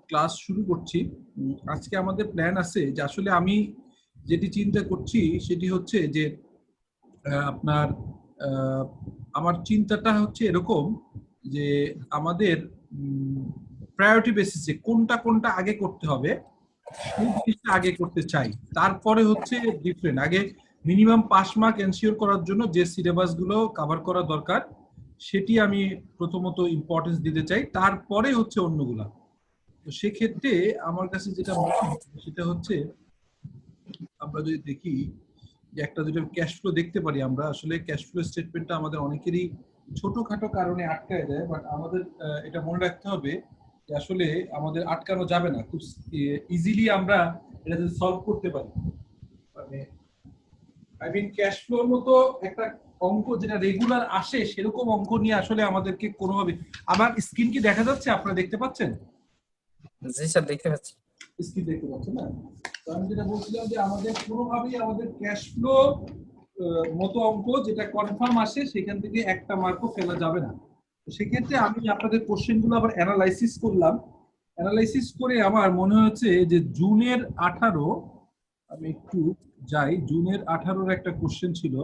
Class শুরু করছি। আজকে আমাদের প্ল্যান আছে যে আসলে আমি যেটি চিন্তা করছি সেটি হচ্ছে যে আপনার আমার চিন্তাটা হচ্ছে এরকম যে আমাদের প্রায়োরিটি বেসিসে কোনটা কোনটা আগে করতে হবে সেই জিনিসটা আগে করতে চাই। তারপরে হচ্ছে ডিফারেন্ট আগে মিনিমাম 5 মার্ক এনশিওর করার জন্য যে সিলেবাস গুলো কভার করা দরকার সেটি আমি প্রথমত ইম্পর্টেন্স দিতে চাই, তারপরে হচ্ছে অন্যগুলা। তো সেক্ষেত্রে আমার কাছে যেটা মনে হয় সেটা হচ্ছে আমরা যদি দেখি যে একটা দুটো ক্যাশ ফ্লো দেখতে পারি, আমরা আসলে ক্যাশ ফ্লো স্টেটমেন্টটা আমাদের অনেকেরই ছোটখাটো কারণে আটকায় দেয়, বাট আমাদের এটা মনে রাখতে হবে যে আসলে আমাদের আটকানো যাবে না, খুব ইজিলি আমরা এটা সলভ করতে পারি। মানে আই মিন ক্যাশ ফ্লোর মতো একটা অঙ্ক যেটা রেগুলার আসে সেরকম অঙ্ক নিয়ে আসলে আমাদেরকে কোনোভাবে, আমার স্ক্রিন কি দেখা যাচ্ছে, আপনারা দেখতে পাচ্ছেন? জি স্যার দেখতে পাচ্ছি। স্ক্রিন দেখতে পাচ্ছেন না? তো আমি যেটা বলছিলাম যে আমাদের কোনোভাবেই আমাদের ক্যাশ ফ্লো মতো অঙ্ক যেটা কনফার্ম আসে সেখান থেকে একটা মার্কও ফেলা যাবে না। তো সেক্ষেত্রে আমি আপনাদের কোশ্চেনগুলো আবার অ্যানালাইসিস করলাম। অ্যানালাইসিস করে আমার মনে হচ্ছে যে জুনের 18, আমি একটু যাই, জুনের 18-র একটা কোশ্চেন ছিল।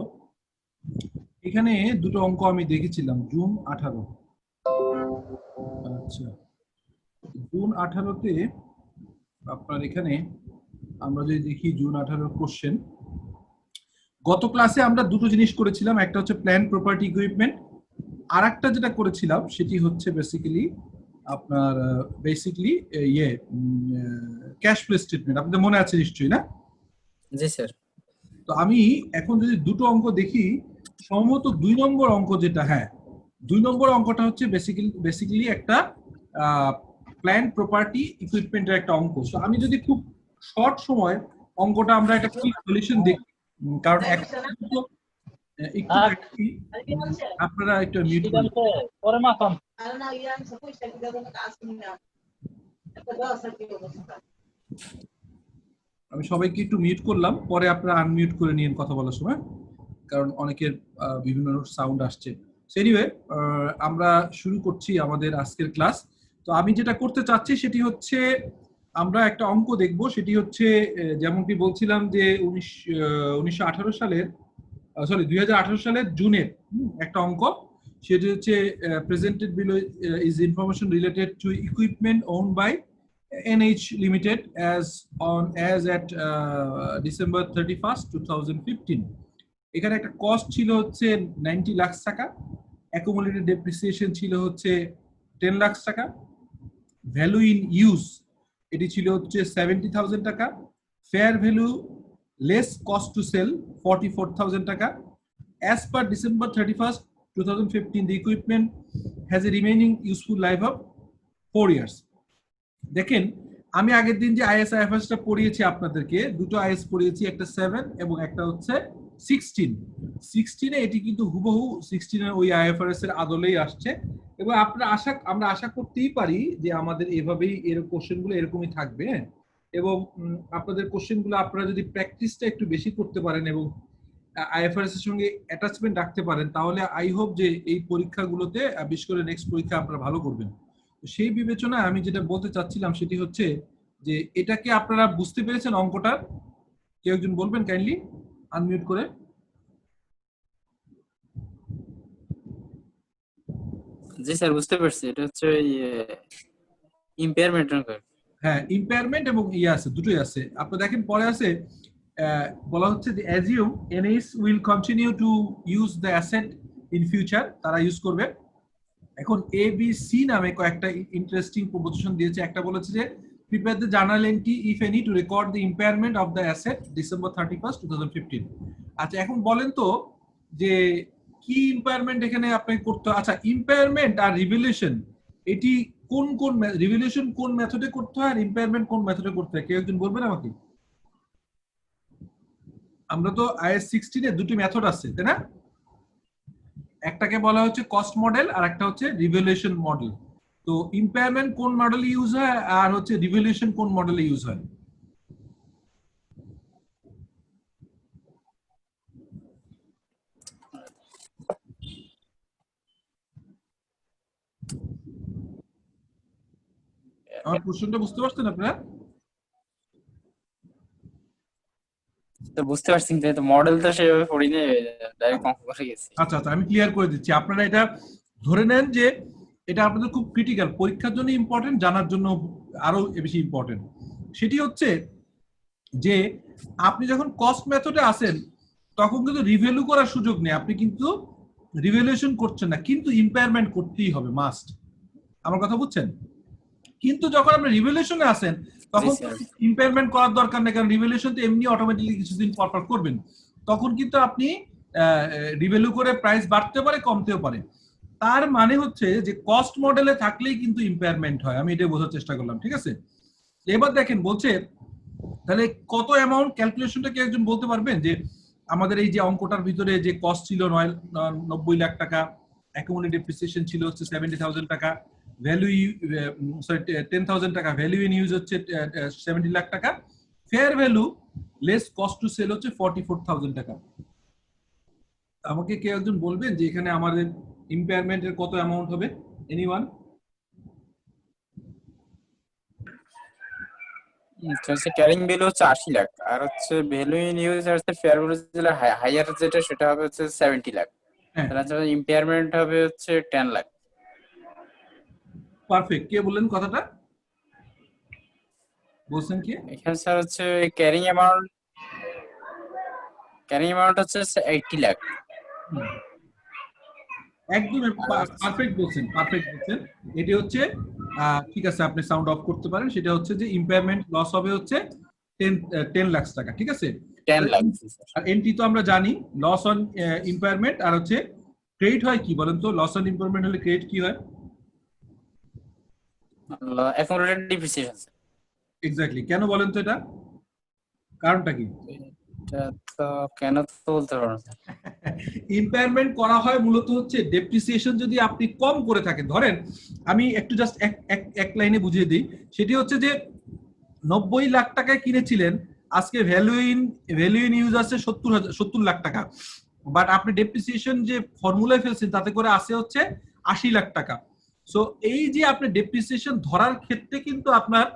এখানে দুটো অঙ্ক আমি দেখেছিলাম জুন 18। আচ্ছা, জুন 18-তে আপনার এখানে আমরা যদি দেখি জুন 18-র কোশ্চেন, গত ক্লাসে আমরা দুটো জিনিস করেছিলাম, একটা হচ্ছে প্ল্যান প্রপার্টি ইকুইপমেন্ট, আর একটা যেটা করেছিলাম সেটি হচ্ছে বেসিক্যালি আপনার ক্যাশ ফ্লো স্টেটমেন্ট। আপনাদের মনে আছে নিশ্চয়ই, না? জি স্যার। তো আমি এখন যদি দুটো অঙ্ক দেখি, সম্ভবত 2 নম্বর অঙ্ক যেটা, হ্যাঁ 2 নম্বর অঙ্কটা হচ্ছে বেসিক্যালি একটা প্ল্যান প্রপার্টি ইকুইপমেন্টের একটা অঙ্ক। তো আমি যদি খুব শর্ট সময় অঙ্কটা আমরা একটা কুইক সলিউশন দেখি, কারণ একটু আপনারা একটু মিউট করুন। আমি সবাইকে একটু মিউট করলাম, পরে আপনারা আনমিউট করে নিন কথা বলার সময়, কারণ অনেকের বিভিন্ন সাউন্ড আসছে। এনিওয়ে, আমরা শুরু করছি আমাদের আজকের ক্লাস। তো আমি যেটা করতে চাচ্ছি সেটি হচ্ছে আমরা একটা অঙ্ক দেখব, সেটি হচ্ছে যেমনটি বলছিলাম যে 1918 সালের, সরি 2018 সালের জুনের একটা অঙ্ক। সেটি হচ্ছে presented below is information related to equipment owned by NH Limited as at December 31st, 2015. এখানে একটা কস্ট ছিল হচ্ছে 90 লাখ টাকা, অ্যাকুমুলেটেড ডেপ্রিসিয়েশন ছিল হচ্ছে 10 লাখ টাকা, ভ্যালু ইন ইউজ এটি ছিল হচ্ছে 70,000 টাকা, fair value less cost to sell 44,000 টাকা। As per December 31st, 2015, the equipment has a remaining useful life of 4 years. দেখেন, আমি আগের দিন যে IS/IFRS টা পড়িয়েছি আপনাদেরকে, দুটো IS পড়িয়েছি, একটা 7 এবং একটা হচ্ছে 16। 16-এ এটি কিন্তু হুবহু 16-এর ওই IFRS এর আদলেই আসছে, এবং আমরা আশা করতেই পারি যে আমাদের এভাবেই এর কোশ্চেনগুলো এরকমই থাকবে। এবং আপনাদের কোশ্চেনগুলো আপনারা যদি প্র্যাকটিসটা একটু বেশি করতে পারেন এবং IFRS এর সঙ্গে অ্যাটাচমেন্ট রাখতে পারেন, তাহলে আই হোপ যে এই পরীক্ষাগুলোতে, বিশেষ করে নেক্সট পরীক্ষা আপনারা ভালো করবেন। সেই বিবেচনায় আমি যেটা বলতে চাচ্ছিলাম সেটি হচ্ছে যে এটাকে আপনারা বুঝতে পেরেছেন অঙ্কটা? কেউ একজন বলবেন কাইন্ডলি আনমিউট করে? জি স্যার বুঝতে পারছি, এটা হচ্ছে ইমপেয়ারমেন্ট অঙ্ক। হ্যাঁ, ইমপেয়ারমেন্ট এবং ইয়ে আছে, দুটোই আছে। আপনি দেখেন পরে আছে বলা হচ্ছে যে assume NH will continue to use the asset in future, তারা ইউজ করবে। এখন ABC নামে কয়েকটা ইন্টারেস্টিং প্রপোজিশন দিয়েছে। একটা বলেছে যে prepare the journal entry if any to record the impairment of the asset December 31st, 2015। আচ্ছা, এখন বলেন তো যে কি ইম্পেয়ারমেন্ট এখানে আপনাকে করতে হয়? আচ্ছা, ইম্পেয়ারমেন্ট আর রিভ্যালুয়েশন এটি কোন রিভ্যালুয়েশন কোন মেথডে করতে হয় আর ইম্পেয়ারমেন্ট কোন মেথডে করতে হয়, কেউ একজন বলবেন আমাকে? আমরা তো IS 16 এ দুটি মেথড আছে, তাই না? একটাকে বলা হচ্ছে কস্ট মডেল আর একটা হচ্ছে রিভ্যালুয়েশন মডেল। তো ইম্পেয়ারমেন্ট কোন মডেলে ইউজ হয় আর হচ্ছে রিভ্যালুয়েশন কোন মডেলে ইউজ হয়? আমার প্রশ্নটা বুঝতে পারছেন আপনারা? তো বুঝতে পারছি, কিন্তু মডেল তো সেভাবে পড়িনি, ডাইরেক্ট অঙ্ক করে গেছি। আচ্ছা আচ্ছা, আমি ক্লিয়ার করে দিচ্ছি। আপনারা এটা ধরে নেন যে এটা আপনাদের খুব ক্রিটিক্যাল, পরীক্ষার জন্য ইম্পর্টেন্ট, জানার জন্য আরো বেশি ইম্পর্টেন্ট। সেটি হচ্ছে যে আপনি যখন কস্ট মেথডে আসেন তখন কিন্তু রিভ্যালু করার সুযোগ নেই, আপনি কিন্তু রিভ্যালুয়েশন করছেন না, কিন্তু ইম্পেয়ারমেন্ট করতেই হবে, মাস্ট। আমার কথা বুঝছেন? কিন্তু যখন আপনি রিভ্যালুয়েশনে আসেন তখন ইম্পেয়ারমেন্ট করার দরকার নেই, কারণ রিভ্যালুয়েশন তো এমনি অটোমেটিক্যালি কিছুদিন পর পর করবেন। তখন কিন্তু আপনি রিভ্যালু করে প্রাইস বাড়তে পারে, কমতেও পারে। তার মানে হচ্ছে যে কস্ট মডেলে থাকলেই কিন্তু ইম্পেয়ারমেন্ট হয়। আমি এটা বোঝার চেষ্টা করলাম, ঠিক আছে? এবার দেখেন বলছে তাহলে কত অ্যামাউন্ট, ক্যালকুলেশনটা কি একজন বলতে পারবেন? যে আমাদের এই যে অঙ্কটার ভিতরে যে কস্ট ছিল 90 লাখ টাকা, অ্যাকুমুলেটেড ডেপ্রিসিয়েশন ছিল হচ্ছে 70,000 টাকা, ভ্যালু 10,000 টাকা, ভ্যালু ইন ইউজ হচ্ছে 70 লাখ টাকা, fair value less cost to sell হচ্ছে 44,000 টাকা। আমাকে কেউ একজন বলবেন যে এখানে আমাদের ইম্পেয়ারমেন্টের কত অ্যামাউন্ট হবে? এনিওয়ান? হচ্ছে ক্যারিং ভ্যালু হচ্ছে 80 লাখ, আর হচ্ছে ভ্যালু ইন ইউজ আর ফেয়ার ভ্যালু যেটা হাইয়ার যেটা সেটা হবে হচ্ছে 70 লাখ। হ্যাঁ, তাহলে হচ্ছে ইম্পেয়ারমেন্ট হবে হচ্ছে 10 লাখ। পারফেক্ট। কে বললেন কথাটা? বলছেন কি? এখানে স্যার হচ্ছে ক্যারিং অ্যামাউন্ট হচ্ছে 80 লাখ। একদম পারফেক্ট বলছেন, পারফেক্ট বলছেন। এটি হচ্ছে ঠিক আছে, আপনি সাউন্ড অফ করতে পারেন। সেটা হচ্ছে যে ইম্পেয়ারমেন্ট লস হবে হচ্ছে 10 লাখ টাকা, ঠিক আছে? 10 লাখ আর এনটি তো আমরা জানি লস অন ইম্পেয়ারমেন্ট, আর হচ্ছে ক্রেডিট হয় কি বলেন তো? লস অন ইম্পেয়ারমেন্ট হলে ক্রেডিট কি হয়? Accumulated depreciation. এক্স্যাক্টলি। কেন বলেন তো এটা? কারণটা কি? এটা তো কেন তো বলতে পারবো না। ইম্পেয়ারমেন্ট করা হয় মূলত হচ্ছে ডেপ্রিসিয়েশন যদি আপনি কম করে থাকেন। ধরেন আমি একটু জাস্ট এক লাইনে বুঝিয়ে দিই। সেটি হচ্ছে যে 90 লাখ টাকায় কিনেছিলেন, আজকে ভ্যালু ইন ইউজ আছে 70 লাখ টাকা, বাট আপনি ডেপ্রিসিয়েশন যে ফর্মুলায় ফেলছেন তাতে করে আসে হচ্ছে 80 লাখ টাকা। সো এই যে আপনি ডেপ্রিসিয়েশন ধরার ক্ষেত্রে কিন্তু আপনার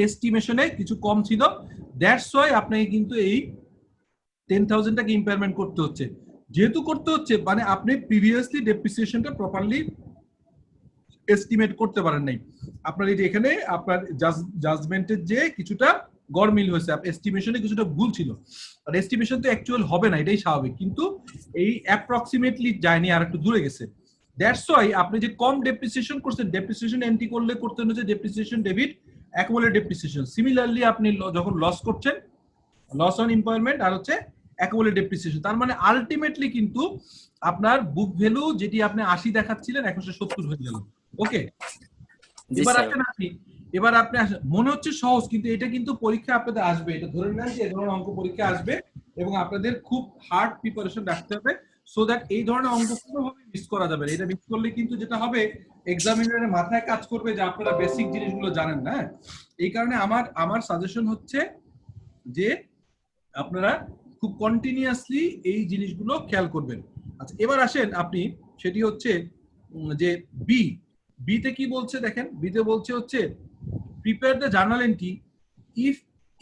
এস্টিমেশনে কিছু কম ছিল, দ্যাটস ওয়াই আপনাকে কিন্তু এই 10,000 টাকা ইম্পেয়ারমেন্ট করতে হচ্ছে। যেহেতু করতে হচ্ছে মানে আপনি প্রিভিয়াসলি ডেপ্রিসিয়েশনটা প্রপারলি এস্টিমেট করতে পারেন নাই। আপনার এই যে এখানে আপনার জাজমেন্টের যে কিছুটা গড়মিল হয়েছে, এস্টিমেশনে কিছুটা ভুল ছিল, আর এস্টিমেশন তো অ্যাকচুয়াল হবে না, এটাই স্বাভাবিক, কিন্তু এই অ্যাপ্রক্সিমেটলি যায়নি, আর একটু দূরে গেছে। দ্যাটস ওয়াই আপনি যে কম ডেপ্রিসিয়েশন করছেন, ডেপ্রিসিয়েশন এন্ট্রি করলে করতে হচ্ছে depreciation debit accumulated depreciation. Similarly আপনি যখন লস করছেন, লস অন ইম্পয়েন্টমেন্ট আর হচ্ছে অ্যাকুমুলেটেড ডেপ্রিসিয়েশন, তার মানে আলটিমেটলি কিন্তু আপনার বুক ভ্যালু যেটি আপনি 80 দেখাচ্ছিলেন এখন সে 70 হয়ে গেল। ওকে, এবার আসেন আপনি, মনে হচ্ছে সহজ, কিন্তু এটা কিন্তু পরীক্ষা আপনাদের আসবে, এটা ধরে নেন যে এই ধরনের অঙ্ক পরীক্ষা আসবে এবং আপনাদের খুব হার্ড প্রিপারেশন রাখতে হবে, সো দ্যাট এই ধরনের অঙ্ক কোনোভাবে মিস করা যাবে না। এটা মিস করলে কিন্তু যেটা হবে, এক্সামিনারের মাথায় কাজ করবে যে আপনারা বেসিক জিনিসগুলো জানেন না। এই কারণে আমার সাজেশন হচ্ছে যে আপনারা খুব কন্টিনিউয়াসলি এই জিনিসগুলো খেয়াল করবেন। আচ্ছা, এবার আসেন আপনি, সেটি হচ্ছে যে বিতে কি বলছে দেখেন। বিতে বলছে হচ্ছে prepare the journal entry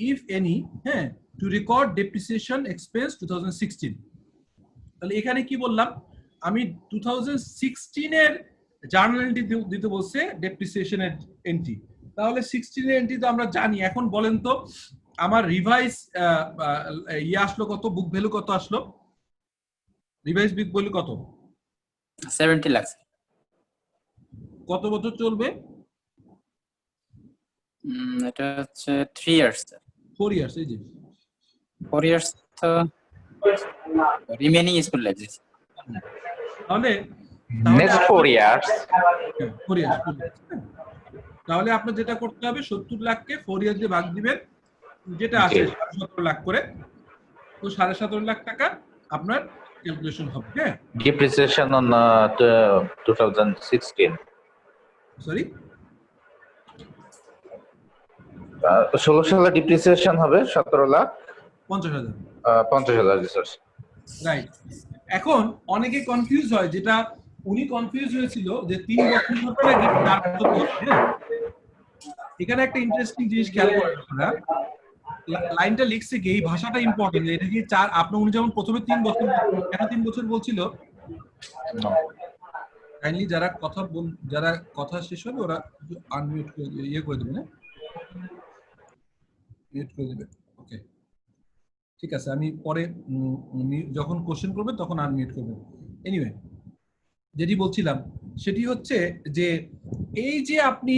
if any, হ্যাঁ, টু রেকর্ড ডেপ্রিসিয়েশন এক্সপেন্স 2016। তাহলে এখানে কি বললাম আমি, 2016 এর জার্নাল এন্ট্রি দিতে বলছে ডেপ্রিসিয়েশনের এন্ট্রি। তাহলে 16 এর এন্ট্রি তো আমরা জানি। এখন বলেন তো আমার রিভাইজ আসলো কত, বুক ভ্যালু কত আসলো? রিভাইজ বুক ভ্যালু কত? 70 লাখ। কত বছর চলবে? এটা হচ্ছে 3 ইয়ার্স। 4 ইয়ার্স। এই যে 4 ইয়ার্স তো রিমেইনিং স্কুল লাইফ। তাহলে নেক্সট 4 ইয়ার্স। 4 ইয়ার্স। তাহলে আপনার যেটা করতে হবে 70 লাখকে 4 ইয়ার দিয়ে ভাগ দিবেন, যেটা আসে 17 লাখ করে, তো 17.5 লাখ টাকা আপনার ক্যালকুলেশন হবে। হ্যাঁ, ডিপ্রিসিয়েশন অন 2016, সরি 16 সালে ডিপ্রিসিয়েশন হবে 17,50,000। রাইট। এখন অনেকে কনফিউজ হয়, যেটা উনি কনফিউজ হয়েছিল যে 3 বছর হবে নাকি 4 বছর হবে। এখানে একটা ইন্টারেস্টিং জিনিস খেয়াল করেন আপনারা, লাইনটা লিখছে কি, এই ভাষাটা ইম্পর্টেন্ট। এটা কি চার, আপনি উনি যেমন প্রথমে 3 বছর, কেন 3 বছর বলছিল, কাইন্ডলি যারা কথা শেষ হবে ওরা আনমিউট করে ইয়ে করে দেবে, না মিউট করে দেবে। ওকে, ঠিক আছে, আমি পরে যখন কোশ্চেন করবে তখন আনমিউট করবে। এনিওয়ে, যেটি বলছিলাম সেটি হচ্ছে যে এই যে আপনি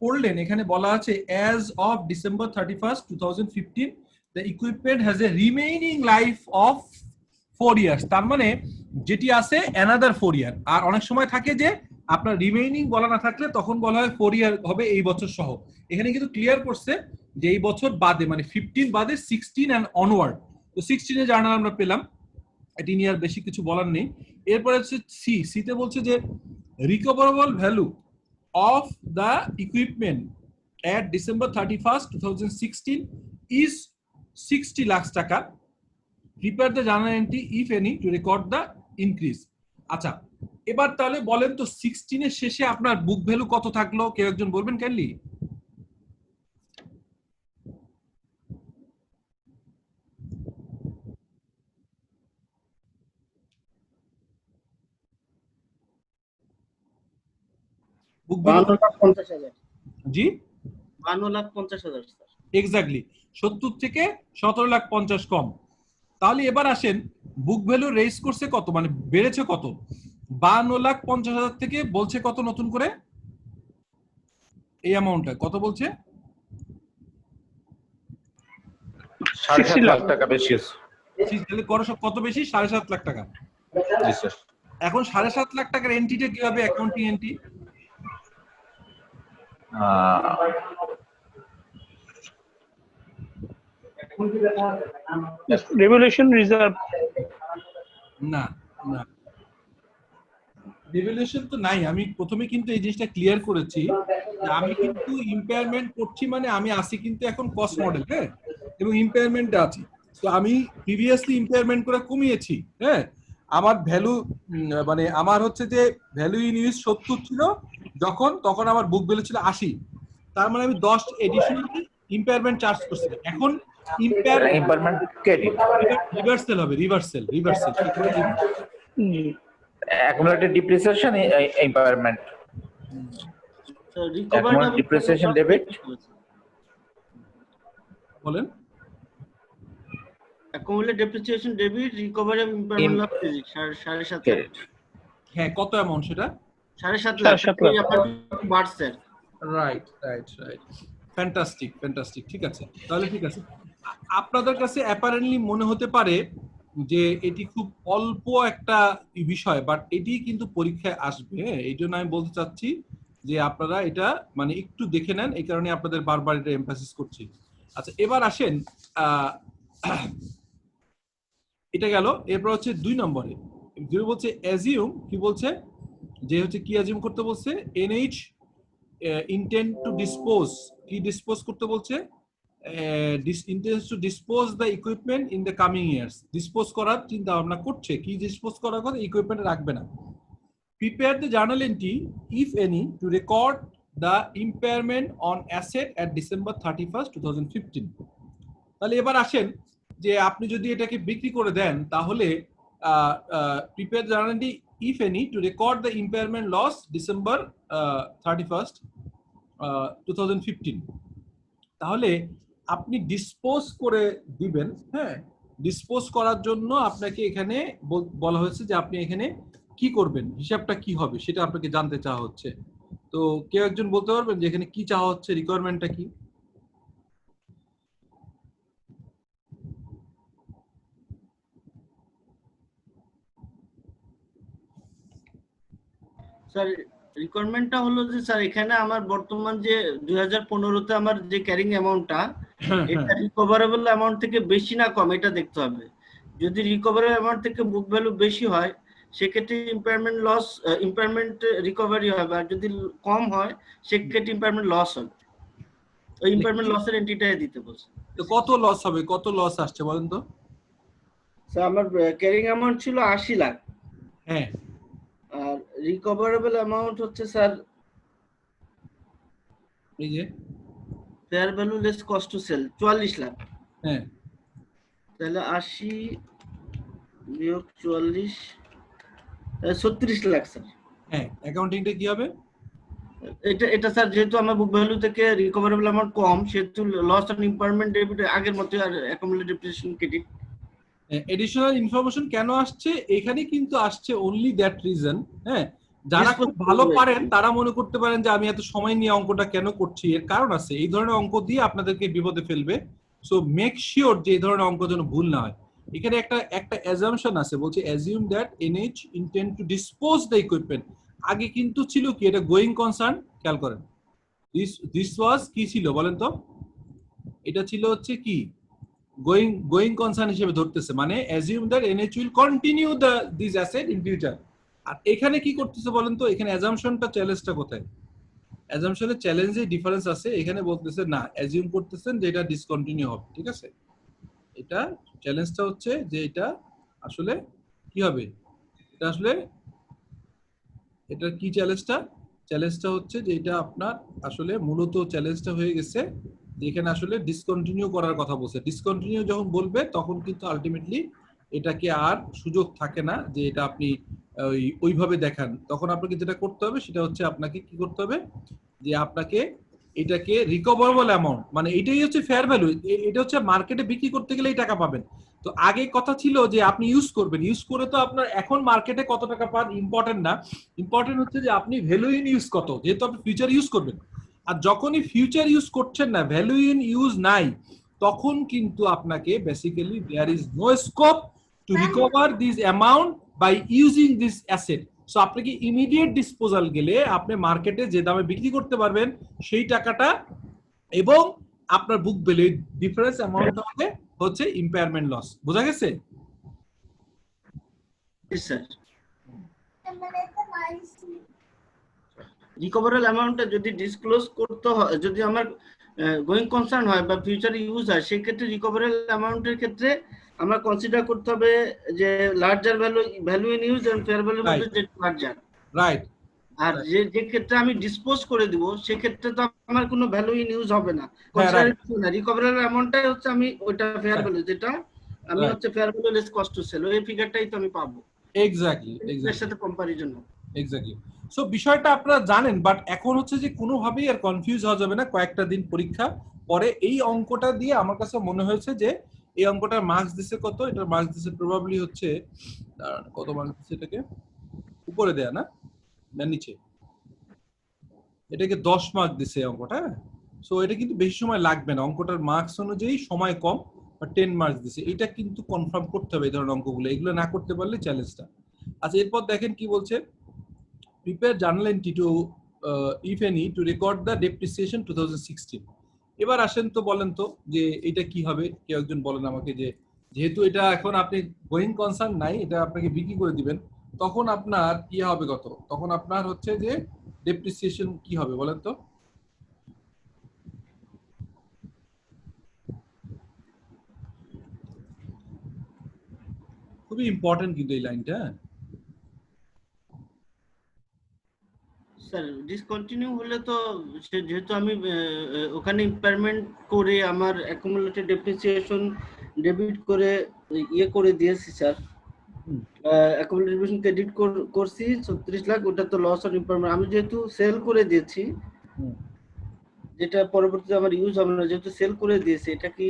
পড়লেন, এখানে বলা আছে as of December 31st 2015 the equipment has a remaining life of 4 years. তার মানে যেটি আছে অ্যানাদার 4 ইয়ার। আর অনেক সময় থাকে যে আপনার রিমেইনিং বলা না থাকলে তখন বলা হয় 4 ইয়ার হবে এই বছর সহ। এখানে কিন্তু ক্লিয়ার করছে যে এই বছর বাদে, মানে 15 বাদে 16 অ্যান্ড অনওয়ার্ড। তো 16 এ জার্নাল আমরা পেলাম, এটি নিয়ে আর বেশি কিছু বলার নেই। এরপরে হচ্ছে সিতে বলছে যে recoverable value of the equipment at December 31st 2016 is 60 lakh taka. Prepare the journal entry if any to record the increase. আচ্ছা, এবার তাহলে বলেন তো 16 এর শেষে আপনার বুক ভ্যালু কত থাকলো, কেউ একজন বলবেন কাইন্ডলি? Book value 52,50,000। জি 52,50,000 স্যার। এক্স্যাক্টলি 70 থেকে 17,50,000 কম। তাহলে এবার আসেন, বুক ভ্যালু রেইজ করছে কত, মানে বেড়েছে কত? 52,50,000 থেকে বলছে কত নতুন করে, এই অ্যামাউন্টটা কত বলছে? 7.5 লাখ টাকা বেশি আছে। তাহলে কত বেশি? 7.5 লাখ টাকা। জি স্যার। এখন 7.5 লাখ টাকার এন্ট্রিটা কি হবে, অ্যাকাউন্টিং এন্ট্রি? রেভলিউশন রিজার্ভ না না, রিভ্যালুয়েশন তো নাই। আমি প্রথমে কিন্তু এই জিনিসটা ক্লিয়ার করেছি যে আমি কিন্তু ইম্পেয়ারমেন্ট করছি, মানে আমি আসি কিন্তু এখন কস্ট মডেল, হ্যাঁ, এবং ইম্পেয়ারমেন্টে আছি। তো আমি প্রিভিয়াসলি ইম্পেয়ারমেন্ট করে কমিয়েছি, হ্যাঁ। আমার ভ্যালু মানে আমার হচ্ছে যে ভ্যালু ইন ইউজ 70 ছিল যখন, তখন আমার বুক ভ্যালু ছিল 80। তার মানে আমি 10 এডিশনালি ইম্পেয়ারমেন্ট চার্জ করছি। এখন ইম্পারমেন্ট ক্রেডিট রিভার্সাল হবে, রিভার্সাল। অ্যাকুমুলেটেড ডিপ্রিসিয়েশন ইম্পারমেন্ট তো রিকভারড ডিপ্রিসিয়েশন ডেবিট বলেন। Accumulated depreciation debit, recoverable impairment loss credit 7.5 lakh. হ্যাঁ, কত অ্যামাউন্ট সেটা? 7.5 লাখ। এই আপনার বাড়ছে। রাইট। ফ্যান্টাস্টিক, ঠিক আছে, তাহলে ঠিক আছে। আপনাদের কাছে অ্যাপারেন্টলি মনে হতে পারে যে এটি খুব অল্প একটা বিষয়, বাট এটি কিন্তু পরীক্ষায় আসবে। এই জন্য আমি বলতে চাচ্ছি যে আপনারা এটা মানে একটু দেখে নেন, এই কারণে আপনাদের বারবার এটা এমফাসিস করছি। আচ্ছা, এবার আসেন, এটা গেল। এরপর হচ্ছে 2 নম্বরে যে বলছে অ্যাজিউম, কি বলছে যে হচ্ছে কি অ্যাজিউম করতে বলছে, এনএইচ intend to dispose, কি ডিসপোজ করতে বলছে, intends to dispose the equipment in the coming years। Dispose করার চিন্তা ভাবনা করছে, কি ডিসপোজ করার কথা, ইকুইপমেন্ট রাখবে না। prepare the journal entry if any to record the impairment on asset at December 31st 2015। তাহলে এবার আসেন যে আপনি যদি এটাকে বিক্রি করে দেন তাহলে prepare the journal entry if any to record the impairment loss December 31st 2015। তাহলে আপনি ডিসপোজ করে দিবেন, হ্যাঁ। ডিসপোজ করার জন্য আপনাকে এখানে বলা হয়েছে যে আপনি এখানে কি করবেন, হিসাবটা কি হবে সেটা আপনাকে জানতে চাওয়া হচ্ছে। তো কেউ একজন বলতে পারবেন যে এখানে কি চাওয়া হচ্ছে, রিকোয়ারমেন্টটা কি? স্যার রিকোয়ারমেন্টটা হলো যে স্যার এখানে আমার বর্তমান যে 2015 তে আমার যে ক্যারিং অ্যামাউন্টটা, এটা রিকভারেবল অ্যামাউন্ট থেকে বেশি না কম এটা দেখতে হবে। যদি রিকভারেবল অ্যামাউন্ট থেকে বুক ভ্যালু বেশি হয় সেক্ষেত্রে ইম্পারমেন্ট রিকভারি হবে, আর যদি কম হয় সেক্ষেত্রে ইম্পারমেন্ট লস হবে। ওই ইম্পারমেন্ট লসের এন্ট্রিটাই দিতে বলছে। তো কত লস হবে, কত লস আসছে বলেন তো? স্যার আমার ক্যারিং অ্যামাউন্ট ছিল 80 লাখ, হ্যাঁ, আর রিকভারেবল অ্যামাউন্ট হচ্ছে স্যার এই যে fair value less cost to sell 44 lakh. হ্যাঁ তাহলে 80 বিয়োগ 44 36 লাখ স্যার। হ্যাঁ, অ্যাকাউন্টিংটা কি হবে? এটা স্যার যেহেতু আমার বুক ভ্যালু থেকে রিকভারেবল অ্যামাউন্ট কম, সেহেতু লস অন ইম্পারমেন্ট ডেবিট আগের মতো আর accumulated depreciation credit. Additional information কেন আসছে এখানে? কিন্তু আসছে অনলি দ্যাট রিজন, হ্যাঁ, যারা খুব ভালো পারেন তারা মনে করতে পারেন যে আমি এত সময় নিয়ে অঙ্কটা কেন করছি, এর কারণ আছে। এই ধরনের অঙ্ক দিয়ে আপনাদেরকে বিপদে ফেলবে। সো মেক শিওর যে এই ধরনের অঙ্ক যেন ভুল না হয়। এখানে একটা অ্যাজাম্পশন আছে, বলছে assume that NH intend to dispose the equipment. আগে কিন্তু ছিল কি, এটা গোয়িং কনসার্ন, খেয়াল করেন। দিস ওয়াজ কি ছিল বলেন তো? এটা ছিল হচ্ছে কি, গোয়িং কনসার্ন হিসেবে ধরতেছে, মানে assume that NH will continue this asset in future. আর এখানে কি করতেছে বলেন তো? এখানে অ্যাজাম্পশনটা চ্যালেঞ্জটা কোথায়? অ্যাজাম্পশনের চ্যালেঞ্জে ডিফারেন্স আছে। এখানে বলতেছে না, অ্যাজিউম করতেছেন যে এটা ডিসকন্টিনিউ হবে, ঠিক আছে? এটা চ্যালেঞ্জটা হচ্ছে যে এটা আসলে কি হবে, এটা আসলে এটা কি চ্যালেঞ্জটা? চ্যালেঞ্জটা হচ্ছে যে এটা আপনার আসলে মূলত চ্যালেঞ্জটা হয়ে গেছে যেখানে আসলে ডিসকন্টিনিউ করার কথা বলছে। ডিসকন্টিনিউ যখন বলবে তখন কিন্তু আলটিমেটলি এটাকে আর সুযোগ থাকে না যে এটা আপনি ওইভাবে দেখান। তখন আপনাকে যেটা করতে হবে সেটা হচ্ছে আপনাকে কি করতে হবে, যে আপনাকে এটাকে রিকভারেবল অ্যামাউন্ট, মানে এটাই হচ্ছে ফেয়ার ভ্যালু। এটা হচ্ছে মার্কেটে বিক্রি করতে গেলে এই টাকা পাবেন। তো আগে কথা ছিল যে আপনি ইউজ করবেন, ইউজ করে তো আপনার এখন মার্কেটে কত টাকা পান ইম্পর্টেন্ট না, ইম্পর্টেন্ট হচ্ছে যে আপনি ভ্যালু ইন ইউজ কত, যেহেতু আপনি ফিউচার ইউজ করবেন। আর যখনই ফিউচার ইউজ করছেন না, ভ্যালু ইন ইউজ নাই, তখন কিন্তু আপনাকে basically there is no scope to recover this amount by using this asset. So আপনাকে ইমিডিয়েট ডিসপোজাল গেলে আপনি মার্কেটে যে দামে বিক্রি করতে পারবেন সেই টাকাটা এবং আপনার বুক ভ্যালু ডিফারেন্স অ্যামাউন্ট হবে হচ্ছে ইম্পায়ারমেন্ট লস। বোঝা গেছে? স্যার রিকভারেবল অ্যামাউন্টটা যদি ডিসক্লোজ করতে হয়, যদি আমার গোয়িং কনসার্ন হয় বা ফিউচার ইউজ হয়, সেই ক্ষেত্রে রিকভারেবল অ্যামাউন্টের ক্ষেত্রে আমরা কনসিডার করতে হবে যে larger value in use and fair value মধ্যে যে লার্জার, রাইট। আর যে ক্ষেত্রে আমি ডিসপোজ করে দিব সেই ক্ষেত্রে তো আমার কোনো ভ্যালু ইন ইউজ হবে না, কনসিডার না। রিকভারেবল অ্যামাউন্টটাই হচ্ছে আমি ওইটা ফেয়ার ভ্যালু, যেটা আমি হচ্ছে fair value less cost to sell, ওই ফিগারটাই তো আমি পাবো। এক্স্যাক্টলি এর সাথে কম্পারিজন হবে। এক্স্যাক্টলি। সো বিষয়টা আপনারা জানেন, বাট এখন হচ্ছে যে কোনোভাবেই আর কনফিউজ হওয়া যাবে না। কয়েকটা দিন পরীক্ষা পরে এই অঙ্কটা দিয়ে আমার কাছে মনে হয়েছে যে এই অঙ্কটার মার্কস দিছে কত, এটার মার্কস দিছে প্রবাবলি হচ্ছে কত মার্কস দিছে, এটাকে উপরে দেয়া না নিচে, এটাকে 10 মার্ক দিছে অঙ্কটা। সো এটা কিন্তু বেশি সময় লাগবে না, অঙ্কটার মার্কস অনুযায়ী সময় কম, বা 10 মার্কস দিছে। এটা কিন্তু কনফার্ম করতে হবে এই ধরনের অঙ্কগুলো, এগুলো না করতে পারলে চ্যালেঞ্জটা। আচ্ছা, এরপর দেখেন কি বলছে, prepare journal entry to if any to record the depreciation 2016। এবার আসেন তো বলেন তো যে এটা কি হবে, কেউ একজন বলেন আমাকে যে যেহেতু এটা এখন আপনি গোয়িং কনসার্ন নাই, এটা আপনাকে বিক্রি করে দিবেন, তখন আপনার কি হবে, কত তখন আপনার হচ্ছে যে ডেপ্রিসিয়েশন কি হবে বলেন তো? খুবই ইম্পর্টেন্ট কিন্তু এই লাইনটা। স্যার ডিসকন্টিনিউ হলে তো যেহেতু আমি ওখানে ইম্পায়ারমেন্ট করে আমার অ্যাকুমুলেটেড ডেপ্রিসিয়েশন ডেবিট করে ইয়ে করে দিয়েছি স্যার, অ্যাকুমুলেটেড ডেপ্রিসিয়েশন ক্রেডিট করছি 36 লাখ, ওটা তো লস অন ইম্পায়ারমেন্ট। আমি যেহেতু সেল করে দিয়েছি, যেটা পরবর্তীতে আমার ইউজ হবে না, যেহেতু সেল করে দিয়েছি, এটা কি?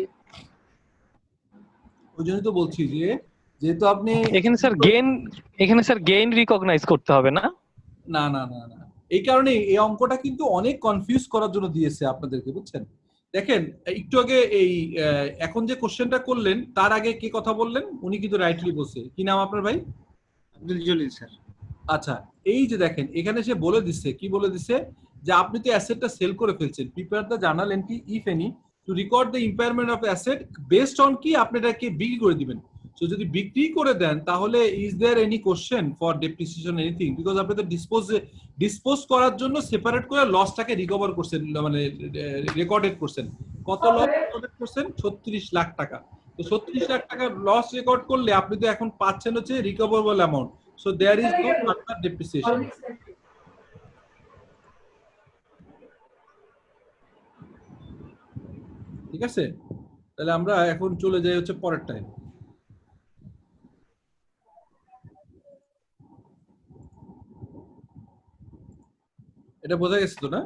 ওই জন্যই তো বলছি যে যেহেতু আপনি এখানে স্যার গেইন রিকগনাইজ করতে হবে না। না না না না, এই কারণে এই অঙ্কটা কিন্তু অনেক কনফিউজ করার জন্য দিয়েছে আপনাদেরকে, বুঝছেন? দেখেন একটু আগে এই এখন যে কোশ্চেনটা করলেন তার আগে কি কথা বললেন, উনি কিন্তু রাইটলি বলছে। কি নাম আপনার ভাই? আব্দুল জলিল স্যার। আচ্ছা, এই যে দেখেন এখানে সে বলে দিচ্ছে, কি বলে দিচ্ছে, যে আপনি তো অ্যাসেটটা সেল করে ফেলছেন, prepare the journal entry if any to record the impairment of asset based on কি আপনি এটাকে বিক্রি করে দিবেন। সো যদি বিক্রি করে দেন তাহলে is there any question for depreciation anything, because আপনি তো ডিসপোজ করার জন্য সেপারেট করে লসটাকে রিকভার করছেন, মানে রেকর্ডেড করছেন। কত লস রেকর্ডেড করছেন? 36 লাখ টাকা। তো 36 লাখ টাকা লস রেকর্ড করলে আপনি তো এখন পাচ্ছেন হচ্ছে recoverable amount. So there is no further depreciation. ঠিক আছে, তাহলে আমরা এখন চলে যাই হচ্ছে পরের টাইম। এটা বোঝা গেছে তো না?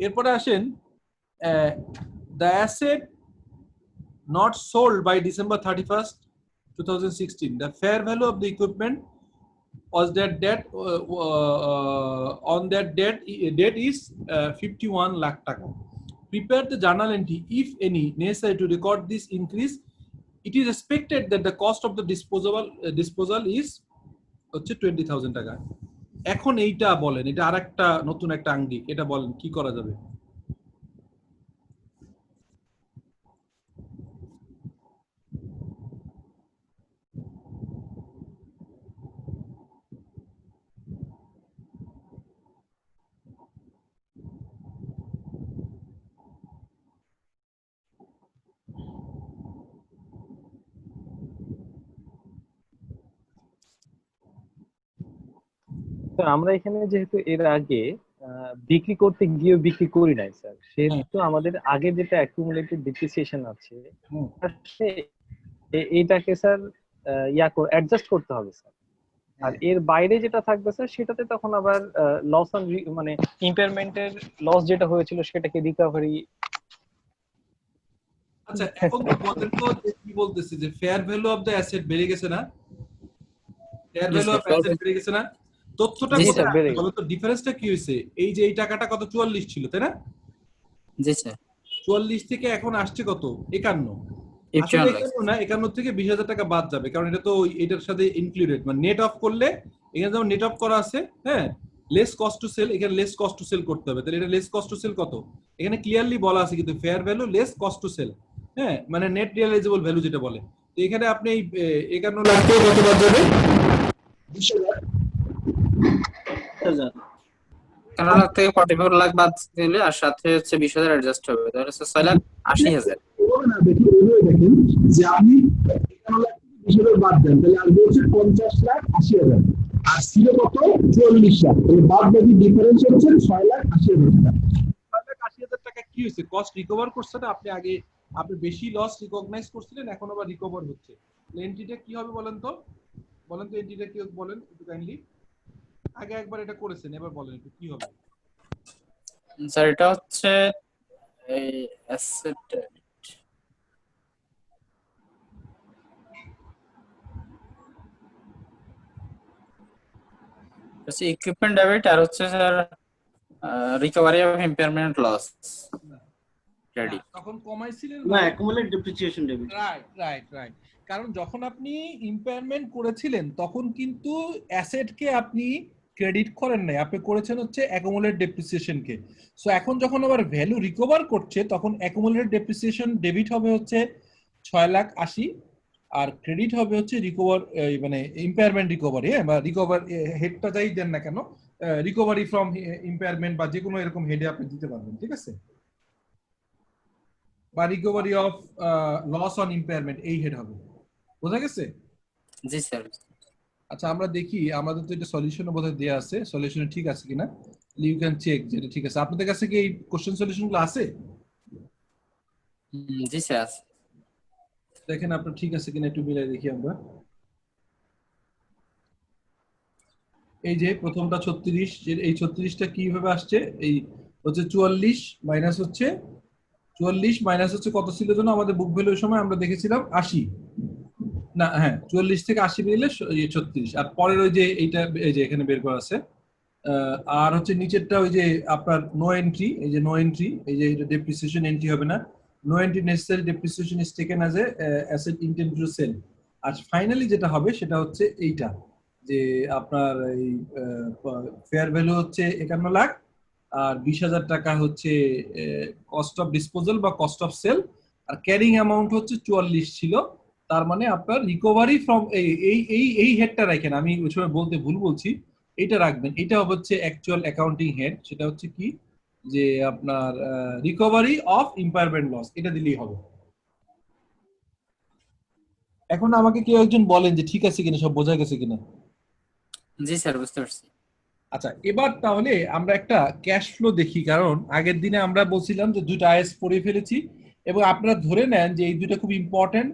এরপরে আসেন the asset not sold by December 31st, 2016. The fair value of the equipment was on that date is 51 lakh taka. Prepare the journal entry, if any, necessary to record this increase. It is expected that the cost of the disposal is হচ্ছে 20,000 টাকা। এখন এইটা বলেন, এটা আরেকটা নতুন একটা আঙ্গিক, এটা বলেন কি করা যাবে? তো আমরা এখানে যেহেতু এর আগে বিক্রি করতে গিয়ে বিক্রি করি নাই স্যার, সেহেতু আমাদের আগে যেটা অ্যাকুমুলেটেড ডিপ্রিসিয়েশন আছে এইটাকে স্যার অ্যাডজাস্ট করতে হবে স্যার। আর এর বাইরে যেটা থাকবে স্যার সেটাতে তখন আবার লস অন মানে ইম্পেয়ারমেন্টের লস যেটা হয়েছিল সেটাকে রিকভারি। আচ্ছা এখন তো বলেন তো যে কি বলতেছি যে fair value of the asset বেড়ে গেছে না? ফেয়ার ভ্যালু অফ অ্যাসেট বেড়ে গেছে না? তথ্যটা বলো তো, ডিফারেন্সটা কি হয়েছে? এই যে এই টাকাটা কত 44 ছিল তাই না? জি স্যার। 44 থেকে এখন আসছে কত 51। আসলে 51 না, 51 থেকে 20,000 টাকা বাদ যাবে, কারণ এটা তো এটার সাথে ইনক্লুডেড, মানে নেট অফ করলে এখানে যেমন নেট অফ করা আছে, হ্যাঁ, লেস কস্ট টু সেল, এখানে লেস কস্ট টু সেল করতে হবে। তাহলে এটা লেস কস্ট টু সেল কত এখানে ক্লিয়ারলি বলা আছে, কিন্তু fair value less cost to sell, হ্যাঁ, মানে নেট রিয়ালাইজেবল ভ্যালু যেটা বলে। তো এখানে আপনি এই 51 লাখ থেকে কত বাদ যাবে? 20,000। 15 লাখ থেকে 44 লাখ বাদ দিলে আর সাথে হচ্ছে 20,000 অ্যাডজাস্ট হবে, তাহলে 6,80,000। দেখেন যে আপনি 51 লাখ থেকে 20,000 বাদ দেন, তাহলে আসবে হচ্ছে 50,80,000, আর ছিল কত 44 লাখ, তাহলে বাদ বাকি ডিফারেন্স হচ্ছে 6,80,000 টাকা। 6,80,000 টাকা কি হয়েছে? কস্ট রিকভার করছে না? আপনি বেশি লস রিকগনাইজ করছিলেন, এখন আবার রিকভার হচ্ছে। এন্ট্রিটা কি হবে বলেন তো এন্ট্রিটা কি বলেন একটু কাইন্ডলি। আগে একবার এটা করেছেন, এবার বলেন একটু কি হবে। স্যার এটা হচ্ছে এই অ্যাসেট ইকুইপমেন্ট ডেবিট আর হচ্ছে sir recovery of impairment loss credit. তখন কমাইছিলেন না, অ্যাকুমুলেট ডেপ্রিসিয়েশন ডেবিট। রাইট। কারণ যখন আপনি ইম্পেয়ারমেন্ট করেছিলেন তখন কিন্তু অ্যাসেটকে আপনি ক্রেডিট করেন নাই, আপনি করেছেন হচ্ছে অ্যাকুমুলেট ডেপ্রিসিয়েশন কে। সো এখন যখন আবার ভ্যালু রিকভার করছে তখন অ্যাকুমুলেট ডেপ্রিসিয়েশন ডেবিট হবে হচ্ছে 6,80,000, আর ক্রেডিট হবে হচ্ছে রিকভার, মানে ইম্পেয়ারমেন্ট রিকভারি, হ্যাঁ, বা রিকভার হেডটা যাই দেন না কেন, রিকভারি ফ্রম ইম্পেয়ারমেন্ট বা যে কোনো এরকম হেডে আপনি দিতে পারবেন, ঠিক আছে, বা recovery of loss on impairment, এই হেড হবে। বোঝা গেছে? জি স্যার। আচ্ছা আমরা দেখি, আমাদের তো এটা সলিউশনে বোধহয় দেয়া আছে, সলিউশনে ঠিক আছে কিনা, ইউ ক্যান চেক যেটা ঠিক আছে। আপনাদের কাছে কি এই কোশ্চেন সলিউশনগুলো আছে? জি স্যার আছে। দেখেন আপনার ঠিক আছে কিনা একটু মিলাই দেখি আমরা। এই যে প্রথমটা 36, এই 36টা কিভাবে আসছে? এই হচ্ছে 44 মাইনাস হচ্ছে কত ছিল যেন আমাদের বুক ভ্যালুর সময় আমরা দেখেছিলাম 80 না, হ্যাঁ 44 থেকে 80 মিলে 36, আর পরের ওই যে এইটা এই যে এখানে বের করা আছে, আর হচ্ছে নিচেরটা ওই যে আপনার নো এন্ট্রি, এই যে নো এন্ট্রি, এই যে এটা ডেপ্রিসিয়েশন এন্ট্রি হবে না, no entry necessary depreciation is taken as a asset intend to sell. আর ফাইনালি যেটা হবে সেটা হচ্ছে এইটা, যে আপনার এই ফেয়ার ভ্যালু হচ্ছে 51 লাখ আর 20,000 টাকা হচ্ছে কস্ট অফ ডিসপোজাল বা কস্ট অফ সেল, আর ক্যারিং অ্যামাউন্ট হচ্ছে 44 ছিল। তার মানে আপনার রিকভারি ফ্রম এই হেডটা রাখেন, আমি ওই সময় বলতে ভুল বলছি, এইটা রাখবেন, এটা হচ্ছে অ্যাকচুয়াল অ্যাকাউন্টিং হেড, সেটা হচ্ছে কি যে আপনার রিকভারি অফ ইম্পায়ারমেন্ট লস, এটা দিলেই হবে। এখন আমাকে কেউ একজন বলেন যে ঠিক আছে কিনা, সব বোঝা গেছে কিনা। জি স্যার বুঝতে পারছি। আচ্ছা এবার তাহলে আমরা একটা ক্যাশ ফ্লো দেখি, কারণ আগের দিনে আমরা বলছিলাম যে দুইটা আইএস পড়ে ফেলেছি, এবং আপনারা ধরে নেন যে এই দুটো খুব ইম্পর্টেন্ট।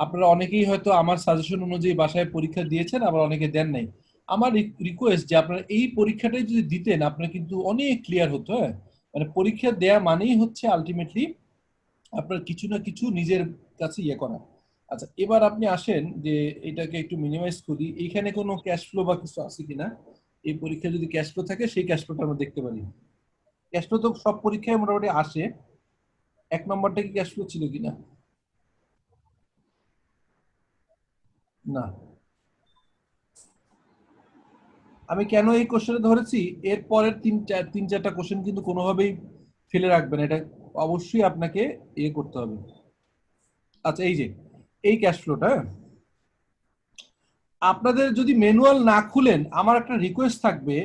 আপনারা অনেকেই হয়তো আমার সাজেশন অনুযায়ী বাসায় পরীক্ষা দিয়েছেন, আবার অনেকে দেন নাই। আমার রিকোয়েস্ট যে আপনারা এই পরীক্ষাটাই যদি দিতেন আপনারা কিন্তু অনেক ক্লিয়ার হতো। হ্যাঁ, মানে পরীক্ষা দেয়া মানেই হচ্ছে আলটিমেটলি আপনার কিছু না কিছু নিজের কাছে ইয়ে করা। আচ্ছা, এবার আপনি আসেন যে এটাকে একটু মিনিমাইজ করি, এইখানে কোনো ক্যাশ ফ্লো বা কিছু আছে কিনা। এই পরীক্ষা যদি ক্যাশ ফ্লো থাকে সেই ক্যাশ ফ্লোটা আমরা দেখতে পারি। ক্যাশ ফ্লো তো সব পরীক্ষায় মোটামুটি আসে। 1 নম্বরটা কি ক্যাশ ফ্লো ছিল কিনা? না। আমি কেন এই কোশ্চেনে ধরেছি, এর পরের 3-4টা কোশ্চেন কিন্তু কোনোভাবেই ফেলে রাখবেন, এটা অবশ্যই আপনাকে ইয়ে করতে হবে। আচ্ছা, এই যে এই ক্যাশ ফ্লোটা, আপনাদের যদি ম্যানুয়াল না খুলেন আমার একটা রিকোয়েস্ট থাকবে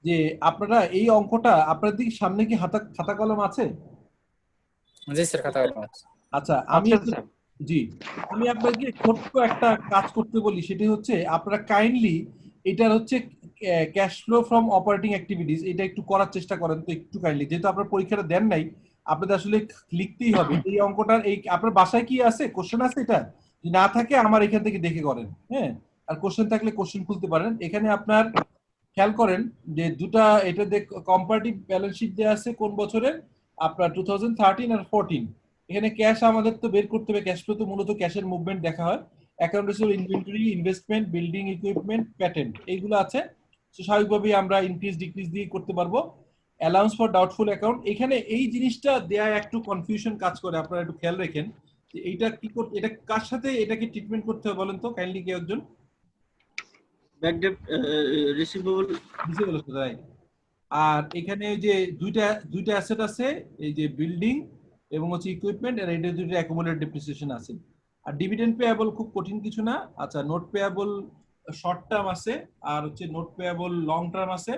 যে আপনারা এই অঙ্কটা, আপনাদের দিকে সামনে কি খাতা কলম আছে? জি স্যার, খাতা কলম আছে। আচ্ছা, জি, আমি আপনাকে ছোট্ট একটা কাজ করতে বলি, সেটা হচ্ছে আপনারা কাইন্ডলি এটার হচ্ছে cash flow from operating activities এটা একটু করার চেষ্টা করেন তো, একটু কাইন্ডলি, যেহেতু আপনার পরীক্ষাটা দেন নাই আপনাদের আসলে লিখতেই হবে এই অঙ্কটার। এই আপনার বাসায় কি আছে, কোশ্চেন আছে? এটা যদি না থাকে আমার এখান থেকে দেখে করেন। হ্যাঁ, আর কোশ্চেন থাকলে কোশ্চেন খুলতে পারেন। এখানে আপনার খেয়াল করেন যে দুটা, এটা কম্পারেটিভ ব্যালেন্স শিট দেওয়া আছে কোন বছরের, আপনার 2013 আর 14। এখানে ক্যাশ আমাদের তো বের করতে হবে, ক্যাশ ফ্লো তো মূলত ক্যাশের মুভমেন্ট দেখা হয়। Account receivable, inventory, investment, building equipment, patent, এইগুলো আছে। স্বাভাবিকভাবেই আমরা ইনক্রিজ ডিক্রিজ দিয়ে করতে পারবো। অ্যালাউন্স ফর ডাউটফুল অ্যাকাউন্ট, এখানে এই জিনিসটা দেয়া একটু কনফিউশন কাজ করে, আপনারা একটু খেয়াল রাখেন যে এইটা কি করতে, এটা কার সাথে এটাকে ট্রিটমেন্ট করতে হবে বলেন তো কাইন্ডলি কেউ একজন। Back date receivable. রাইট। আর এখানে যে দুইটা অ্যাসেট আছে, এই যে বিল্ডিং এবং হচ্ছে ইকুইপমেন্ট, আর এটা দুইটা অ্যাকুমুলেটেড ডেপ্রিসিয়েশন আছে। আর ডিভিডেন্ড পেয়াবল খুব কঠিন কিছু না। আচ্ছা, নোট পেয়াবল শর্ট টার্ম আছে, আর হচ্ছে নোট পেয়াবল লং টার্ম আছে,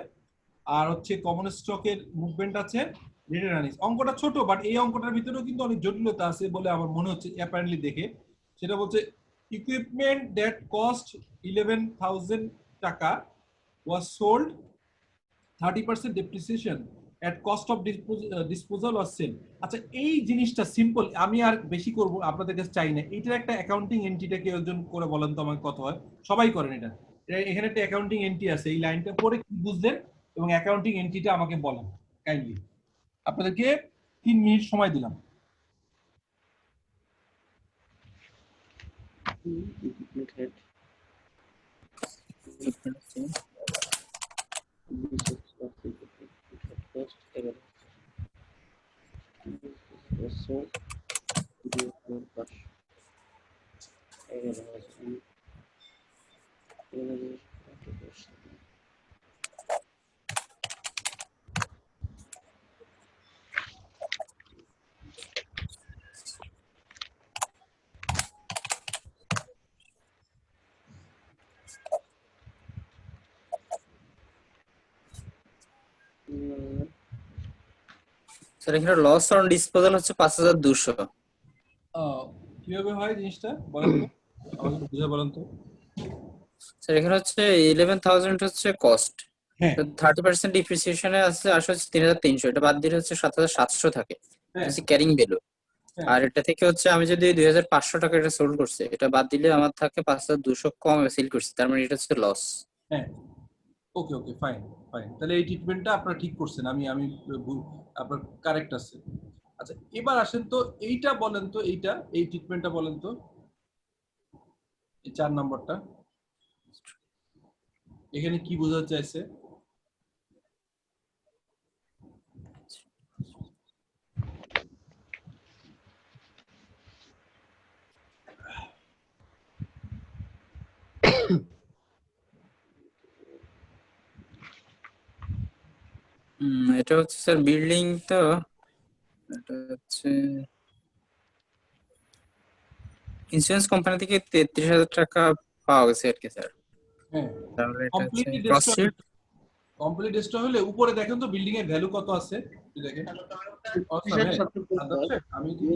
আর হচ্ছে কমন স্টকের মুভমেন্ট আছে, রিটার্ন আর্নিংস। অঙ্কটা ছোট, বাট এই অঙ্কটার ভিতরেও কিন্তু অনেক জটিলতা আছে বলে আমার মনে হচ্ছে অ্যাপারেন্টলি দেখে। সেটা বলছে ইকুইপমেন্ট দ্যাট কস্ট 11,000 টাকা was sold 30% depreciation at cost of disposal or sale. আচ্ছা, এই জিনিসটা সিম্পল, আমি আর বেশি করব আপনাদের কাছে চাই না। এটার একটা অ্যাকাউন্টিং এন্ট্রিটা কেউ একজন করে বলেন তো আমাকে কত হয়। সবাই করেন এটা। এখানে একটা অ্যাকাউন্টিং এন্ট্রি আছে, এই লাইনটা পড়ে কি বুঝলেন এবং অ্যাকাউন্টিং এন্ট্রিটা আমাকে বলেন কাইন্ডলি। আপনাদেরকে 3 মিনিট সময় দিলাম। স্যার এখানে লস অন ডিসপোজাল হচ্ছে 5,200। কিভাবে হয় জিনিসটা বলেন তো, আমাকে বুঝে বলেন তো। স্যার এখানে হচ্ছে 11,000 হচ্ছে কস্ট, হ্যাঁ, 30% ডিপ্রিসিয়েশনে আছে আসলে 3,300, এটা বাদ দিলে হচ্ছে 7,700 থাকে, হচ্ছে ক্যারিং ভ্যালু। আর এটা থেকে হচ্ছে আমি যদি 2,500 টাকা এটা সোল্ড করছে, এটা বাদ দিলে আমার থাকে 5,200 কম সেল করছে, তার মানে এটা হচ্ছে লস। হ্যাঁ, ওকে ওকে, ফাইন ফাইন, তাহলে এই ট্রিটমেন্টটা আপনারা ঠিক করছেন, আমি আপনার কারেক্ট আছে। আচ্ছা, এবার আসেন তো এইটা বলেন তো, এই ট্রিটমেন্টটা বলেন তো, এই 4 নম্বরটা এখানে কি বোঝাতে চাইছে? এটা হচ্ছে স্যার বিল্ডিং, তো এটা হচ্ছে ইন্স্যুরেন্স কোম্পানি থেকে 33,000 টাকা পাওয়া গেছে আর কি স্যার। হ্যাঁ, তাহলে এটা হচ্ছে completely cross destroy, sheet. Complete destroy হলে উপরে দেখেন তো বিল্ডিং এর ভ্যালু কত আছে, দেখেন। আমি যদি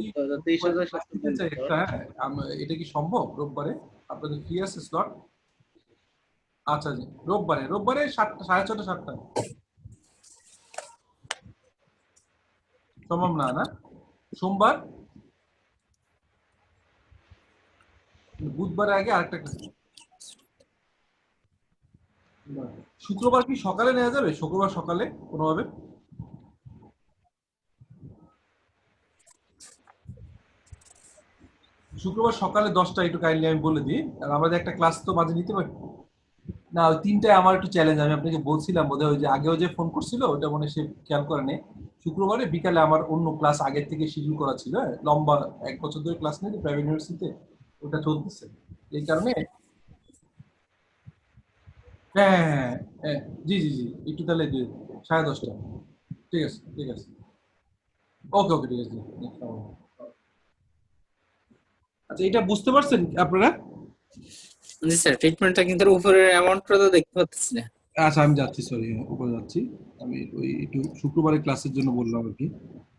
এটা কি সম্ভব রোববারে আপনাদের ফ্রি আছে স্লট? আচ্ছা জি, রোববারে 6:30 7টা সম্ভব না? সোমবার, বুধবার আগে আরেকটা ক্লাস। শুক্রবার কি সকালে নেওয়া যাবে? শুক্রবার সকালে কোনোভাবে? শুক্রবার সকালে 10টা একটু কাইন্ডলি আমি বলে দিই, আর আমাদের একটা ক্লাস তো মাঝে নিতে পারি না। ওই 3টায় আমার একটু চ্যালেঞ্জ, আমি আপনাকে বলছিলাম বোধহয়, ওই যে আগেও যে ফোন করছিল ওটা মনে হয় সে খেয়াল করে নেই। শুক্রবারে বিকালে আমার অন্য ক্লাস আগের থেকে শিডিউল করা ছিল, হ্যাঁ, লম্বা 1 বছর ধরে ক্লাস নিতে প্রাইভেট ইউনিভার্সিটিতে, ওটা চলতেছে এই কারণে। হ্যাঁ হ্যাঁ হ্যাঁ হ্যাঁ, জি জি জি, একটু তাহলে 10:30। ঠিক আছে ঠিক আছে, ওকে ওকে, ঠিক আছে। আচ্ছা, এটা বুঝতে পারছেন আপনারা? জি স্যার, ট্রিটমেন্টটা কিন্তু উপরের অ্যামাউন্টটা তো দেখতে পাচ্ছি না। আচ্ছা, আমি যাচ্ছি, সরি, উপরে যাচ্ছি। আমি ওই একটু শুক্রবারের ক্লাসের জন্য বললাম আর কি।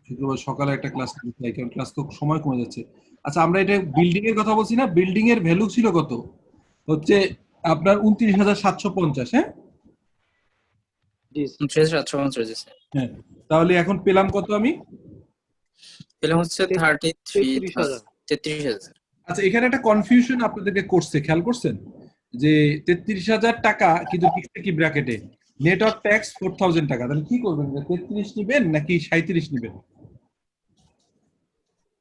শুক্রবার সকালে একটা ক্লাস নিতে চাই, কারণ ক্লাস তো সময় কমে যাচ্ছে। আচ্ছা, আমরা এটা বিল্ডিং এর কথা বলছি না? বিল্ডিং এর ভ্যালু ছিল কত? হচ্ছে আপনার 29,750, হ্যাঁ জি 3750, জি স্যার। হ্যাঁ। তাহলে এখন পেলাম কত আমি? পেলাম হচ্ছে 33,000। 33,000। আচ্ছা, এখানে একটা কনফিউশন আপনাদেরকে করছে, খেয়াল করছেন? যে 33,000 টাকা, কিন্তু লিখছে কি ব্র্যাকেটে নেট অফ ট্যাক্স 4,000 টাকা। তাহলে কি করবেন? 33 নিবেন নাকি 37 নিবেন?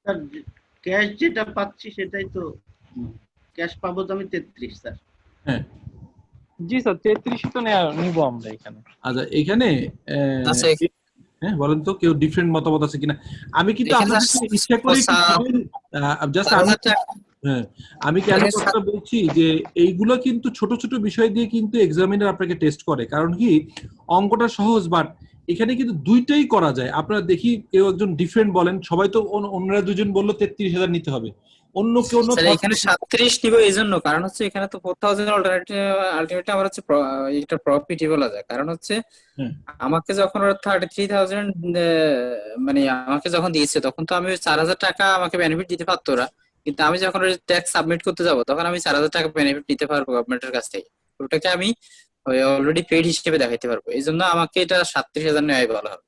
স্যার ক্যাশ যেটা পাচ্ছি সেটাই তো, ক্যাশ পাবো তো আমি 33 স্যার। হ্যাঁ। জি স্যার, 33 তো নিবো আমরা এখানে। আচ্ছা, এখানে আচ্ছা, হ্যাঁ, বলেন তো কেউ ডিফারেন্ট মতামত আছে কিনা। আমি কিন্তু এখানে আপনাদের ইচ্ছা করে জাস্ট আমি 4,000 টাকা। হ্যাঁ, আমি কেন এখানে কথাটা বলছি যে এইগুলো কিন্তু ছোট ছোট বিষয় দিয়ে কিন্তু এক্সামিনার আপনাকে টেস্ট করে, কারণ কি অঙ্কটা সহজ, বাট এখানে কিন্তু দুইটাই করা যায়। আপনারা দেখি কেউ একজন ডিফারেন্ট বলেন, সবাই তো অন্যরা দুজন বললো 33,000 নিতে হবে, অন্য কেউ স্যার এখানে 37 নিব এই জন্য, কারণ হচ্ছে এখানে তো 4000 অল্টারনেটিভ আলটিমেটলি আমার হচ্ছে এটা প্রফিটই বলা যায়। কারণ হচ্ছে আমাকে যখন ওরা 33,000 মানে আমাকে যখন দিয়েছে, তখন তো আমি 4,000 টাকা আমাকে বেনিফিট দিতে পারতো ওরা, কিন্তু আমি যখন ট্যাক্স সাবমিট করতে যাব তখন আমি 4,000 টাকা বেনিফিট নিতে পারবো গভর্নমেন্টের কাছ থেকে। ওটাকে আমি অলরেডি পেড হিসেবে দেখাইতে পারবো, এই জন্য আমাকে এটা 37,000 নেওয়াই বলা হবে।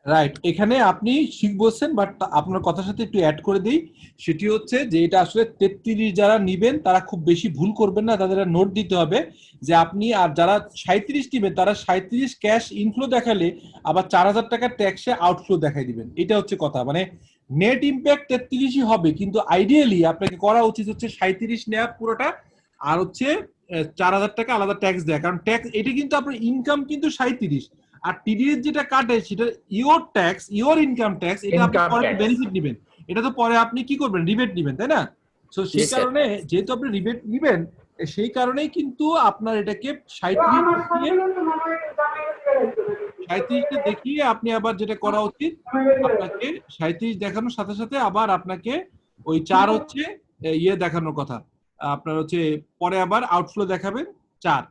রাইট, এখানে আপনি ঠিক বলছেন, বাট আপনার কথার সাথে একটু অ্যাড করে দিই। সেটি হচ্ছে যে এটা আসলে 33 যারা নিবেন তারা খুব বেশি ভুল করবেন না, তাদের নোট দিতে হবে যে আপনি, আর যারা 37 নিবেন তারা 37 ক্যাশ ইনফ্লো দেখালে আবার 4,000 টাকার ট্যাক্সে আউটফ্লো দেখাই দিবেন। এটা হচ্ছে কথা, মানে নেট ইম্প্যাক্ট 33ই হবে, কিন্তু আইডিয়ালি আপনাকে করা উচিত হচ্ছে 37 নেওয়া পুরোটা, আর হচ্ছে 4,000 টাকা আলাদা ট্যাক্স দেয়, কারণ ট্যাক্স এটা কিন্তু আপনার ইনকাম কিন্তু 37, আর টিডিএস যেটা কাটে সেটা your tax, your income tax, এটা আপনি Income পরে tax. বেনিফিট নেবেন, এটা তো পরে আপনি কি করবেন, রিবেট নেবেন, তাই না? তো সেই Yes, sir. কারণে যেহেতু আপনি রিবেট নেবেন, সেই কারণেই কিন্তু আপনার এটাকে 37 দেখিয়ে আপনি আবার যেটা করা উচিত, আপনাকে 37 দেখানোর সাথে সাথে আবার আপনাকে ওই 4 হচ্ছে ইয়ে দেখানোর কথা, আপনার হচ্ছে পরে আবার আউটফ্লো দেখাবেন 4।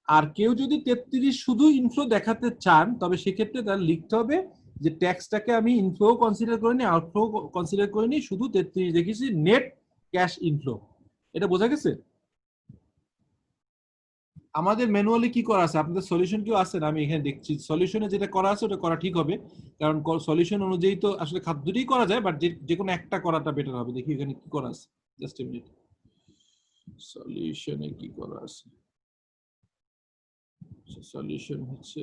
আর কেউ যদি 33 শুধু ইনফ্লো দেখাতে চান, তবে সেক্ষেত্রে তার লিখতে হবে যে ট্যাক্সটাকে আমি ইনফ্লো কনসিডার করিনি, আউটফ্লো কনসিডার করিনি, শুধু 33 দেখেছি নেট ক্যাশ ইনফ্লো। এটা বোঝা গেছে? আমাদের ম্যানুয়ালি কি করা আছে, আপনাদের সলিউশন কি আছে? আমি এখানে দেখছি সলিউশনে যেটা করা আছে ওটা করা ঠিক হবে, কারণ সলিউশন অনুযায়ী তো আসলে দুটোই করা যায়, বাট যে কোনো একটা করাটা বেটার হবে। দেখি এখানে কি করা আছে, জাস্ট এ মিনিট, সলিউশনে কি করা আছে। সলিউশন হচ্ছে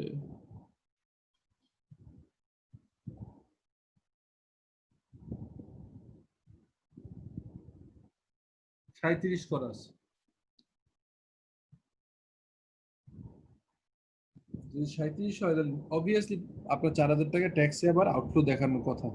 সাঁইত্রিশ করা আছে। যদি 37 হয় তাহলে অবভিয়াসলি আপনার 4,000 টাকা ট্যাক্সে আবার আউটফ্লো দেখানোর কথা।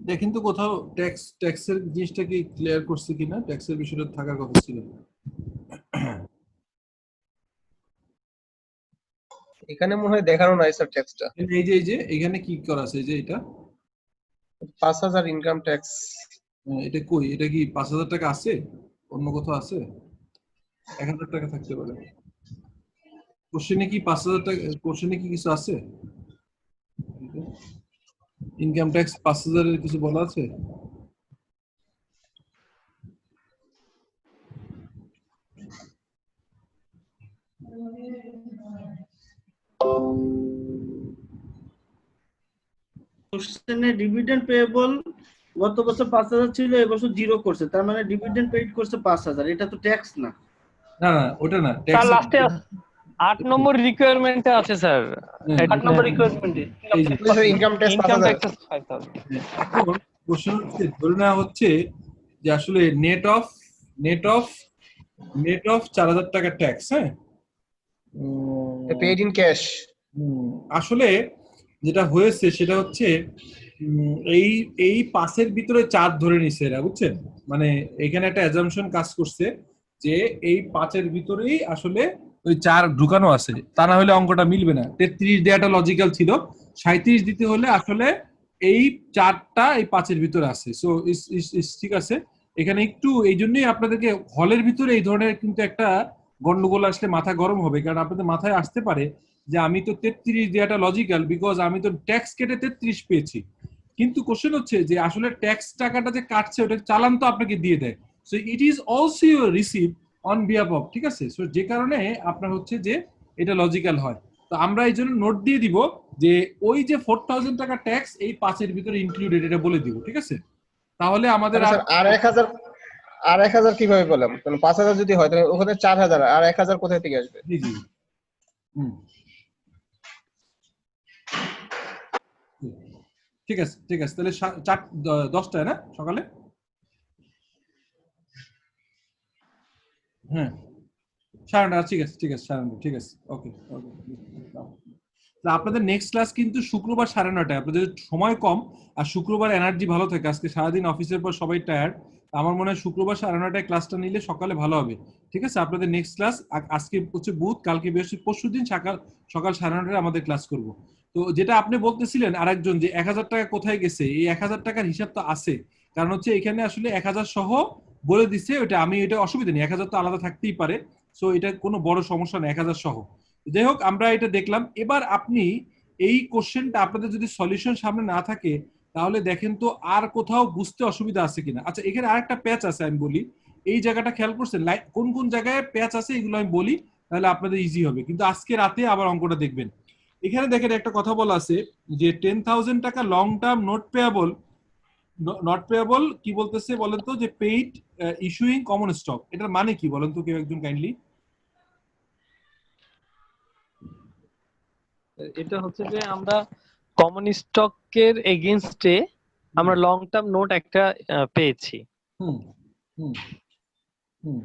দেখেন তো কোথাও ট্যাক্সের জিনিসটা কি ক্লিয়ার করছে কিনা, ট্যাক্সের বিষয়টা থাকার কথা ছিল। এখানে মনে হয় দেখানো নাই স্যার ট্যাক্সটা। এই যে এখানে কি করা আছে, এই যে এটা 5000 ইনকাম ট্যাক্স। এটা কই, এটা কি 5000 টাকা আছে, অন্য কোথাও আছে? 1000 টাকা থাকতে পারে। কোশ্চেনে কি 5000 টাকা, কোশ্চেনে কি কিছু আছে? ইনকাম ট্যাক্স 5000 এর কিছু বলা আছে? কোশ্চেনে ডিভিডেন্ড পেয়েবল গত বছর 5000 ছিল, এবছর 0 করছে, তার মানে ডিভিডেন্ড পেইড করছে 5000, এটা তো ট্যাক্স না। না না ওটা না, স্যার ট্যাক্স লাস্টে 8 নম্বর রিকোয়ারমেন্টে আছে স্যার, 8 নম্বর রিকোয়ারমেন্টে এই যে ইনকাম ট্যাক্স ইনকাম 5000। ট্যাক্স 5000। এখন কোশ্চেন হচ্ছে, ধরে নেওয়া হচ্ছে যে আসলে নেট অফ 4000 টাকা ট্যাক্স। হ্যাঁ, পেইড ইন ক্যাশ। আসলে যেটা হয়েছে সেটা হচ্ছে এই পাসের ভিতরে 4 ধরে নিছে এরা, বুঝছেন? মানে এখানে একটা অ্যাজাম্পশন কাজ করছে যে এই 5-এর ভিতরেই আসলে ওই 4 ঢুকানো আছে, তা না হলে অঙ্কটা মিলবে না। 33 দেওয়াটা লজিক্যাল ছিল, 37 দিতে হলে আসলে এই 4টা এই 5-এর ভিতরে আছে। সো ঠিক আছে, এখানে একটু এই জন্যই আপনাদেরকে হলের ভিতরে এই ধরনের কিন্তু একটা গন্ডগোল আসলে মাথা গরম হবে, কারণ আপনাদের মাথায় আসতে পারে যে আমি তো 33 দেওয়াটা লজিক্যাল, বিকজ আমি তো ট্যাক্স কেটে 33 পেয়েছি। কিন্তু কোশ্চেন হচ্ছে যে আসলে ট্যাক্স টাকাটা যে কাটছে ওটা চালান তো আপনাকে দিয়ে দেয়, so it is also your receive on behalf of, ঠিক আছে? সো যে কারণে আপনার হচ্ছে যে এটা লজিক্যাল হয়। তো আমরা এই জন্য নোট দিয়ে দিব যে ওই যে 4000 টাকা ট্যাক্স এই 5-এর ভিতরে ইনক্লুডেড, এটা বলে দিব, ঠিক আছে? তাহলে আমাদের স্যার আর 1000 কিভাবে পেলাম? কারণ 5000 যদি হয় তাহলে ওখানে 4000, আর 1000 কোথা থেকে আসবে? জি জি ঠিক আছে তাহলে 10টায় না সকালে? হ্যাঁ 9:30, ঠিক আছে 9:30, ঠিক আছে, ওকে। আপনাদের নেক্সট ক্লাস কিন্তু শুক্রবার 9:30টায়, আপনাদের সময় কম আর শুক্রবার এনার্জি ভালো থাকে, আজকে সারাদিন অফিসের পর সবাই টায়ার্ড, আমার মনে হয় শুক্রবার 9:30টায় ক্লাসটা নিলে সকালে ভালো হবে, ঠিক আছে? আপনাদের নেক্সট ক্লাস আজকে হচ্ছে বুধ, কালকে বৃহস্পতি, পরশুদিন সকাল 9:30টায় আমাদের ক্লাস করব। তো যেটা আপনি বলতেছিলেন আরেকজন যে 1000 টাকা কোথায় গেছে, এই 1000 টাকার হিসাব তো আছে, কারণ হচ্ছে এখানে আসলে 1000 সহ বলে দিছে, ওটা আমি এটা অসুবিধা নেই, 1000 তো আলাদা থাকতেই পারে, সো এটা কোনো বড় সমস্যা নেই 1000 সহ। যাই হোক, আমরা এটা দেখলাম। এবার আপনি এই কোশ্চেনটা আপনাদের যদি সলিউশন সামনে না থাকে তাহলে দেখেন তো আর কোথাও বুঝতে অসুবিধা আছে কিনা। আচ্ছা, এখানে আরেকটা প্যাচ আছে, আমি বলি, এই জায়গাটা খেয়াল করছেন, কোন কোন জায়গায় প্যাচ আছে এগুলো আমি বলি, তাহলে আপনাদের ইজি হবে। কিন্তু আজকে রাতে আবার অঙ্কটা দেখবেন। এখানে দেখেন একটা কথা বলা আছে যে 10,000 টাকা লং টার্ম নট পেয়েবল কি বলতেছে বলেন তো, যে পেইড ইস্যুইং কমন স্টক, এটার মানে কি বলেন তো কেউ একজন কাইন্ডলি? এটা হচ্ছে যে আমরা কমন স্টকের এগেইনস্টে আমরা লং টার্ম নোট একটা পেয়েছি। হুম হুম হুম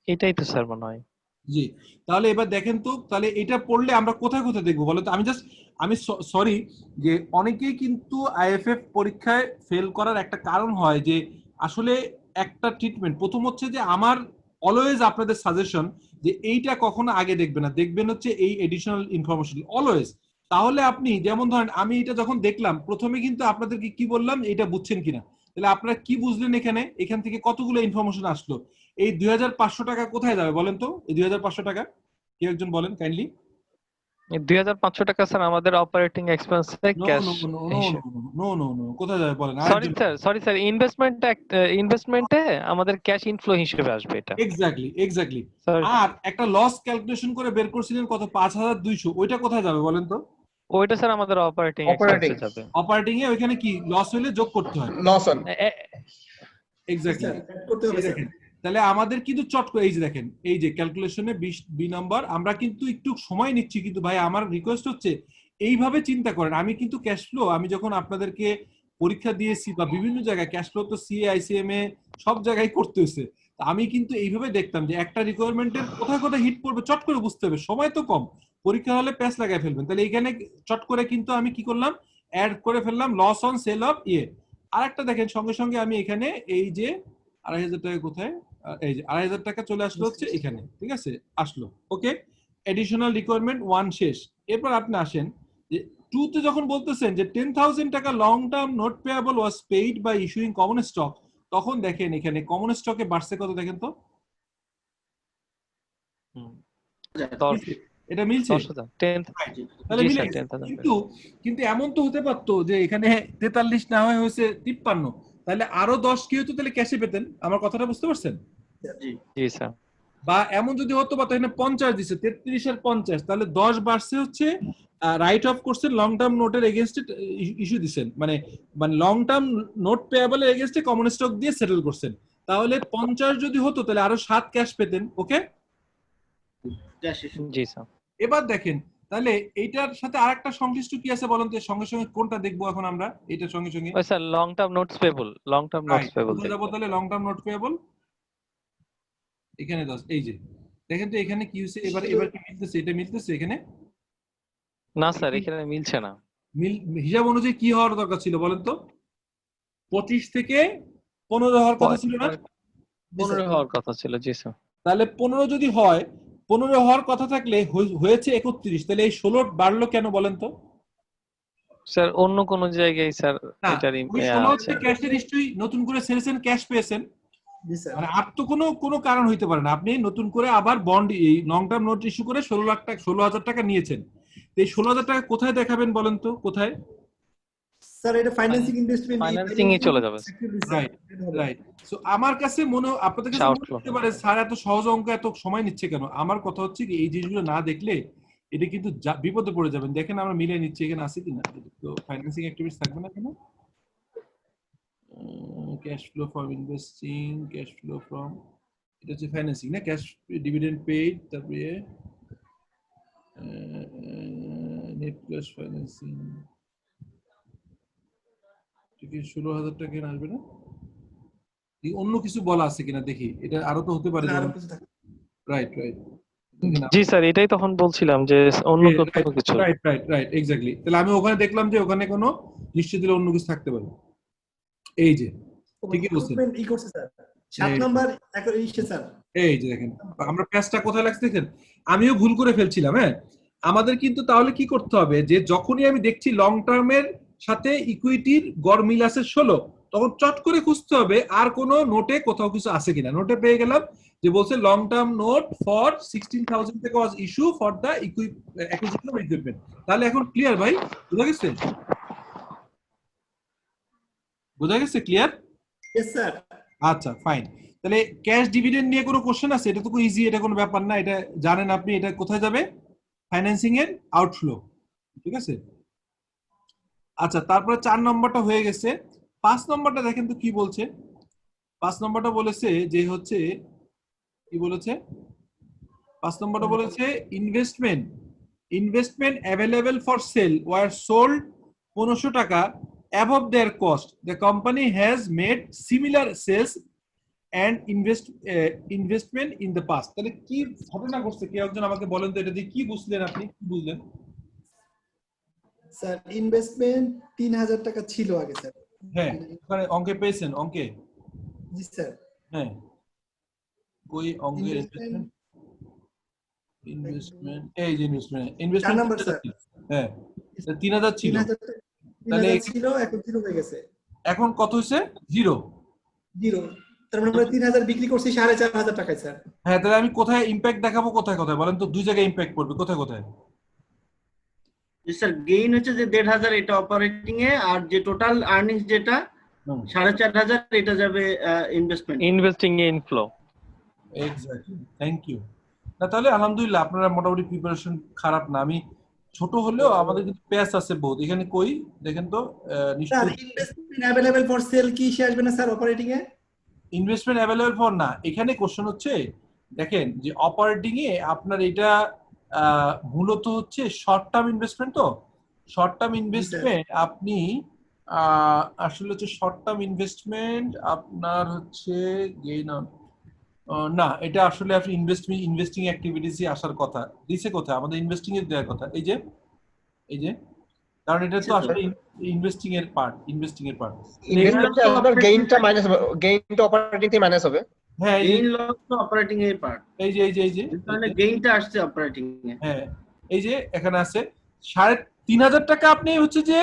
এটাই তো স্যার মনে হয়। জি, তাহলে এবার দেখেন তো, তাহলে এটা পড়লে আমরা কোথায় কোথায় দেখবো বলো তো? আমি সরি যে অনেকেই কিন্তু আইএফএফ পরীক্ষায় ফেল করার একটা কারণ হয় যে আসলে একটা ট্রিটমেন্ট, প্রথম হচ্ছে যে আমার অলওয়েজ আপনাদের সাজেশন যে এইটা কখনো আগে দেখবেন না, দেখবেন হচ্ছে এই এডিশনাল ইনফরমেশন অলওয়েজ। তাহলে আপনি যেমন ধরেন আমি এটা যখন দেখলাম প্রথমে কিন্তু আপনাদেরকে কি বললাম, এটা বুঝছেন কিনা, তাহলে আপনারা কি বুঝলেন এখান থেকে কতগুলো ইনফরমেশন আসলো। এই 2500 টাকা কোথায় যাবে বলেন তো? এই 2500 টাকা কেউ একজন বলেন কাইন্ডলি। 2500 টাকা স্যার আমাদের অপারেটিং এক্সপেন্সে ক্যাশ। নো কোথায় যাবে বলেন? সরি স্যার ইনভেস্টমেন্টে আমাদের ক্যাশ ইনফ্লো হিসেবে আসবে এটা। এক্স্যাক্টলি। আর একটা লস ক্যালকুলেশন করে বের করছিলেন কত, 5200, ওইটা কোথায় যাবে বলেন তো? ওইটা স্যার আমাদের অপারেটিং এক্সপেন্সে যাবে। অপারেটিং এ ওইখানে কি লস হলে যোগ করতে হয়, লস অন এক্স্যাক্টলি করতে হবে। দেখেন তাহলে আমাদের কিন্তু চট করে এই যে দেখেন, এই যে ক্যালকুলেশনে 20 নম্বর, আমরা কিন্তু একটু সময় নিচ্ছি, কিন্তু ভাই আমার রিকোয়েস্ট হচ্ছে এইভাবে চিন্তা করেন। আমি কিন্তু ক্যাশ ফ্লো, আমি যখন আপনাদেরকে পরীক্ষা দিয়েছি বা বিভিন্ন জায়গায় ক্যাশ ফ্লো তো সিএ আইসিএম এ সব জায়গায় করতে হয়েছে, আমি কিন্তু এইভাবে দেখতাম যে একটা রিকোয়ারমেন্টের কোথায় কোথায় হিট পড়বে চট করে বুঝতে হবে, সময় তো কম, পরীক্ষা হলে প্যাচ লাগাই ফেলবেন। তাহলে এখানে চট করে কিন্তু আমি কি করলাম, অ্যাড করে ফেললাম লস অন সেল অফ আরেকটা দেখেন সঙ্গে সঙ্গে আমি এখানে এই যে 2,500 টাকা কোথায়, এই যে 2,500 টাকা চলে আসলো হচ্ছে এখানে, ঠিক আছে, আসলো। ওকে, এডিশনাল রিকোয়ারমেন্ট 1 শেষ। এরপর আপনি আসেন যে 2 তে যখন বলতেছেন যে 10,000 টাকা long term note payable was paid by issuing common stock, তখন দেখেন এখানে কমন স্টকে বাড়ছে কত দেখেন তো, এটা মিলছে? তাহলে মিলে গেছে। কিন্তু এমন তো হতে পারতো যে এখানে 43 না হয়ে হয়েছে 53, তাহলে আরো 10 কি হতো, তাহলে ক্যাশে পেতেন। আমার কথাটা বুঝতে পারছেন? জি স্যার। বা এমন যদি হতো বা এখানে 50 দিছে, 33 এর 50, তাহলে 10 বাড়ছে হচ্ছে রাইট অফ করছেন লং টার্ম নোটের এগেইনস্টে ইস্যু দিবেন, মানে মানে লং টার্ম নোট পেয়েবলের এগেইনস্টে কমন স্টক দিয়ে সেটেল করছেন, তাহলে 50 যদি হতো তাহলে আরো 7 ক্যাশ পেতেন। ওকে, জি স্যার। এবার দেখেন তাহলে এইটার সাথে আরেকটা সংশ্লিষ্ট কি আছে বলেন তো, সঙ্গে সঙ্গে কোনটা দেখবো এখন আমরা? এটার সঙ্গে সঙ্গে ওই sir long term notes payable, long term notes payable যাবো। তাহলে লং টার্ম নোট পেয়েবল এখানে 10, এই যে দেখেন তো এখানে কি হয়েছে, এবার কি মিলতেছে? এটা মিলতেছে এখানে? না স্যার, এখানে মিলছে না। হিসাব অনুযায়ী কি হওয়ার দরকার ছিল বলেন তো? 25 থেকে 15 হওয়ার কথা ছিল না? 15 হওয়ার কথা ছিল। জি স্যার। তাহলে 15 যদি হয়, 15 হওয়ার কথা থাকলে হয়েছে 31, তাহলে এই 16 বাড়লো কেন বলেন তো? স্যার অন্য কোন জায়গায় স্যার এটার আছে ক্যাশের হিস্ট্রি, নতুন করে সেলসেন ক্যাশ পেয়েছেন, মানে আর তো কোনো কারণ হইতে পারে না। আপনি নতুন করে আবার bond long term note issue করে 16,000 টাকা নিয়েছেন, এই 16,000 টাকা কোথায় দেখাবেন বলেন তো? কোথায়? স্যার এটা ফাইন্যান্সিং ইনভেস্টমেন্ট, ফাইন্যান্সিং এ চলে যাবে। Right right. সো আমার কাছে আপনাদের কাছে মনে হতে পারে স্যার এত সহজ অঙ্ক এত সময় নিচ্ছে কেন? আমার কথা হচ্ছে কি, এই জিনিসগুলো না দেখলে এটা কিন্তু বিপদে পড়ে যাবেন। দেখেন আমরা মিলিয়ে নিচ্ছি, এখানে আছে কিনা, তো ফাইন্যান্সিং অ্যাক্টিভিটিস থাকবে না কেন? Cash flow from investing, cash flow from, এটা হচ্ছে ফাইন্যান্সিং না? ক্যাশ ডিভিডেন্ড পেইড, তারপরে নেট ক্যাশ ফাইন্যান্সিং, ঠিক 16,000 টাকা কেন আসবে না? অন্য কিছু বলা আছে কিনা দেখি, এটা আরো তো হতে পারে। Right right. জি স্যার, এটাই তখন বলছিলাম যে অন্য কোনো কিছু। Right right right, exactly. তাহলে আমি ওখানে দেখলাম যে ওখানে কোনো নিশ্চয় দিলে অন্য কিছু থাকতে পারে। এই যে ঠিকই বলছেন, ই করছে স্যার 7 নাম্বার স্যার। এই যে দেখেন আমরা পেজটা কোথায় লাগছে দেখেন, আমিও ভুল করে ফেলছিলাম। হ্যাঁ, আমাদের কিন্তু তাহলে কি করতে হবে, যে যখনই আমি দেখছি লং টার্মের সাথে ইকুইটির গড় মিল আছে 16, তখন চট করে খুঁজতে হবে আর কোনো নোটে কোথাও কিছু আছে কিনা। নোটে পেয়ে গেলাম যে বলছে লং টার্ম নোট ফর 16,000 টাকা was issue for the acquisition of equipment. তাহলে এখন ক্লিয়ার ভাই? বুঝা গেছে? বুঝা গেছে? ক্লিয়ার? Yes sir. আচ্ছা ফাইন। তাহলে ক্যাশ ডিভিডেন্ড নিয়ে কোনো কোশ্চেন আছে? এটা তো খুব ইজি, এটা কোনো ব্যাপার না, এটা জানেন আপনি। এটা কোথায় যাবে? ফাইন্যান্সিং এর আউটফ্লো, ঠিক আছে। আচ্ছা, তারপরে 4 নম্বরটা হয়ে গেছে। 5 নম্বরটা দেখেন তো কি বলছে। 5 নম্বরটা বলেছে যে হচ্ছে কি বলেছে? 5 নম্বরটা বলেছে investment available for sale were sold 1500 টাকা above their cost. The company has made similar sales and investment in the past. তাহলে কি ঘটনা ঘটছে? কেউ একজন আমাকে বলেন তো, এটা দিয়ে কি বুঝলেন আপনি? কি বুঝলেন? স্যার ইনভেস্টমেন্ট 3,000 টাকা ছিল আগে স্যার। হ্যাঁ, ওখানে অঙ্কে পেয়েছেন? অঙ্কে? জি স্যার। হ্যাঁ, ওই অঙ্কের ইনভেস্টমেন্ট এই যে ইনভেস্টমেন্ট নাম্বার স্যার। হ্যাঁ, 3,000 ছিল, 3,000 ছিল, এখন 0 হয়ে গেছে। এখন কত হয়েছে? 0। তার মানে আমরা 3,000 বিক্রি করছি 4,500 টাকায় স্যার। হ্যাঁ, তাহলে আমি কোথায় ইমপ্যাক্ট দেখাবো? কোথায় কোথায় বলেন তো? 2 জায়গায় ইমপ্যাক্ট পড়বে, কোথায় কোথায়? স্যার গেইন হচ্ছে যে 1,500, এটা অপারেটিং এ, আর যে টোটাল আর্নিংস যেটা 4,500 এটা যাবে ইনভেস্টিং এ ইনফ্লো। Exactly, thank you. না তাহলে আলহামদুলিল্লাহ আপনারা মোটামুটি প্রিপারেশন খারাপ না। আমি ছোট হলেও আমাদের কিন্তু পেজ আছে বহুত। এখানে কই দেখেন তো, sir investment available for sale কি সে আসবে না sir operating A? Investment available for না, এখানে কোশ্চেন হচ্ছে দেখেন যে অপারেটিং এ আপনার এটা মূলত হচ্ছে শর্ট টার্ম ইনভেস্টমেন্ট। তো শর্ট টার্ম ইনভেস্টমেন্ট আপনি আসলে হচ্ছে শর্ট টার্ম ইনভেস্টমেন্ট আপনার হচ্ছে গেইন না, এটা আসলে আপনি ইনভেস্টিং অ্যাক্টিভিটিসে আসার কথা দিছে। কোথায়? আমাদের ইনভেস্টিং এর দেওয়ার কথা। এই যে কারণ এটা তো আচ্ছা, আসলে ইনভেস্টিং এর পার্ট। ইনভেস্টমেন্টে আসলে গেইনটা মাইনাস হবে, গেইনটা অপারেটিং থেকে মাইনাস হবে। হ্যাঁ গেইন লস তো অপারেটিং এর পার্ট, এই যে তাহলে গেইনটা আসছে অপারেটিং এ। হ্যাঁ এই যে এখানে আছে 3,500 টাকা আপনি হচ্ছে যে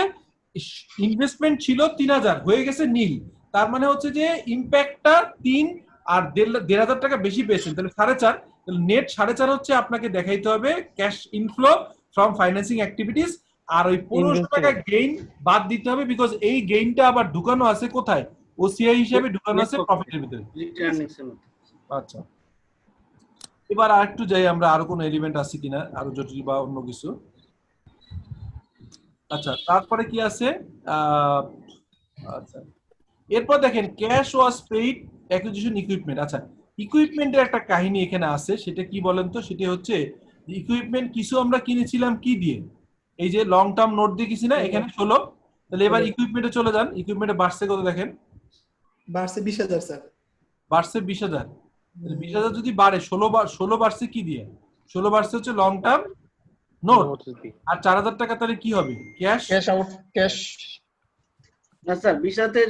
ইনভেস্টমেন্ট ছিল 3,000 হয়ে গেছে নীল, তার মানে হচ্ছে যে ইম্প্যাক্টটা 3 আর 1,500 টাকা বেশি পেয়েছেন, তাহলে 4.5, তাহলে নেট 4.5 হচ্ছে আপনাকে দেখাইতে হবে cash inflow from financing activities, আর ওই 1,500 টাকা গেইন বাদ দিতে হবে, বিকজ এই গেইনটা আবার ঢুকানো আছে কোথায়, ওসিআই হিসেবে ঢুকানো আছে প্রফিটের ভিতরে। আচ্ছা, এবার আরেকটু যাই আমরা, আরো কোনো এলিমেন্ট আছে কিনা আরো জটিল বা অন্য কিছু। আচ্ছা, তারপরে কি আছে, আচ্ছা এরপর দেখেন ক্যাশ ওয়াজ পেইড অ্যাকুইজিশন ইকুইপমেন্ট। আচ্ছা, ইকুইপমেন্টের একটা কাহিনী এখানে আছে, সেটা কি বলেন তো? সেটা হচ্ছে ইকুইপমেন্ট কিছু আমরা কিনেছিলাম কি দিয়ে, এই যে লং টার্ম নোট দিয়ে কিছি না, এখানে 16, তাহলে এবার ইকুইপমেন্টে চলে যান, ইকুইপমেন্টে বাড়ছে কত দেখেন, বাড়ছে 20,000 স্যার। বাড়ছে 20,000, 20,000 যদি বাড়ে 16 বাড়ছে কি দিয়ে, 16 বাড়ছে হচ্ছে লং টার্ম নোট, আর 4,000 টাকা তাহলে কি হবে, ক্যাশ আউট, ক্যাশ। না স্যার, বিষয়তে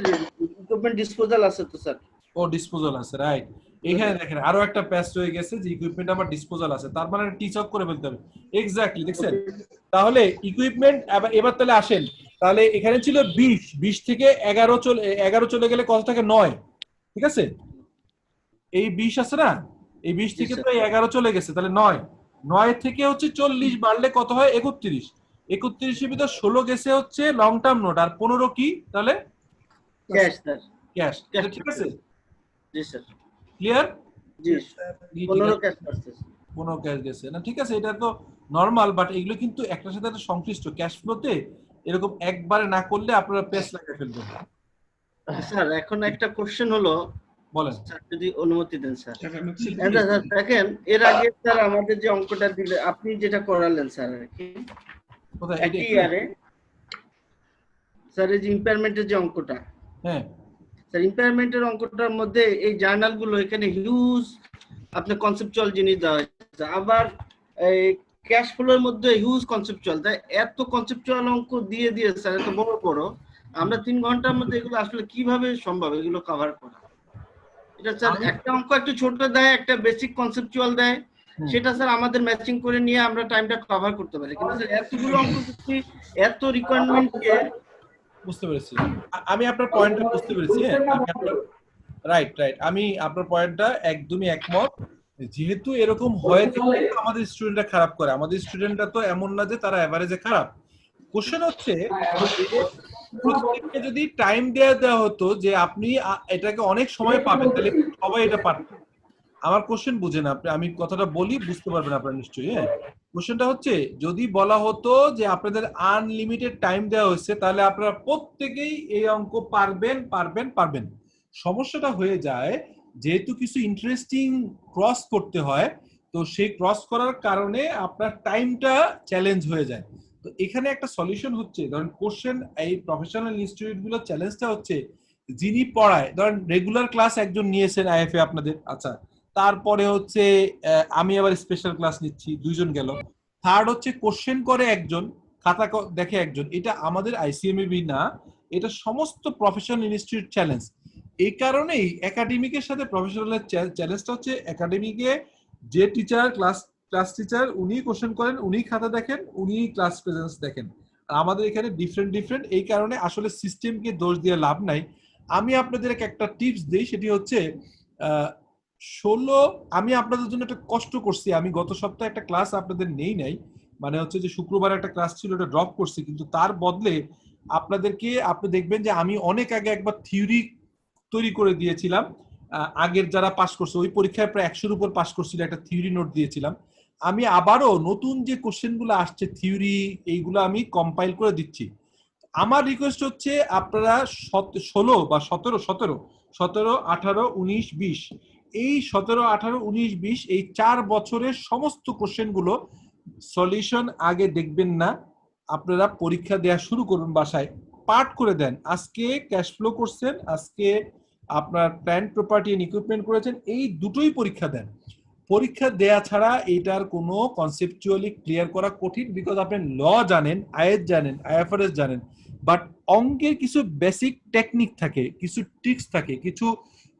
ইকুইপমেন্ট ডিসপোজাল আছে তো স্যার। ও ডিসপোজাল আছে, রাইট। এখানে দেখেন আরো একটা প্যাচ রয়ে গেছে যে ইকুইপমেন্ট আবার ডিসপোজাল আছে, তার মানে টিচ আপ করে ফেলতে হবে। এক্স্যাক্টলি, দেখছেন? তাহলে ইকুইপমেন্ট এবার তাহলে আসেন, তাহলে এখানে ছিল 20 থেকে 11 চলে গেলে কত থাকে, 9, ঠিক আছে? এই 20 আছে না, এই 20 থেকে তো 11 চলে গেছে, তাহলে 9 থেকে হচ্ছে 40 বাড়লে কত হয়, 31। 31 এর ভিতর 16 গেছে হচ্ছে লং টার্ম নোট, আর 15 কি তাহলে ক্যাশ স্যার। ক্যাশ, ঠিক আছে? জি স্যার। ক্লিয়ার? জি, 15 ক্যাশ আসছে। 15 ক্যাশ গেছে না, ঠিক আছে, এটা তো নরমাল, বাট এগুলো কিন্তু একটার সাথে একটা সংশ্লিষ্ট। ক্যাশ ফ্লোতে এরকম একবারে না করলে আপনারা পেস লাগিয়ে ফেলবেন। স্যার এখন একটা কোশ্চেন হলো, বলেন স্যার যদি অনুমতি দেন স্যার। স্যার দেখেন, এর আগে স্যার আমাদের যে অঙ্কটা দিলে, আপনি যেটা করালেন স্যার আর কি, কোথায় একই ইয়ারে স্যার, এই যে ইম্পেয়ারমেন্টের যে অঙ্কটা, হ্যাঁ স্যার ইম্পেয়ারমেন্টের অঙ্কটার মধ্যে এই জার্নাল গুলো এখানে হিউজ আপনার কনসেপচুয়াল জিনিস দেওয়া হয়েছে, আবার এই ক্যাশ ফ্লোর মধ্যে হিউজ কনসেপচুয়াল, তাই এত কনসেপচুয়াল অঙ্ক দিয়ে দিয়ে স্যার, এত বড় বড়, আমরা 3 ঘন্টার মধ্যে এগুলো আসলে কিভাবে সম্ভব এগুলো কভার করা? এটা স্যার একটা অঙ্ক একটু ছোট দেয়, একটা বেসিক কনসেপচুয়াল দেয়, সেটা স্যার আমাদের ম্যাচিং করে নিয়ে আমরা টাইমটা কভার করতে পারি, কিন্তু স্যার এতগুলো অঙ্ক যদি এত রিকোয়ারমেন্টকে, বুঝতে পেরেছি, আমি আপনার পয়েন্টটা বুঝতে পেরেছি। রাইট, আমি আপনার পয়েন্টটা একদমই একমত। যেহেতু এরকম হয়ে থাকে আমাদের স্টুডেন্টরা খারাপ করে, আমাদের স্টুডেন্টরা তো এমন না যে তারা এভারেজে খারাপ। কোশ্চেন হচ্ছে প্রত্যেককে যদি টাইম দেওয়া হতো যে আপনি এটাকে অনেক সময় পাবেন, তাহলে সবাই এটা পারত। আমার কোশ্চেন বুঝেন আপনি, আমি কথাটা বলি বুঝতে পারবেন আপনারা নিশ্চয়ই। হ্যাঁ, কোশ্চেনটা হচ্ছে যদি বলা হতো যে আপনাদের আনলিমিটেড টাইম দেওয়া হচ্ছে, তাহলে আপনারা প্রত্যেকেই এই অঙ্ক পারবেন। সমস্যাটা হয়ে যায় যেহেতু কিছু ইন্টারেস্টিং ক্রস করতে হয়, তো সেই ক্রস করার কারণে আপনার টাইমটা চ্যালেঞ্জ হয়ে যায়। তো এখানে একটা সলিউশন হচ্ছে, ধরেন কোশ্চেন এই প্রফেশনাল ইনস্টিটিউট গুলোর চ্যালেঞ্জটা হচ্ছে যিনি পড়ায়, ধরেন রেগুলার ক্লাস একজন নিয়েছেন আইএফএ আপনাদের, আচ্ছা, তারপরে হচ্ছে আমি আবার স্পেশাল ক্লাস নিচ্ছি, 2 জন গেল। থার্ড হচ্ছে কোশ্চেন করে একজন, খাতা দেখে একজন। এটা আমাদের আইসিএমবি না, এটা সমস্ত প্রফেশনাল ইনস্টিটিউট চ্যালেঞ্জ। এই কারণেই একাডেমিকের সাথে প্রফেশনালের চ্যালেঞ্জটা হচ্ছে, একাডেমিকে যে টিচার ক্লাস টিচার উনি কোশ্চেন করেন, উনি খাতা দেখেন, উনি ক্লাস প্রেজেন্স দেখেন। আমাদের এখানে ডিফারেন্ট। এই কারণে আসলে সিস্টেমকে দোষ দিয়ে লাভ নাই। আমি আপনাদের একটা টিপস দিই, সেটি হচ্ছে 16, আমি আপনাদের জন্য একটা কষ্ট করছি। আমি গত সপ্তাহে একটা ক্লাস আপনাদের নেই নাই, মানে হচ্ছে যে শুক্রবার একটা ক্লাস ছিল, ওটা ড্রপ করছি, কিন্তু তার বদলে আপনাদেরকে, আপনি দেখবেন যে আমি অনেক আগে একবার থিওরি তৈরি করে দিয়েছিলাম। আগের যারা পাস করছে ওই পরীক্ষায় প্রায় 100-র উপর পাস করছিল, একটা থিওরি নোট দিয়েছিলাম। আমি আবারও নতুন যে কোশ্চেনগুলো আসছে থিওরি, এইগুলো আমি কম্পাইল করে দিচ্ছি। আমার রিকোয়েস্ট হচ্ছে আপনারা 16 বা 17, 18, 19, 20, এই 17, 18, 19, 20 এই 4 বছরের সমস্ত কোশ্চেনগুলো সলিউশন আগে দেখবেন না, আপনারা পরীক্ষা দেওয়া শুরু করুন, বাসায় পাঠ করে দেন। আজকে ক্যাশ ফ্লো করছেন, আজকে আপনার প্ল্যান্ট প্রপার্টি এন্ড ইকুইপমেন্ট করেছেন, এই দুটোই পরীক্ষা দেন। পরীক্ষা দেয়া ছাড়া এটার কোনো কনসেপচুয়ালি ক্লিয়ার করা কঠিন, বিকজ আপনি ল জানেন, আইএস জানেন, আইএফআরএস জানেন, বাট অঙ্কের কিছু বেসিক টেকনিক থাকে, কিছু ট্রিক্স থাকে, কিছু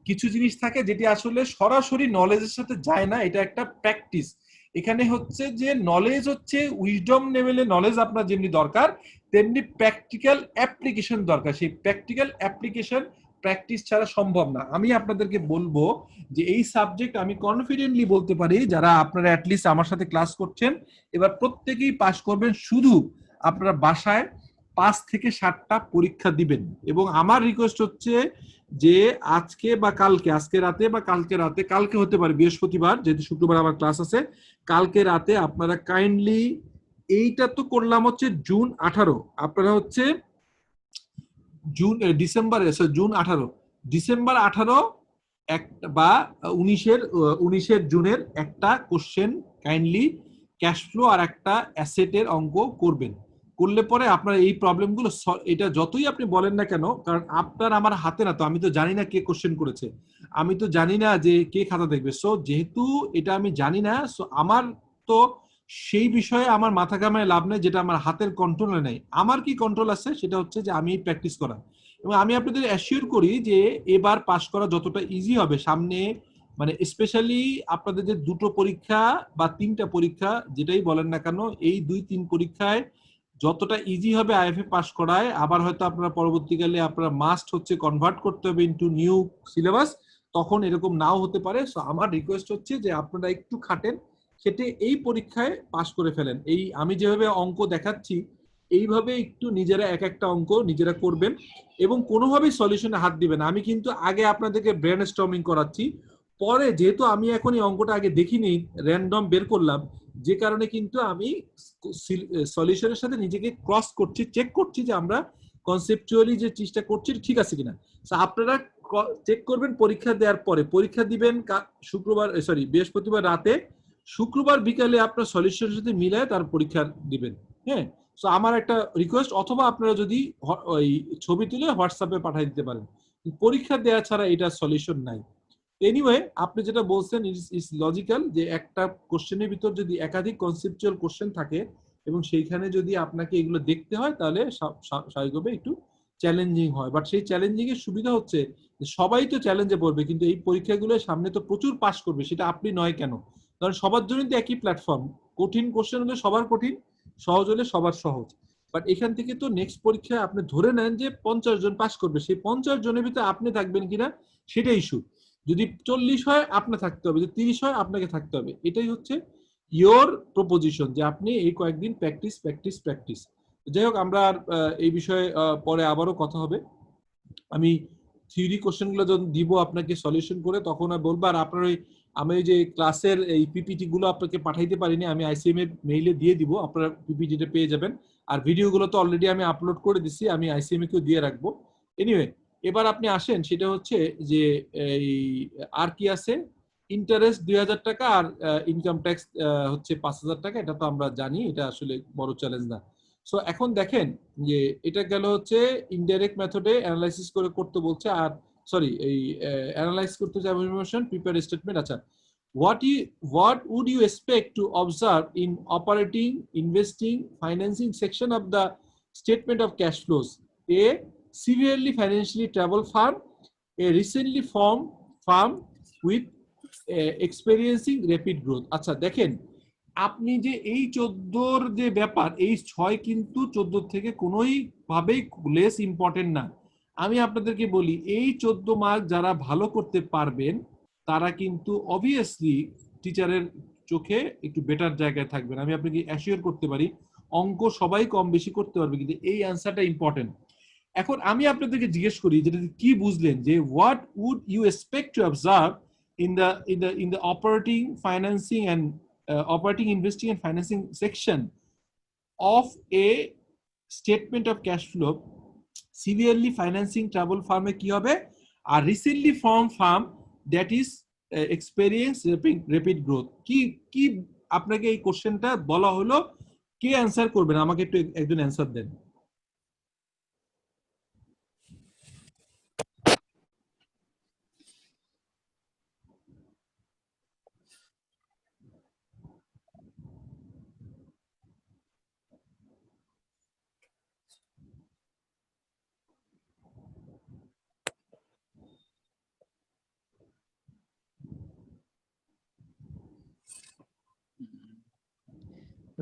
কিছু জিনিস থাকে যেটি আসলে সরাসরি নলেজের সাথে যায় না, এটা একটা প্র্যাকটিস। এখানে হচ্ছে যে নলেজ হচ্ছে উইজডম লেভেলে নলেজ আপনার যেমনি দরকার, তেমনি প্র্যাকটিক্যাল অ্যাপ্লিকেশন দরকার। সেই প্র্যাকটিক্যাল অ্যাপ্লিকেশন প্র্যাকটিস ছাড়া সম্ভব না। আমি আপনাদেরকে বলবো যে এই সাবজেক্ট আমি কনফিডেন্টলি বলতে পারি, যারা আপনারা অ্যাটলিস্ট আমার সাথে ক্লাস করছেন এবার প্রত্যেকেই পাস করবেন, শুধু আপনারা বাসায় 5 থেকে 7টা পরীক্ষা দিবেন। এবং আমার রিকোয়েস্ট হচ্ছে যে আজকে বা কালকে, আজকে রাতে বা কালকে রাতে, কালকে হতে পারে বৃহস্পতিবার, যেহেতু শুক্রবার আমার ক্লাস আছে, কালকে রাতে আপনারা কাইন্ডলি, এইটা তো করলাম হচ্ছে জুন 18, আপনারা হচ্ছে জুন 18, ডিসেম্বর 18 একটা বা 19 জুনের একটা কোশ্চেন কাইন্ডলি ক্যাশ ফ্লো আর একটা অ্যাসেটের অঙ্ক করবেন। করলে পরে আপনার এই প্রবলেমগুলো, এটা যতই আপনি বলেন না কেন, কারণ আপনার আমার হাতে না, তো আমি তো জানি না কে কোশ্চেন করেছে, আমি তো জানি না যে কে খাতা দেখবে। সো যেহেতু এটা আমি জানি না, সো আমার তো সেই বিষয়ে আমার মাথা ঘামায় লাভ নেই, যেটা আমার হাতের কন্ট্রোলে নেই। আমার কি কন্ট্রোল আছে সেটা হচ্ছে যে আমি প্র্যাকটিস করা। এবং আমি আপনাদের অ্যাসিওর করি যে এবার পাস করা যতটা ইজি হবে সামনে, মানে স্পেশালি আপনাদের যে 2টো পরীক্ষা বা 3টা পরীক্ষা যেটাই বলেন না কেন, এই 2-3 পরীক্ষায় যতটা ইজি হবে আইএফএ পাস করায়, আবার হয়তো আপনারা পরবর্তীকালে আপনারা মাস্ট হচ্ছে কনভার্ট করতে হবে ইনটু নিউ সিলেবাস, তখন এরকম নাও হতে পারে। সো আমার রিকোয়েস্ট হচ্ছে যে আপনারা একটু খাটেন, খেটে এই পরীক্ষায় পাস করে ফেলেন। এই আমি যেভাবে অঙ্ক দেখাচ্ছি এইভাবে একটু নিজেরা এক একটা অঙ্ক নিজেরা করবেন এবং কোনোভাবেই সলিউশনে হাত দিবেন। আমি কিন্তু আগে আপনাদেরকে ব্রেন স্টর্মিং করাচ্ছি, পরে যেহেতু আমি এখন এই অঙ্কটা আগে দেখিনি, র্যান্ডম বের করলাম, যে কারণে কিন্তু আমি সলিউশনের সাথে নিজেকে ক্রস করছি, চেক করছি যে আমরা কনসেপচুয়ালি যে চেষ্টা করছি ঠিক আছে কিনা। আপনারা চেক করবেন পরীক্ষা দেওয়ার পরে, পরীক্ষা দিবেন বৃহস্পতিবার রাতে, শুক্রবার বিকালে আপনার সলিউশনের সাথে মিলায় তার পরীক্ষা দিবেন। হ্যাঁ, সো আমার একটা রিকোয়েস্ট, অথবা আপনারা যদি ওই ছবি তুলে হোয়াটসঅ্যাপে পাঠিয়ে দিতে পারেন, পরীক্ষা দেওয়া ছাড়া এটা সলিউশন নাই। এনিওয়ে, আপনি যেটা বলছেন ইজ লজিক্যাল, যে একটা কোশ্চেনের ভিতর যদি একাধিক কনসেপচুয়াল কোশ্চেন থাকে এবং সেইখানে যদি আপনাকে এগুলো দেখতে হয়, তাহলে স্বাভাবিকভাবে একটু চ্যালেঞ্জিং হয়। বাট সেই চ্যালেঞ্জিং এর সুবিধা হচ্ছে যে সবাই তো চ্যালেঞ্জে পড়বে, কিন্তু এই পরীক্ষাগুলো সামনে তো প্রচুর পাস করবে, সেটা আপনি নয় কেন? কারণ সবার জন্য তো একই প্ল্যাটফর্ম, কঠিন কোশ্চেন হলে সবার কঠিন, সহজ হলে সবার সহজ। বাট এখান থেকে তো নেক্সট পরীক্ষায় আপনি ধরে নেন যে 50 জন পাস করবে, সেই 50 জনের ভিতরে আপনি থাকবেন কিনা সেটা ইস্যু। যদি 40 হয় আপনার থাকতে হবে, যদি 30 হয় আপনাকে থাকতে হবে। এটাই হচ্ছে ইয়োর প্রপোজিশন, যে আপনি এই কয়েকদিন প্র্যাকটিস প্র্যাকটিস প্র্যাকটিস। যাই হোক, আমরা আর এই বিষয়ে পরে আবারও কথা হবে। আমি থিওরি কোশ্চেনগুলো যখন দিব আপনাকে সলিউশন করে, তখন আর বলবো। আর আপনার ওই আমি যে ক্লাসের এই পিপিটি গুলো আপনাকে পাঠাইতে পারিনি, আমি আইসিএম এর মেইলে দিয়ে দিব, আপনারা পিপিটিটা পেয়ে যাবেন। আর ভিডিওগুলো তো অলরেডি আমি আপলোড করে দিছি, আমি আইসিএম কেও দিয়ে রাখবো। এনিওয়ে, এবার আপনি আসেন, সেটা হচ্ছে যে এই আর কি আছে, ইন্টারেস্ট 2000 টাকা আর ইনকাম ট্যাক্স হচ্ছে 5000 টাকা, এটা তো আমরা জানি, এটা আসলে বড় চ্যালেঞ্জ না। সো এখন দেখেন যে এটা গেল হচ্ছে ইনডাইরেক্ট মেথডে অ্যানালাইসিস করে করতে বলছে, আর সরি এই অ্যানালাইজ করতে যে ইনফরমেশন প্রিপেয়ার স্টেটমেন্ট। আচ্ছা, what would you expect to observe in operating, investing, financing section of the statement of cash flows? A severely financially troubled firm, a recently formed firm with experiencing rapid growth. আচ্ছা দেখেন, আপনি যে এই 14 যে ব্যাপার, এই 6 কিন্তু 14 থেকে কোনোই ভাবেই লেস ইম্পর্টেন্ট না। আমি আপনাদেরকে বলি, এই 14 মার্ক যারা ভালো করতে পারবেন তারা কিন্তু অবভিয়াসলি টিচারের চোখে একটু বেটার জায়গায় থাকবেন। আমি আপনাকে অ্যাসিওর করতে পারি, অঙ্ক সবাই কম বেশি করতে পারবে, কিন্তু এই অ্যান্সারটা ইম্পর্টেন্ট। এখন আমি আপনাদেরকে জিজ্ঞেস করি, যেটা কি বুঝলেন, যে what would you expect to observe in the operating, financing and operating, investing and financing section of a statement of cash flow? Severely financing trouble firm এ কি হবে, আর recently formed firm that is experience rapid growth। কি কি আপনাকে এই কোশ্চেনটা বলা হলো, কে answer করবেন? আমাকে একটু একজন অ্যান্সার দেন।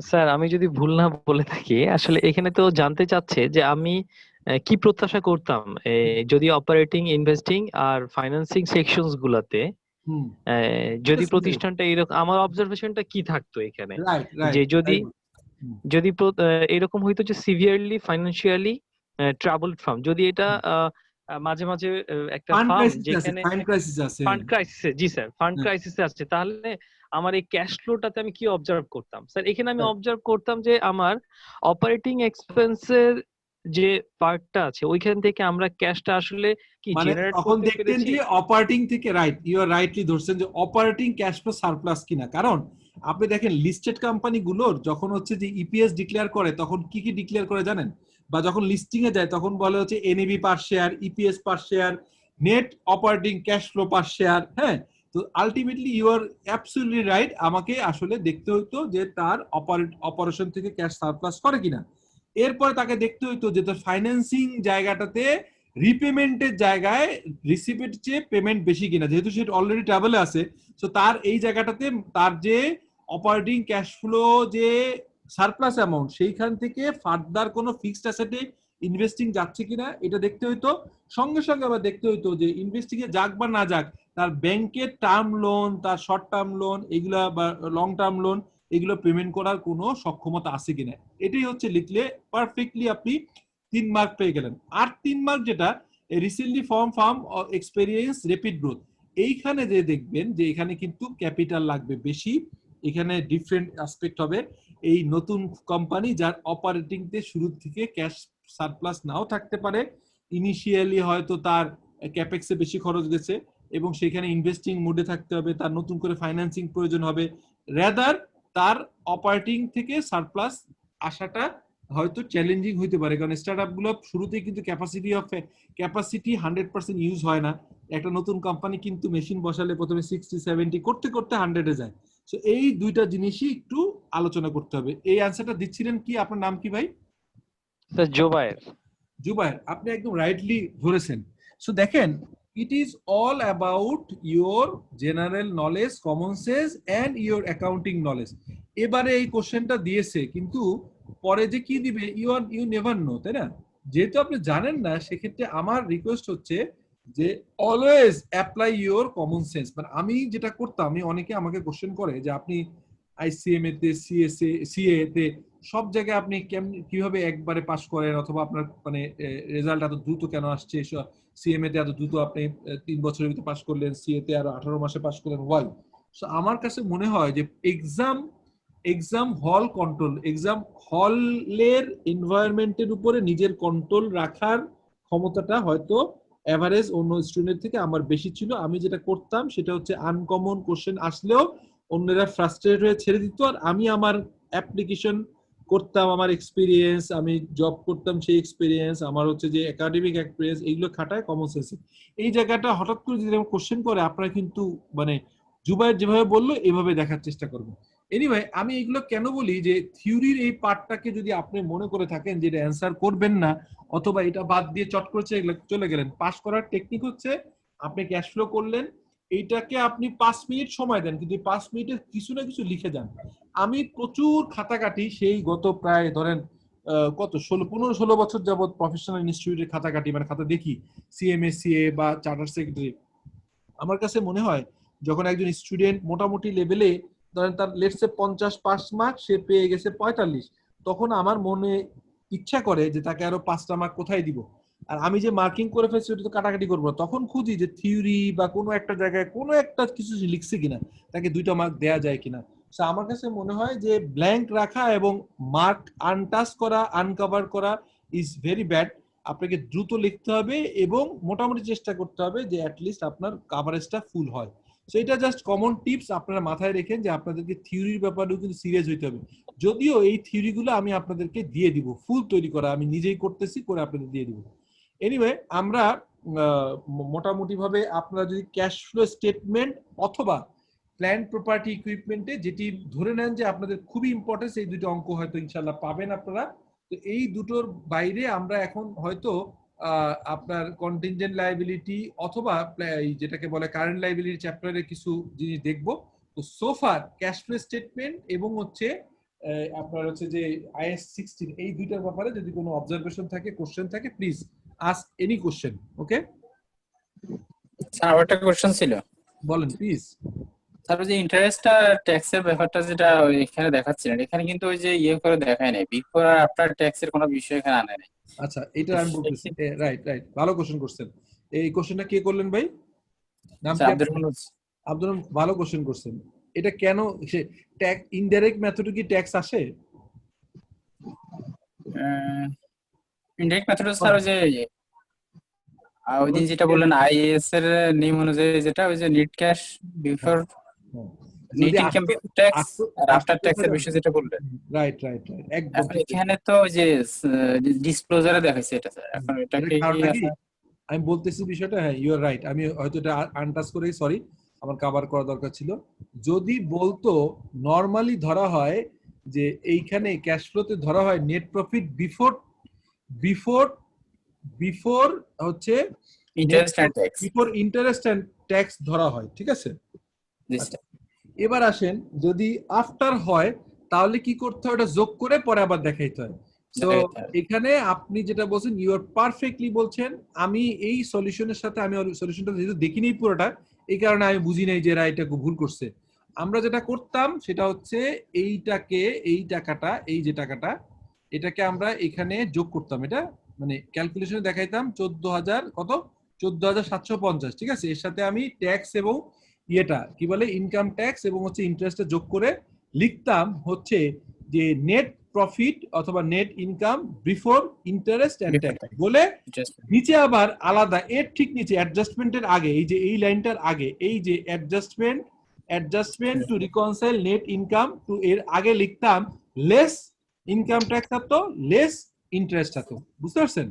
স্যার আমি যদি ভুল না বলে থাকি, আসলে এখানে তো জানতে চাচ্ছে যে আমি কি প্রত্যাশা করতাম যদি অপারেটিং, ইনভেস্টিং আর ফাইন্যান্সিং সেকশনস গুলাতে হুম, যদি প্রতিষ্ঠানটা এরকম, আমার অবজারভেশনটা কি থাকতো এখানে, রাইট যে রাইট, যদি এরকম হইতো যে সিভিয়ারলি ফাইন্যান্সিয়ালি ট্রাবলড ফার্ম, যদি এটা মাঝে মাঝে একটা ফান্ড ফার্ম ক্রাইসিস আছে, যেখানে ফান্ড ক্রাইসিস আছে। ফান্ড ক্রাইসিসে, জি স্যার, ফান্ড হ্যাঁ, ক্রাইসিসে আছে, তাহলে আমার এই ক্যাশ ফ্লোটাতে আমি কি অবজার্ভ করতাম স্যার? এখানে আমি হ্যাঁ। অবজার্ভ করতাম যে আমার অপারেটিং এক্সপেন্সের যে পার্টটা আছে ওইখান থেকে আমরা ক্যাশটা আসলে কি মানে জেনারেট তখন করতে দেখতেন পেরেছি। যে অপারেটিং থেকে, রাইট, ইউ আর রাইটলি ধরছেন যে অপারেটিং ক্যাশ ফ্লো সারপ্লাস কিনা। কারণ আপনি দেখেন লিস্টেড কোম্পানিগুলোর যখন হচ্ছে যে ইপিএস ডিক্লেয়ার করে তখন কি কি ডিক্লেয়ার করে জানেন? বা যখন লিস্টিং এ যায় তখন বলে হচ্ছে NAV per share, EPS per share, net operating cash flow per share. হ্যাঁ, তো ultimately you are absolutely right, আমাকে আসলে দেখতে হইতো যে তার অপারেশন থেকে ক্যাশ সারপ্লাস করে কিনা। এরপরে তাকে দেখতে হইতো যে তার ফাইন্যান্সিং জায়গাটাতে রিপেমেন্টের জায়গায় রিসিভের চেয়ে পেমেন্ট বেশি কিনা, যেহেতু সেটা অলরেডি ট্রাভেলে আছে। সো তার এই জায়গাটাতে তার যে অপারেটিং ক্যাশ ফ্লো যে সারপ্লাস অ্যামাউন্ট, সেইখান থেকে ফার্দার কোনো ফিক্সড অ্যাসেটে ইনভেস্টিং যাচ্ছে কিনা এটা দেখতে হইতো। সঙ্গে সঙ্গে আবার দেখতে হইতো যে ইনভেস্টিং এ যাক বা না যাক, তার ব্যাংকের টার্ম লোন, তার শর্ট টার্ম লোন এগুলা বা লং টার্ম লোন এগুলো পেমেন্ট করার কোনো সক্ষমতা আছে কিনা। এটাই হচ্ছে লিখলে পারফেক্টলি আপনি 3 মার্ক পেয়ে গেলেন। আর 3 মার্ক যেটা recently farm experience rapid growth, এইখানে যে দেখবেন যে এখানে কিন্তু ক্যাপিটাল লাগবে বেশি, এখানে ডিফারেন্ট অ্যাসপেক্ট হবে। এই নতুন কোম্পানি যার অপারেটিং তে শুরু থেকে ক্যাশ সারপ্লাস নাও থাকতে পারে, ইনিশিয়ালি হয়তো তার ক্যাপেক্সে বেশি খরচ গেছে এবং সেখানে ইনভেস্টিং মোডে থাকতে হবে, তার নতুন করে ফাইন্যান্সিং প্রয়োজন হবে, রেদার তার অপারেটিং থেকে সারপ্লাস আসাটা হয়তো চ্যালেঞ্জিং হইতে পারে। কারণ স্টার্টআপ গুলো শুরুতেই কিন্তু ক্যাপাসিটি 100% ইউজ হয় না। একটা নতুন কোম্পানি কিন্তু মেশিন বসালে প্রথমে 60-70 করতে করতে 100-এ যায়। সো এই দুইটা জিনিসই একটু আলোচনা করতে হবে। এই অ্যান্সারটা দিচ্ছিলেন কি, আপনার নাম কি ভাই? স্যার জোবায়ের। জুবায়ের, আপনি একদম রাইটলি ধরেছেন। সো দেখেন, it is all about your general knowledge, common sense and your accounting knowledge. এবারে এই কোশ্চেনটা দিয়েছে, কিন্তু পরে যে কি দিবে ইউ নেভার নো, তাই না? যেহেতু আপনি জানেন না, সেক্ষেত্রে আমার রিকোয়েস্ট হচ্ছে যে always apply your common sense. মানে আমি যেটা করতাম, আমি অনেকে আমাকে কোশ্চেন করে যে আপনি আইসিএমএ তে, সিএ তে সব জায়গায় আপনি কিভাবে একবারে পাস করেন, অথবা আপনার মানে রেজাল্ট এত দ্রুত কেন আসছে, সিএমএ তে এত দ্রুত আপনি 3 বছরের ভিতরে পাস করলেন, সিএ তে আরো 18 মাসে পাস করলেন, ওয়াই? সো আমার কাছে মনে হয় যে এক্সাম হল কন্ট্রোল, এক্সাম হলের এনভায়রনমেন্টের উপরে নিজের কন্ট্রোল রাখার ক্ষমতাটা হয়তো এভারেজ অন্য স্টুডেন্ট থেকে আমার বেশি ছিল। আমি যেটা করতাম সেটা হচ্ছে আনকমন কোশ্চেন আসলেও অন্যরা ফ্রাস্ট্রেটেড হয়ে ছেড়ে দিত, আর আমি আমার অ্যাপ্লিকেশন করতাম, আমার এক্সপিরিয়েন্স, আমি জব করতাম সেই এক্সপিরিয়েন্স, আমার হচ্ছে যে একাডেমিক এক্সপিরিয়েন্স, এইগুলো খাটায় কমন সেন্সে। এই জায়গাটা হঠাৎ করে যদি কোশ্চেন করে, আপনারা কিন্তু মানে জুবাইর যেভাবে বললো এভাবে দেখার চেষ্টা করবো। এনিওয়ে, আমি এগুলো কেন বলি যে থিওরির এই পার্টটাকে যদি আপনি মনে করে থাকেন যে এটা অ্যান্সার করবেন না, অথবা এটা বাদ দিয়ে চট করে চলে গেলেন, পাস করার টেকনিক হচ্ছে আপনি ক্যাশ ফ্লো করলেন, এইটাকে আপনি 5 মিনিট সময় দেন, কিন্তু 5 মিনিটে কিছু না কিছু লিখে যান। আমি প্রচুর খাতা কাটি, সেই গত প্রায় ধরেন কত 15-16 বছর যাবত প্রফেশনাল ইনস্টিটিউটের খাতা কাটি, মানে খাতা দেখি, সিএমএ, সিএ বা চার্টার সেক্রেটারি। আমার কাছে মনে হয় যখন একজন স্টুডেন্ট মোটামুটি লেভেলে ধরেন তার লেটসে 50 পাস মার্ক, সে পেয়ে গেছে 45, তখন আমার মনে ইচ্ছা করে যে তাকে আরো 5টা মার্ক কোথায় দিব। আর আমি যে মার্কিং করে ফেলছি ওটা তো কাটাকাটি করবো, তখন খুঁজি যে থিওরি বা কোনো একটা জায়গায় কোনো একটা কিছু লিখছে কিনা, তাকে 2টা মার্ক দেয়া যায় কিনা। সো আমার কাছে মনে হয় যে ব্ল্যাঙ্ক রাখা এবং মার্ক আনটাচ করা, আনকভার করা ইজ ভেরি ব্যাড। আপনাকে দ্রুত লিখতে হবে এবং মোটামুটি চেষ্টা করতে হবে যে অ্যাটলিস্ট আপনার কভারেজটা ফুল হয়। সো এটা জাস্ট কমন টিপস, আপনারা মাথায় রেখেন যে আপনাদেরকে থিওরির ব্যাপারেও কিন্তু সিরিয়াস হইতে হবে। যদিও এই থিওরিগুলো আমি আপনাদেরকে দিয়ে দিব, ফুল তৈরি করা আমি নিজেই করতেছি, করে আপনাদের দিয়ে দিব। এনিওয়ে, আমরা মোটামুটি ভাবে আপনারা যদি ক্যাশ ফ্লো স্টেটমেন্ট অথবা প্ল্যান্ট প্রপার্টি ইকুইপমেন্টে যেটি ধরে নেন যে আপনাদের খুবই ইম্পর্টেন্স, এই দুটো অঙ্ক হয়তো ইনশাল্লাহ পাবেন আপনারা। তো এই দুটোর বাইরে আমরা এখন হয়তো আপনার কন্টিনজেন্ট লায়াবিলিটি অথবা যেটাকে বলে কারেন্ট লায়াবিলিটি চ্যাপ্টারে কিছু জিনিস দেখবো। তো সোফার ক্যাশ ফ্লো স্টেটমেন্ট এবং হচ্ছে আপনার হচ্ছে যে IAS 16 এই দুইটার ব্যাপারে যদি কোনো অবজারভেশন থাকে, কোশ্চেন থাকে, please ask any question. Okay, sir আবার একটা কোশ্চেন ছিল বলেন প্লিজ। স্যার, ওই যে ইন্টারেস্ট আর ট্যাক্সের ব্যাপারটা যেটা এখানে দেখাচ্ছিলেন, এখানে কিন্তু ওই যে করে দেখায় নাই, বিফোর আর আফটার ট্যাক্সের কোনো বিষয় এখানে আনে নাই। আচ্ছা, এটা আমি বলতেছি। রাইট রাইট, ভালো কোশ্চেন করছেন। এই কোশ্চেনটা কে করলেন ভাই? নাম কি? আব্দুর রহমান। আব্দুল রহমান, ভালো কোশ্চেন করছেন। এটা কেন ট্যাক্স ইনডাইরেক্ট মেথডে কি ট্যাক্স আসে? ইনডাইরেক্ট মেথড স্যার ওই যে ওই দিন যেটা বললেন আইএএস এর নিয়ম অনুযায়ী, যেটা ওই যে net cash before net income before tax আর আফটার ট্যাক্স এর বিষয় যেটা বললেন। রাইট রাইট রাইট, একদম। এখন এখানে তো ওই যে ডিসক্লোজারে দেখাইছে এটা স্যার, এখন এটা কি আমি বলতেছি বিষয়টা, হ্যাঁ ইউ আর রাইট, আমি হয়তো এটা আনটাচ করেই, সরি, আমার কভার করা দরকার ছিল। যদি বলতো নরমালি ধরা হয় যে এইখানে ক্যাশ ফ্লোতে ধরা হয় net profit before before before হচ্ছে interest and tax, before interest and tax ধরা হয়, ঠিক আছে? এবার আসেন, যদি আফটার হয় তাহলে কি করতে হয়? ওটা যোগ করে পরে আবার দেখাইতে হয়। তো এখানে আপনি যেটা বলছেন, ইউ আর পারফেক্টলি বলছেন। আমি এই সলিউশনের সাথে, আমি সলিউশনটা যেহেতু দেখিনি পুরোটা, এই কারণে আমি বুঝি নাই যে এরা এটা ভুল করছে। আমরা যেটা করতাম সেটা হচ্ছে এইটাকে, এই টাকাটা, এই যে টাকাটা, এটাকে আমরা এখানে যোগ করতাম। এটা মানে ক্যালকুলেশনে দেখাইতাম 14,000 কত, 14,750, ঠিক আছে? এর সাথে আমি ট্যাক্স এবং ইয়েটা কি বলে, ইনকাম ট্যাক্স এবং হচ্ছে ইন্টারেস্টে যোগ করে লিখতাম হচ্ছে যে নেট প্রফিট অথবা net income before interest and tax বলে, নিচে আবার আলাদা এর ঠিক নিচে অ্যাডজাস্টমেন্টের আগে, এই যে এই লাইনটার আগে, এই যে adjustment to reconcile net income to, এর আগে লিখতাম লেস ইনকাম ট্যাক্স হতো, লেস ইন্টারেস্ট হতো। বুঝতে পারছেন?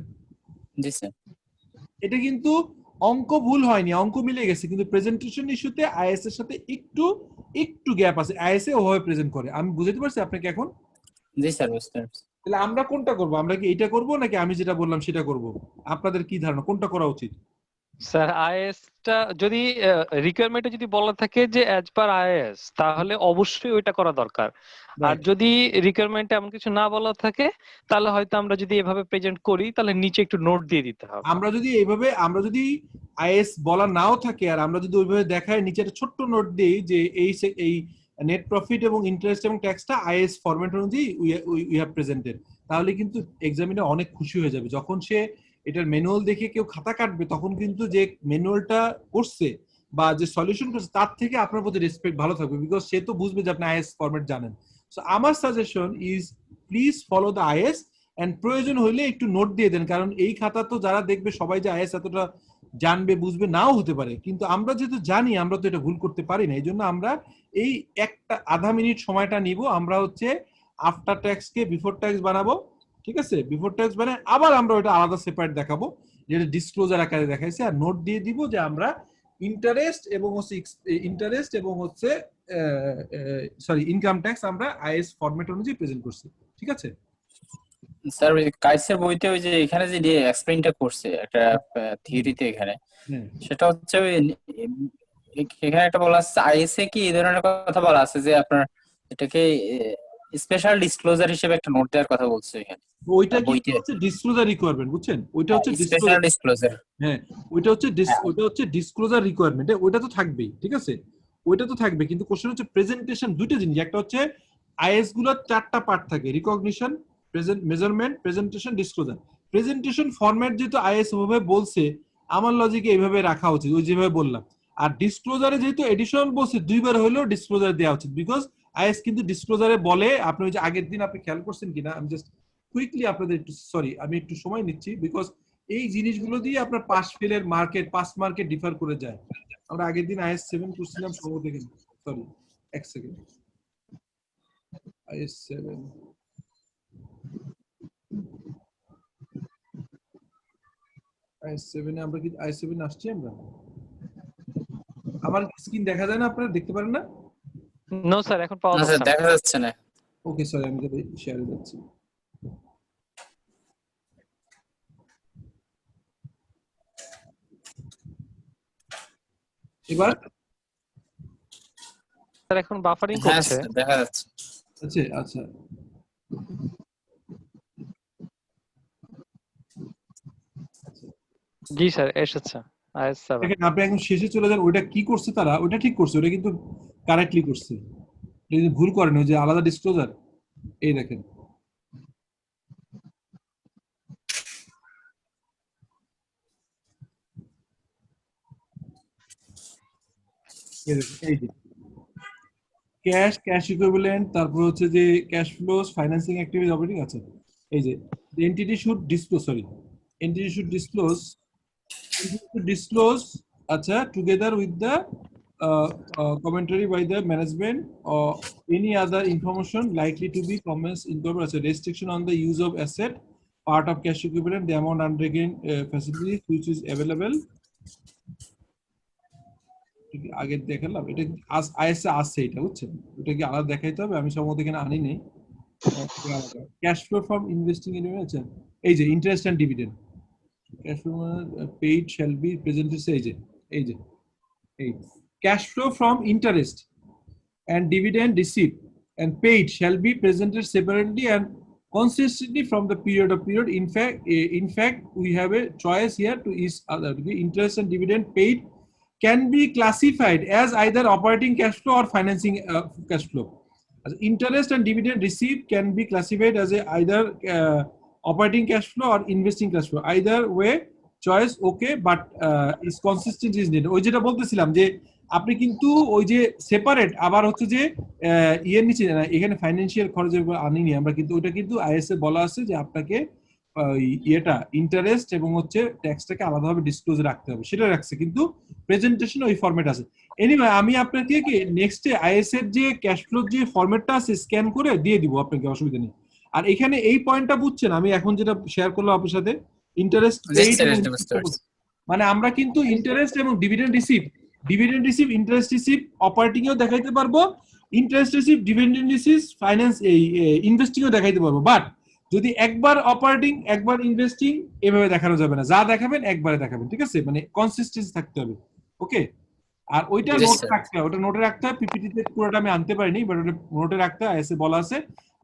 জি স্যার। এটা কিন্তু অঙ্ক ভুল হয়নি, অঙ্ক মিলে গেছে, কিন্তু প্রেজেন্টেশন ইস্যুতে আইএস এর সাথে একটু একটু গ্যাপ আছে। আইএস এ ওভাবে প্রেজেন্ট করে, আমি বুঝাতে পারছি আপনাকে এখন? জি স্যার, বুঝতে পারছি। তাহলে আমরা কোনটা করব? আমরা কি এটা করব নাকি আমি যেটা বললাম সেটা করব? আপনাদের কি ধারণা কোনটা করা উচিত? স্যার আইএস টা যদি রিকোয়ারমেন্টে যদি বলা থাকে যে অ্যাজ পার আইএস, তাহলে অবশ্যই ওইটা করা দরকার। আর যদি রিকোয়ারমেন্টে এমন কিছু না বলা থাকে, তাহলে হয়তো আমরা যদি এভাবে প্রেজেন্ট করি, তাহলে নিচে একটু নোট দিয়ে দিতে হবে। আমরা যদি এইভাবে, আমরা যদি আইএস বলা নাও থাকে আর আমরা যদি ওইভাবে দেখাই, নিচে একটা ছোট্ট নোট দিই যে এই নেট প্রফিট এবং ইন্টারেস্ট এবং ট্যাক্সটা আইএস ফরম্যাট অনুযায়ী উই হ্যাভ প্রেজেন্টেড, তাহলে কিন্তু এক্সামিনার অনেক খুশি হয়ে যাবে। যখন সে এটার ম্যানুয়াল দেখে কেউ খাতা কাটবে, তখন কিন্তু যে ম্যানুয়ালটা করছে বা যে সলিউশন করছে তার থেকে আপনার প্রতি রেসপেক্ট ভালো থাকবে, বিকজ সে তো বুঝবে যে আপনি আইএস ফরম্যাট জানেন। সো আমার suggestion is please follow the IS, and প্রয়োজন হলে একটু নোট দিয়ে দেন, কারণ এই খাতা তো যারা দেখবে সবাই যে আইএস এতটা জানবে বুঝবে নাও হতে পারে, কিন্তু আমরা যেহেতু জানি আমরা তো এটা ভুল করতে পারি না। এই জন্য আমরা এই একটা আধা মিনিট সময়টা নিব, আমরা হচ্ছে আফটার ট্যাক্স কে বিফোর ট্যাক্স বানাবো, ঠিক আছে? বিফোর ট্যাক্স বানায় আবার আমরা ওটা আলাদা সেপারেট দেখাবো, যেটা ডিসক্লোজার আকারে দেখাইছে, আর নোট দিয়ে দিব যে আমরা ইন্টারেস্ট এবং হচ্ছে সরি ইনকাম ট্যাক্স আমরা আইএস ফরম্যাট অনুযায়ী প্রেজেন্ট করছি, ঠিক আছে? স্যার ওই কাইসের বইতে ওই যে এখানে যে এক্সপ্লেইনটা করছে একটা থিওরিতে, এখানে সেটা হচ্ছে ওই এখানে একটা বলা আছে আইএসএ কি এই ধরনের কথা বলা আছে যে আপনার এটাকে স্পেশাল ডিসক্লোজার হিসেবে একটা নোট দেওয়ার কথা বলছে এখানে। ওইটা কি হচ্ছে ডিসক্লোজার রিকোয়ারমেন্ট, বুঝছেন? ওইটা হচ্ছে স্পেশাল ডিসক্লোজার। হ্যাঁ, ওইটা হচ্ছে ডিসক্লোজার রিকোয়ারমেন্ট, ওইটা তো থাকবেই, ঠিক আছে? ওইটা তো থাকবে, কিন্তু কোশ্চেন হচ্ছে প্রেজেন্টেশন দুইটা জিনিস। একটা হচ্ছে আইএস গুলোর চারটা পার্ট থাকে, recognition, measurement, presentation, disclosure. Presentation format যেহেতু আইএস ওভাবে বলছে, আমার লজিকে এইভাবে রাখা উচিত, ওই যেভাবে বললাম। আর ডিসক্লোজারে যেহেতু এডিশনাল বলছে, দুইবার হলেও ডিসক্লোজার দেওয়া উচিত, বিকজ আইএস কিন্তু ডিসক্লোজারে বলে, আপনি ওই যে আগের দিন আপনি খেয়াল করছেন কিনা, আমি জাস্ট কুইকলি আপনাদের একটু, সরি আমি একটু সময় নিচ্ছি, বিকজ এই জিনিসগুলো দিয়ে আপনার পাস ফেলের মার্কেট, পাস মার্কেট ডিফার করে যায়। আমরা আগের দিন আইএস 7 করছিলাম সম্ভবত, এখানে সরি এক সেকেন্ড, আইএস 7 i7 এ আমরা কি i7 আসছি? আমরা আমার স্ক্রিন দেখা যায় না, আপনারা দেখতে পারেন না? নো স্যার, এখন পাওয়া না যাচ্ছে স্যার, না। দেখা যাচ্ছে না। ওকে সরি, আমি তবে শেয়ারে যাচ্ছি। এবার স্যার এখন বাফারিং হ্যাঁ করছে। স্যার, দেখা যাচ্ছে। আচ্ছা আচ্ছা জি স্যার এসেছে IS 7। দেখেন আপনি একদম শেষে চলে যান, ওইটা কি করছে তারা, ওইটা ঠিক করছে, ওটা কিন্তু কারেক্টলি করছে, এটা কিন্তু ভুল করেন, ওই যে আলাদা ডিসক্লোজার, এই দেখেন এই যে ক্যাশ ইকুইভ্যালেন্ট, তারপর হচ্ছে যে cash flows, financing activity, operating আছে, এই যে entity should disclose, entity should disclose acha together with the commentary by the management or any other information likely to be comments income as a restriction on the use of asset part of cash equivalent, the amount undertaken facilities which is available আগে দেখালাম, এটা ISA আছে, এটা বুঝছেন, এটা কি আলাদা দেখাইতে হবে, আমি সম্ভবত এখানে আনি নেই। Cash flow from investing in, আচ্ছা এই যে interest and dividend, cash flow paid shall be presented cash flow from interest and dividend received and paid shall be presented separately and consistently from the period of period. In fact we have a choice here to is other, the interest and dividend paid can be classified as either operating cash flow or financing cash flow. Interest and dividend received can be classified as either operating cash flow or investing cash flow, either way choice okay, but is consistent is needed. ওই যেটা বলতেছিলাম যে আপনি কিন্তু ওই যে separate আবার হচ্ছে যে ইয়ের নিচে এখানে ফাইন্যান্সিয়াল খরচের উপর আনিনি আমরা, কিন্তু ওইটা কিন্তু আইএসএ বলা আছে যে আপনাকে ইয়েটা ইন্টারেস্ট এবং হচ্ছে ট্যাক্সটাকে আলাদাভাবে ডিসক্লোজ রাখতে হবে, সেটা রাখছে, কিন্তু প্রেজেন্টেশন ওই ফরম্যাট আছে। এনিওয়ে আমি আপনাকে কি নেক্সটে আইএস এর যে ক্যাশ ফ্লোর যে ফরম্যাটটা আছে স্ক্যান করে দিয়ে দিব আপনাকে, অসুবিধা নেই। আর এখানে এই পয়েন্টটা বুঝছেন আমি এখন যেটা শেয়ার করলাম আপনার সাথে, ইন্টারেস্ট মানে আমরা কিন্তু ইন্টারেস্ট এবং dividend receive interest receive operating এও দেখাইতে পারবো, interest receive dividend receive finance এই ইনভেস্টিং এও দেখাইতে পারবো, বাট যদি একবার অপারেটিং একবার ইনভেস্টিং এভাবে দেখানো যাবে না, যা দেখাবেন একবারে দেখাবেন, ঠিক আছে, মানে কনসিস্টেন্সি থাকতে হবে, ওকে। আর ওইটা নোট রাখতে হবে, ওটা নোটে রাখতে হবে, পিপিটিতে পুরোটা আমি আনতে পারিনি, বাট ওটা নোটে রাখতে এসে বলা আছে,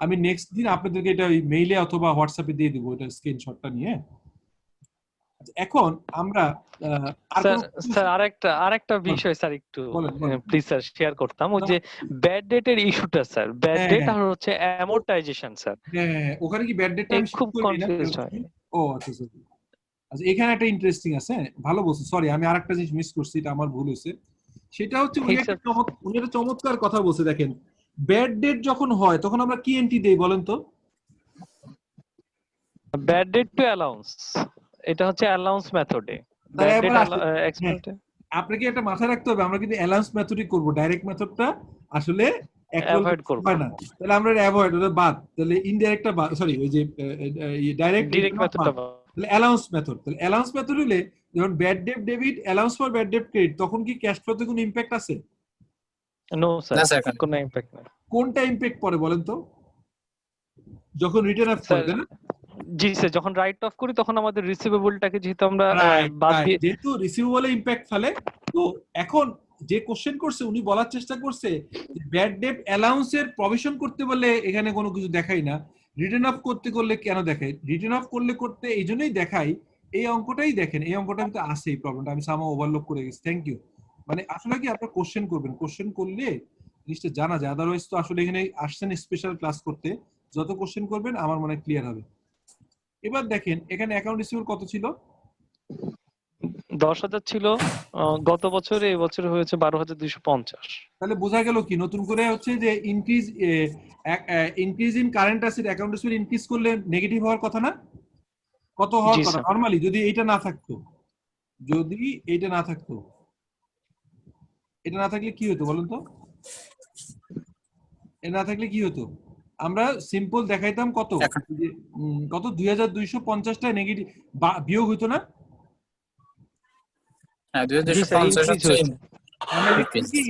আমি নেক্সট দিন আপনাদেরকে এটা মেইলে অথবা হোয়াটসঅ্যাপে দিয়ে দিব ওটা স্ক্রিনশটটা নিয়ে। এখন আমরা স্যার আরেকটা বিষয় স্যার একটু প্লিজ স্যার শেয়ার করতাম, ওই যে ব্যাড ডেটের ইস্যুটা স্যার, ব্যাড ডেট আর হচ্ছে অ্যামortization স্যার, হ্যাঁ ওখানে কি ব্যাড ডেটটা আমি খুব কনফিউজ হয়। ও আচ্ছা আচ্ছা এখানে একটা ইন্টারেস্টিং আছে, ভালো বলছো, সরি আমি আরেকটা জিনিস মিস করছি, এটা আমার ভুল হয়েছে, সেটা হচ্ছে উনি একটা চমৎকার কথা বলছে, দেখেন ব্যাড ডেট যখন হয় তখন আমরা কি এন্ট্রি দেই বলেন তো? ব্যাড ডেট টু অ্যালাউন্স, এটা হচ্ছে অ্যালাউন্স মেথডে আপনাকে একটা মাথায় রাখতে হবে, আমরা কিন্তু অ্যালাউন্স মেথডই করব, ডাইরেক্ট মেথডটা আসলে অ্যাভয়েড করব না, তাহলে আমরা অ্যাভয়েড, ওটা বাদ, তাহলে ইনডাইরেক্টটা বাদ, সরি ওই যে ডাইরেক্ট মেথডটা, তাহলে অ্যালাউন্স মেথড, তাহলে অ্যালাউন্স মেথড হলে যখন bad date debit allowance for bad debt credit, তখন কি ক্যাশ ফ্লোতে কোনো ইমপ্যাক্ট আছে? নো স্যার কোনো ইমপ্যাক্ট নেই। কোনটা ইমপ্যাক্ট পড়ে বলেন তো? যখন রিটার্ন অফ করে, তাই না? জি স্যার, যখন রাইট অফ করি তখন আমাদের রিসিভেবলটাকে যেহেতু আমরা বাদ দিয়ে, যেহেতু রিসিভেবলে ইমপ্যাক্ট ফেলে, তো এখন যে কোশ্চেন করছে উনি বলার চেষ্টা করছে যে ব্যাড ডেট অ্যালাউন্সের প্রভিশন করতে বলে এখানে কোনো কিছু দেখাই না, রিটার্ন অফ করতে করলে কেন দেখাই, রিটার্ন অফ করতে এই জন্যই দেখাই, এই অঙ্কটাই দেখেন, এই অঙ্কটা কিন্তু আছে, এই প্রবলেমটা আমি সামা ওভারলোড করে গেছি, থ্যাংক ইউ। মানে আসলে কি আপনারা কোশ্চেন করবেন, কোশ্চেন করলে জিনিসটা জানা যায়, আদারওয়াইজ তো আসলে এখানে আসছেন স্পেশাল ক্লাস করতে, যত কোশ্চেন করবেন আমার মনে ক্লিয়ার হবে। এবার দেখেন এখানে অ্যাকাউন্ট রিসিভেবল কত ছিল? 10,000 ছিল গত বছরে, এই বছরে হয়েছে 12,250। তাহলে বোঝা গেল কি, নতুন করে হচ্ছে যে increase in current asset account receivable increase করলে নেগেটিভ হওয়ার কথা না? কত হওয়ার কথা নরমালি যদি এইটা না থাকতো, যদি এইটা না থাকতো, এটা না থাকলে কি হতো বলেন তো? এটা না থাকলে কি হতো? আমরা সিম্পল দেখাইতাম কত 2250টা নেগেটিভ বিয়োগ হইতো না? হ্যাঁ 2250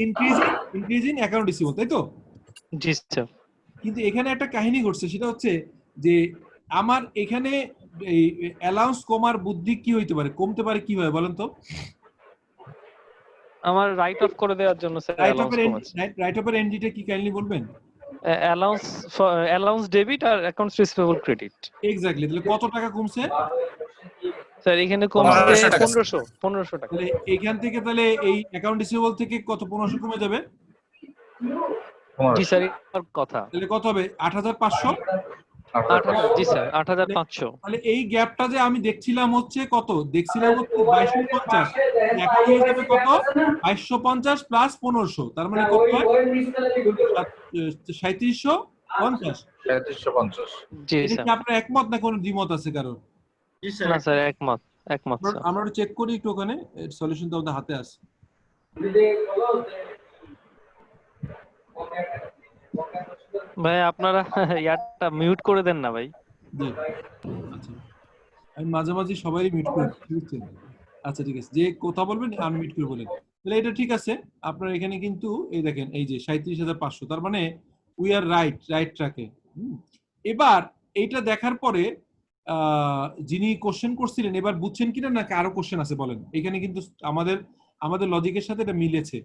ইনক্রিজ ইন অ্যাকাউন্ট রিসিভেবল, তাই তো? জি স্যার। কিন্তু এখানে একটা কাহিনী ঘটছে, সেটা হচ্ছে যে আমার এখানে এই অ্যালাউন্স কমার বুদ্ধি কি হইতে পারে, কমতে পারে কিভাবে বলেন তো? আমার রাইট অফ করে দেওয়ার জন্য স্যার অ্যালাউন্স কমাচ্ছে। রাইট অফের এনডিটা কি কাইন্ডলি বলবেন? অ্যালাউন্স ডেবিট আর অ্যাকাউন্টস রিসিভেবল ক্রেডিট। এক্স্যাক্টলি, তাহলে কত টাকা কমছে? স্যার এখানে কমছে 1500 টাকা। 1500 টাকা। তাহলে এখান থেকে তাহলে এই অ্যাকাউন্ট রিসিভেবল থেকে কত 1500 কমে যাবে? জি স্যার, এর কথা তাহলে কত হবে? 8500। 8000, জি স্যার 8500। তাহলে এই গ্যাপটা যে আমি দেখছিলাম হচ্ছে কত? দেখছিলাম হচ্ছে 2250। এখন হয়ে যাবে কত? 2250 প্লাস 1500, তার মানে কত হয়? 3750। 3750। জি এটা স্যার। কি আপনার একমত না কোনো দ্বিমত আছে কারোর? জি স্যার। না স্যার, একমত স্যার। আমরা একটু চেক করি একটু, ওখানে সলিউশন তো আমাদের হাতে আছে। ভাই আপনারা ইয়ারটা মিউট করে দেন না ভাই। জি, আচ্ছা, আমি মাঝে মাঝে সবাই মিউট করে দিই, বুঝছেন? আচ্ছা ঠিক আছে, যে কথা বলবেন আনমিউট করে বলেন। তাহলে এটা ঠিক আছে। আপনার এখানে কিন্তু এই দেখেন, এই যে 37,500, তার মানে উই আর রাইট ট্র্যাকে। এবার এইটা দেখার পরে যিনি কোশ্চেন করছিলেন এবার বুঝছেন কিনা, নাকি আরো কোশ্চেন আছে বলেন? এখানে কিন্তু আমাদের লজিকের সাথে এটা মিলেছে।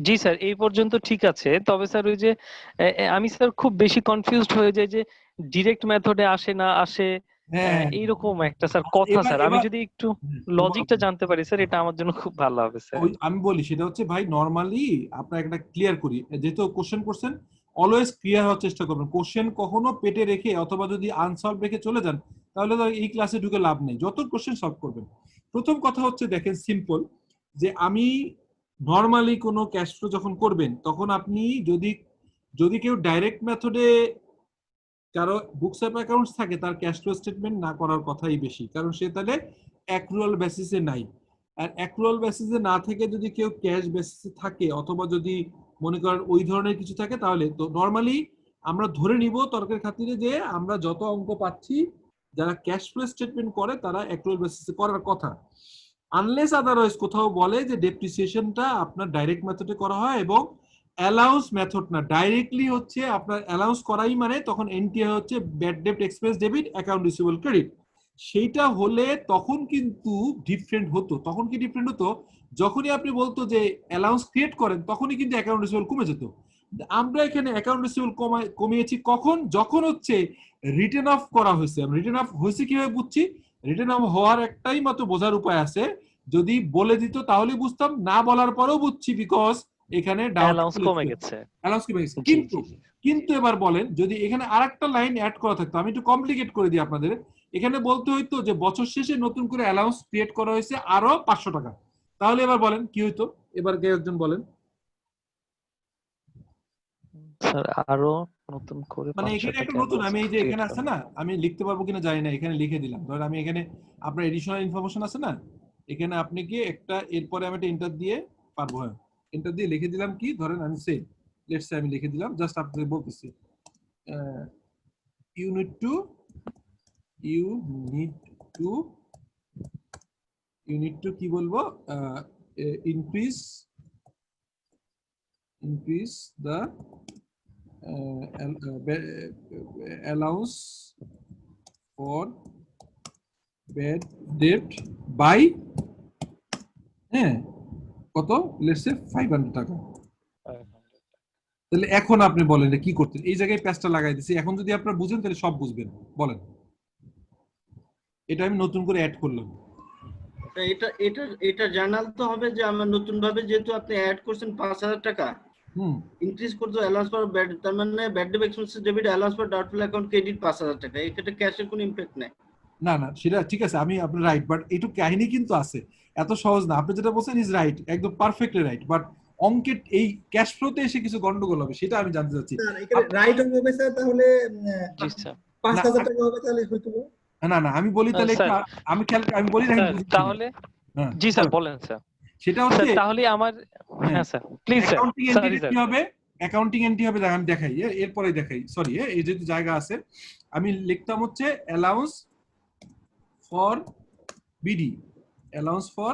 জি স্যার, এই পর্যন্ত ঠিক আছে। তবে স্যার ওই যে আমি স্যার খুব বেশি কনফিউজড হয়ে যাই যে ডিরেক্ট মেথডে আসে না আসে, হ্যাঁ, এইরকম একটা স্যার কথা। স্যার আমি যদি একটু লজিকটা জানতে পারি স্যার, এটা আমার জন্য খুব ভালো হবে স্যার। আমি বলি সেটা হচ্ছে ভাই, নরমালি আপনার একটা ক্লিয়ার করি, যেহেতু কোশ্চেন করছেন অলওয়েজ ক্লিয়ার হওয়ার চেষ্টা করবেন। কোশ্চেন কখনো পেটে রেখে অথবা যদি আনসলভ রেখে চলে যান তাহলে তো এই ক্লাসে ঢুকে লাভ নেই। যত কোশ্চেন সলভ করবেন। প্রথম কথা হচ্ছে দেখেন সিম্পল, যে আমি নরমালি কোনো ক্যাশ ফ্লো যখন করবেন তখন আপনি যদি কেউ ডাইরেক্ট মেথডে কারো বুকস অফ অ্যাকাউন্টস থাকে, তার ক্যাশ ফ্লো স্টেটমেন্ট না করার কথাই বেশি, কারণ সে তাহলে অ্যাক্রুয়াল বেসিসে নাই। আর অ্যাক্রুয়াল বেসিসে না থেকে যদি কেউ ক্যাশ বেসিসে থাকে অথবা যদি মনে করেন ওই ধরনের কিছু থাকে, তাহলে তো নরমালি আমরা ধরে নিব তর্কের খাতিরে যে আমরা যত অঙ্ক পাচ্ছি যারা ক্যাশ ফ্লো স্টেটমেন্ট করে তারা অ্যাক্রুয়াল বেসিসে করার কথা, আনলেস আদারওয়াইজ কোথাও বলে যে ডেপ্রিসিয়েশনটা আপনার ডাইরেক্ট মেথডে করা হয় এবং অ্যালাউন্স মেথড না, ডাইরেক্টলি হচ্ছে আপনার অ্যালাউন্স করাই, মানে তখন এনটিআই হচ্ছে ব্যাড ডেপ্ট expense debit account receivable credit. সেইটা হলে তখন কিন্তু ডিফারেন্ট হতো। তখন কি ডিফারেন্ট হতো? যখনই আপনি বলতো যে অ্যালাউন্স ক্রিয়েট করেন তখনই কিন্তু অ্যাকাউন্ট রিসিভেবল কমে যেত। আমরা এখানে অ্যাকাউন্ট রিসিভেবল কমিয়েছি কখন? যখন হচ্ছে রিটেন অফ করা হয়েছে। রিটেন অফ হয়েছে কিভাবে বুঝছি? রিটেন অফ হওয়ার একটাই মাত্র বোঝার উপায় আছে, যদি বলে দিত তাহলে বুঝতাম, না বলার পরেও বুঝছি, বিকজ এখানে অ্যালাউন্স কমে গেছে। কিন্তু এবার বলেন যদি এখানে আরেকটা লাইন অ্যাড করা থাকতো, আমি একটু কমপ্লিকেট করে দিই আপনাদের, এখানে বলতে হইতো যে বছর শেষে নতুন করে অ্যালাউন্স ক্রিয়েট করা হয়েছে আরো 500 টাকা, তাহলে এবার বলেন কি হইতো? এবার কেউ একজন বলেন। স্যার আরো নতুন করে মানে এখানে একটা নতুন, আমি এই যে এখানে আছে না, আমি লিখতে পারবো কিনা জানি না, এখানে লিখে দিলাম। ধরেন আমি এখানে আপনার এডিশনাল ইনফরমেশন আছে না, এখানে আপনি কি একটা এরপরে আমি একটা এন্টার দিয়ে পারবো, হ্যাঁ এন্টার দিয়ে লিখে দিলাম কি, ধরেন আমি লেটস সে আমি লিখে দিলাম, জাস্ট আপনাদের বলতেছি ইউ নিড টু কি বলবো, increase the allowance for bad debt by কত, লেটস সে 500 টাকা। তাহলে এখন আপনি বলেন কি করতেন? এই জায়গায় প্যাচটা লাগাই দিছি, এখন যদি আপনারা বুঝেন তাহলে সব বুঝবেন। বলেন, এটা আমি নতুন করে অ্যাড করলাম। এটা জানাল তো হবে যে আমরা নতুন ভাবে যেহেতু আপনি অ্যাড করছেন 5,000 টাকা ইনক্রিজ করতে অ্যালাউন্স ফর ব্যাড, তার মানে bad date expenses debit allowance for doubtful account credit 5,000 টাকা, এক্ষেত্রে ক্যাশের কোনো ইমপ্যাক্ট নাই। না সেটা ঠিক আছে, আমি আপনার রাইট, বাট এইটু কাহিনী কিন্তু আছে, এত সহজ না। আপনি যেটা বলছেন ইজ রাইট, একদম পারফেক্টলি রাইট, বাট অঙ্কের এই ক্যাশ ফ্লোতে এসে কিছু গন্ডগোল হবে, সেটা আমি জানতে চাচ্ছি। রাইট হবে স্যার, তাহলে জি স্যার 5,000 টাকা হবে, তাহলে হয়তো না আমি বলি তাহলে আমি বলি না তাহলে। জি স্যার বলেন স্যার। সেটা হচ্ছে তাহলে আমার, হ্যাঁ স্যার প্লিজ স্যার। কি হবে? অ্যাকাউন্টিং এন্ট্রি হবে, আমি দেখাই, এরপরে দেখাই, সরি এই যেহেতু জায়গা আছে, আমি লিখতাম হচ্ছে allowance for BD, allowance for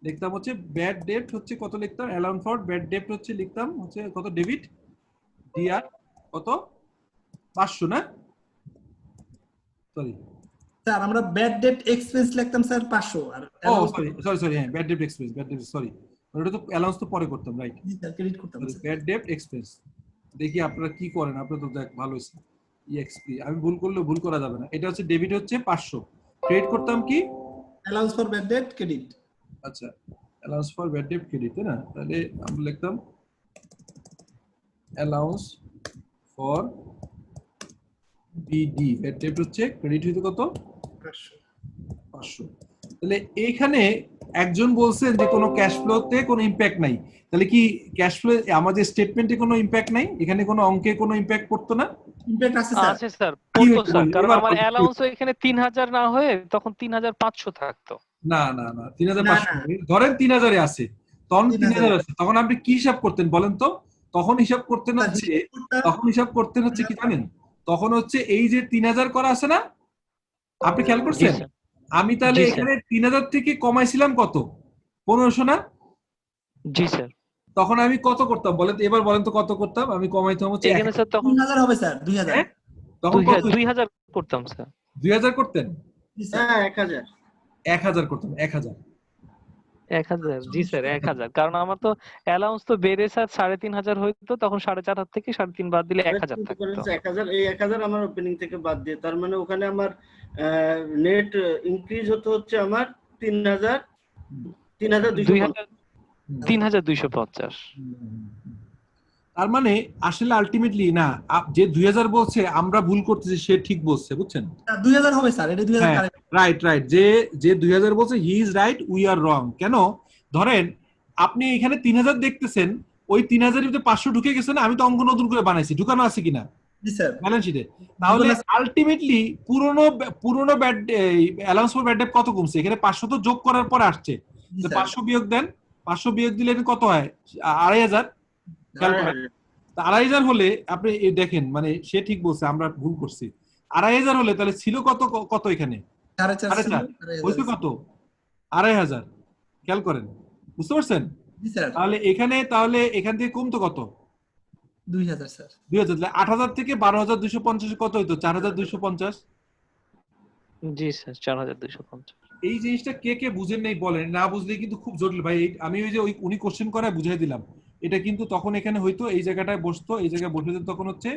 লিখতাম হচ্ছে ব্যাড ডেট হচ্ছে কত লিখতাম, অ্যালাউন্স ফর ব্যাড ডেট হচ্ছে লিখতাম হচ্ছে কত, ডেবিট ডিআর কত 500 না, সরি স্যার আমরা ব্যাড ডেট এক্সপেন্স লিখতাম স্যার 500, আর সরি হ্যাঁ ব্যাড ডেট এক্সপেন্স, সরি ওটা তো অ্যালাউন্স তো পরে করতাম, রাইট, জি স্যার ক্রেডিট করতাম ব্যাড ডেট এক্সপেন্স দেখি আপনারা কি করেন, আপনারা তো দেখ ভালো হয়েছে। ইএক্সপি আমি ভুল করলে ভুল করা যাবে না। এটা হচ্ছে ডেবিট হচ্ছে 500, ক্রেডিট করতাম কি allowance for bad debt credit. আচ্ছা allowance for bad debt credit, তাই না? তাহলে আমরা লিখতাম allowance for BD bad debt হচ্ছে ক্রেডিট হইতে কত 500। তাহলে এইখানে একজন বলছেন যে কোনো ক্যাশ ফ্লোতে কোনো ইমপ্যাক্ট নাই, তাহলে কি ক্যাশ ফ্লো আমাদের স্টেটমেন্টে কোনো ইমপ্যাক্ট নাই, এখানে কোনো অঙ্কে কোনো ইমপ্যাক্ট পড়তো না? ইমপ্যাক্ট আছে স্যার। আছে স্যার, পড়তো স্যার, কারণ এবার আমার বলুন। অ্যালাউন্স এখানে 3000 না হয়ে তখন 3500 থাকতো। না না না 3500 ধরেন 3000 এ আছে, তখন 3000 আছে, তখন আপনি কি হিসাব করতেন বলেন তো? তখন হিসাব করতেন হচ্ছে, কি জানেন? তখন হচ্ছে এই যে 3000 করা আছে না, আপনি খেয়াল জি করছেন? স্যার, আমি তাহলে জি স্যার। এখানে 3000 থেকে কমাইছিলাম কত 1500 না? জি স্যার, তখন আমি কত করতাম বলেন তো, এবার বলেন তো কত করতাম? আমি কমাইতাম হচ্ছে এখানে স্যার তখন 3000 হবে স্যার, 2000। হ্যাঁ? তখন কত 2000 করতাম স্যার। 2000 করতেন? জি স্যার। হ্যাঁ 1000। 1000 করতাম, 1000। 1000, জি স্যার 1000, কারণ আমার তো অ্যালাউন্স তো বেড়ে স্যার 3500 হইতো, তখন 4500 থেকে 3.5 বাদ দিলে 1000 থাকতো। 1000, এই 1000 আমার ওপেনিং থেকে বাদ দিয়ে, তার মানে ওখানে আমার নেট ইনক্রিজ হচ্ছে আমার 3250। তার মানে আসলে আলটিমেটলি না, যে 2000 বলছে আমরা ভুল করতেছি, সে ঠিক বলছে, বুঝছেন? 2000 হবে স্যার, এটা 2000 হ্যাঁ, কারেক্ট। রাইট, যে 2000 বলছে he is right, we are wrong. কেন? ধরেন আপনি এখানে 3000 দেখতেছেন, ওই 3000 এর ভিতরে 500 ঢুকে গেছে না, আমি তো অঙ্ক নতুন করে বানাইছি, ঢুকানো আছে কিনা জি স্যার। ব্যালেন্স শিটে? তাহলে আলটিমেটলি পুরনো bad allowance for bad date কত কমছে? এখানে 500 তো যোগ করার পর আসছে, জি তো স্যার। 500 বিয়োগ দেন, 500 বিয়োগ দিলে কত হয়? 2500। খেয়াল করেন, 2500 হলে আপনি দেখেন, মানে সে ঠিক বলছে, আমরা ভুল করছি। 2500 হলে তাহলে ছিল কত কত এখানে? 450 হয়েছে কত? 2500। খেয়াল করেন, বুঝতে পারছেন? জি স্যার। তাহলে এখান থেকে কমতো কত? 2000 স্যার। 2000। তাহলে 8000 থেকে 12250 কত হইতো? 4250। জি স্যার 4250। এই জিনিসটা কে কে বুঝেন নাই বলেন, না বুঝলে কিন্তু খুব জটিল ভাই। আমি ওই যে উনি কোশ্চেন করায় বুঝাই দিলাম, এটা কিন্তু তখন এখানে হয়তো এই জায়গাটায় বসতো, এই জায়গায় বসে যেত, তখন হচ্ছে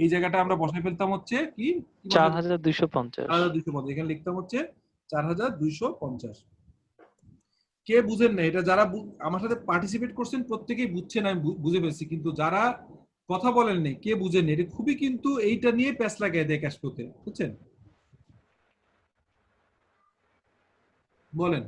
এই জায়গাটা আমরা বসাই ফেলতাম হচ্ছে কি 4250। 4250, এখানে লিখতাম হচ্ছে 4250। কে বুঝেন না? এটা যারা আমার সাথে পার্টিসিপেট করছেন প্রত্যেকেই বুঝছেন, আমি বুঝে পেয়েছি, কিন্তু যারা কথা বলেন নাই, কে বুঝেন, এটা খুবই কিন্তু এইটা নিয়ে প্যাচ লাগাই দেয় ক্যাশ ফ্লোতে, বুঝছেন? বলেন।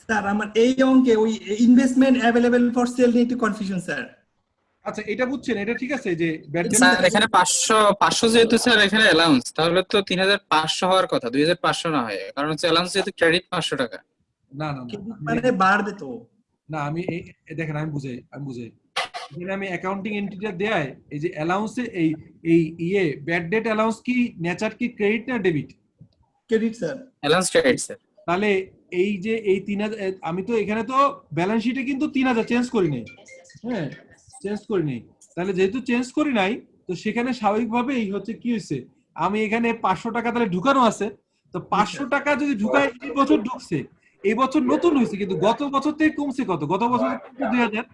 স্যার আমার এই অঙ্কে ওই ইনভেস্টমেন্ট অ্যাভেলেবল ফর সেল নিয়ে একটু কনফিউশন স্যার। আচ্ছা এটা বুঝছেন, এটা ঠিক আছে যে স্যার এখানে 500 যেহেতু স্যার এখানে অ্যালাউন্স, তাহলে তো 3500 হওয়ার কথা, 2500 না হয়, কারণ হচ্ছে অ্যালাউন্স যেহেতু ক্রেডিট 500 টাকা। না মানে বাড়বে তো না, আমি দেখেন আমি বুঝাই এখানে আমি অ্যাকাউন্টিং এন্ট্রিটা দেয়, এই যে অ্যালাউন্সে এই ব্যাড ডেট অ্যালাউন্স কি নেচার কি ক্রেডিট না debit? Credit sir. Allowance credit sir. তাহলে এই যে এই 3000, আমি তো এখানে তো ব্যালেন্স শিটে কিন্তু 3000 চেঞ্জ করি নাই, হ্যাঁ চেঞ্জ করি নাই। তাহলে যেহেতু চেঞ্জ করি নাই, তো সেখানে স্বাভাবিকভাবে এই হচ্ছে কি হয়েছে, আমি এখানে 500 টাকা তাহলে ঢুকানো আছে, তো 500 টাকা যদি ঢুকায়, এই বছর ঢুকছে, এই বছর নতুন হয়েছে, কিন্তু গত বছর থেকে কমছে কত? গত বছর 2000,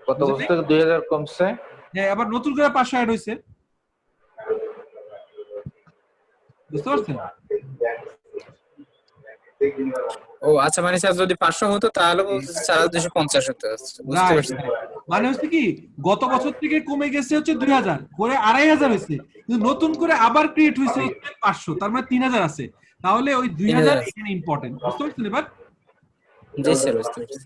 কত বছর থেকে 2000 কমছে? হ্যাঁ আবার নতুন করে 500 অ্যাড হয়েছে, বুঝতে পারছেন? ও আচ্ছা, মানে স্যার যদি 500 হতো তাহলে 4250 হতো, বুঝতে পারছি। মানে হচ্ছে কি, গত বছর থেকে কমে গেছে হচ্ছে 2000 করে 2500 হয়েছে, কিন্তু নতুন করে আবার ক্রিয়েট হয়েছে হচ্ছে 500, তার মানে 3000 আছে। তাহলে ওই 2000 এখানে ইম্পর্টেন্ট, বুঝতে পারছেন এবার? জি স্যার বুঝতে পারছি।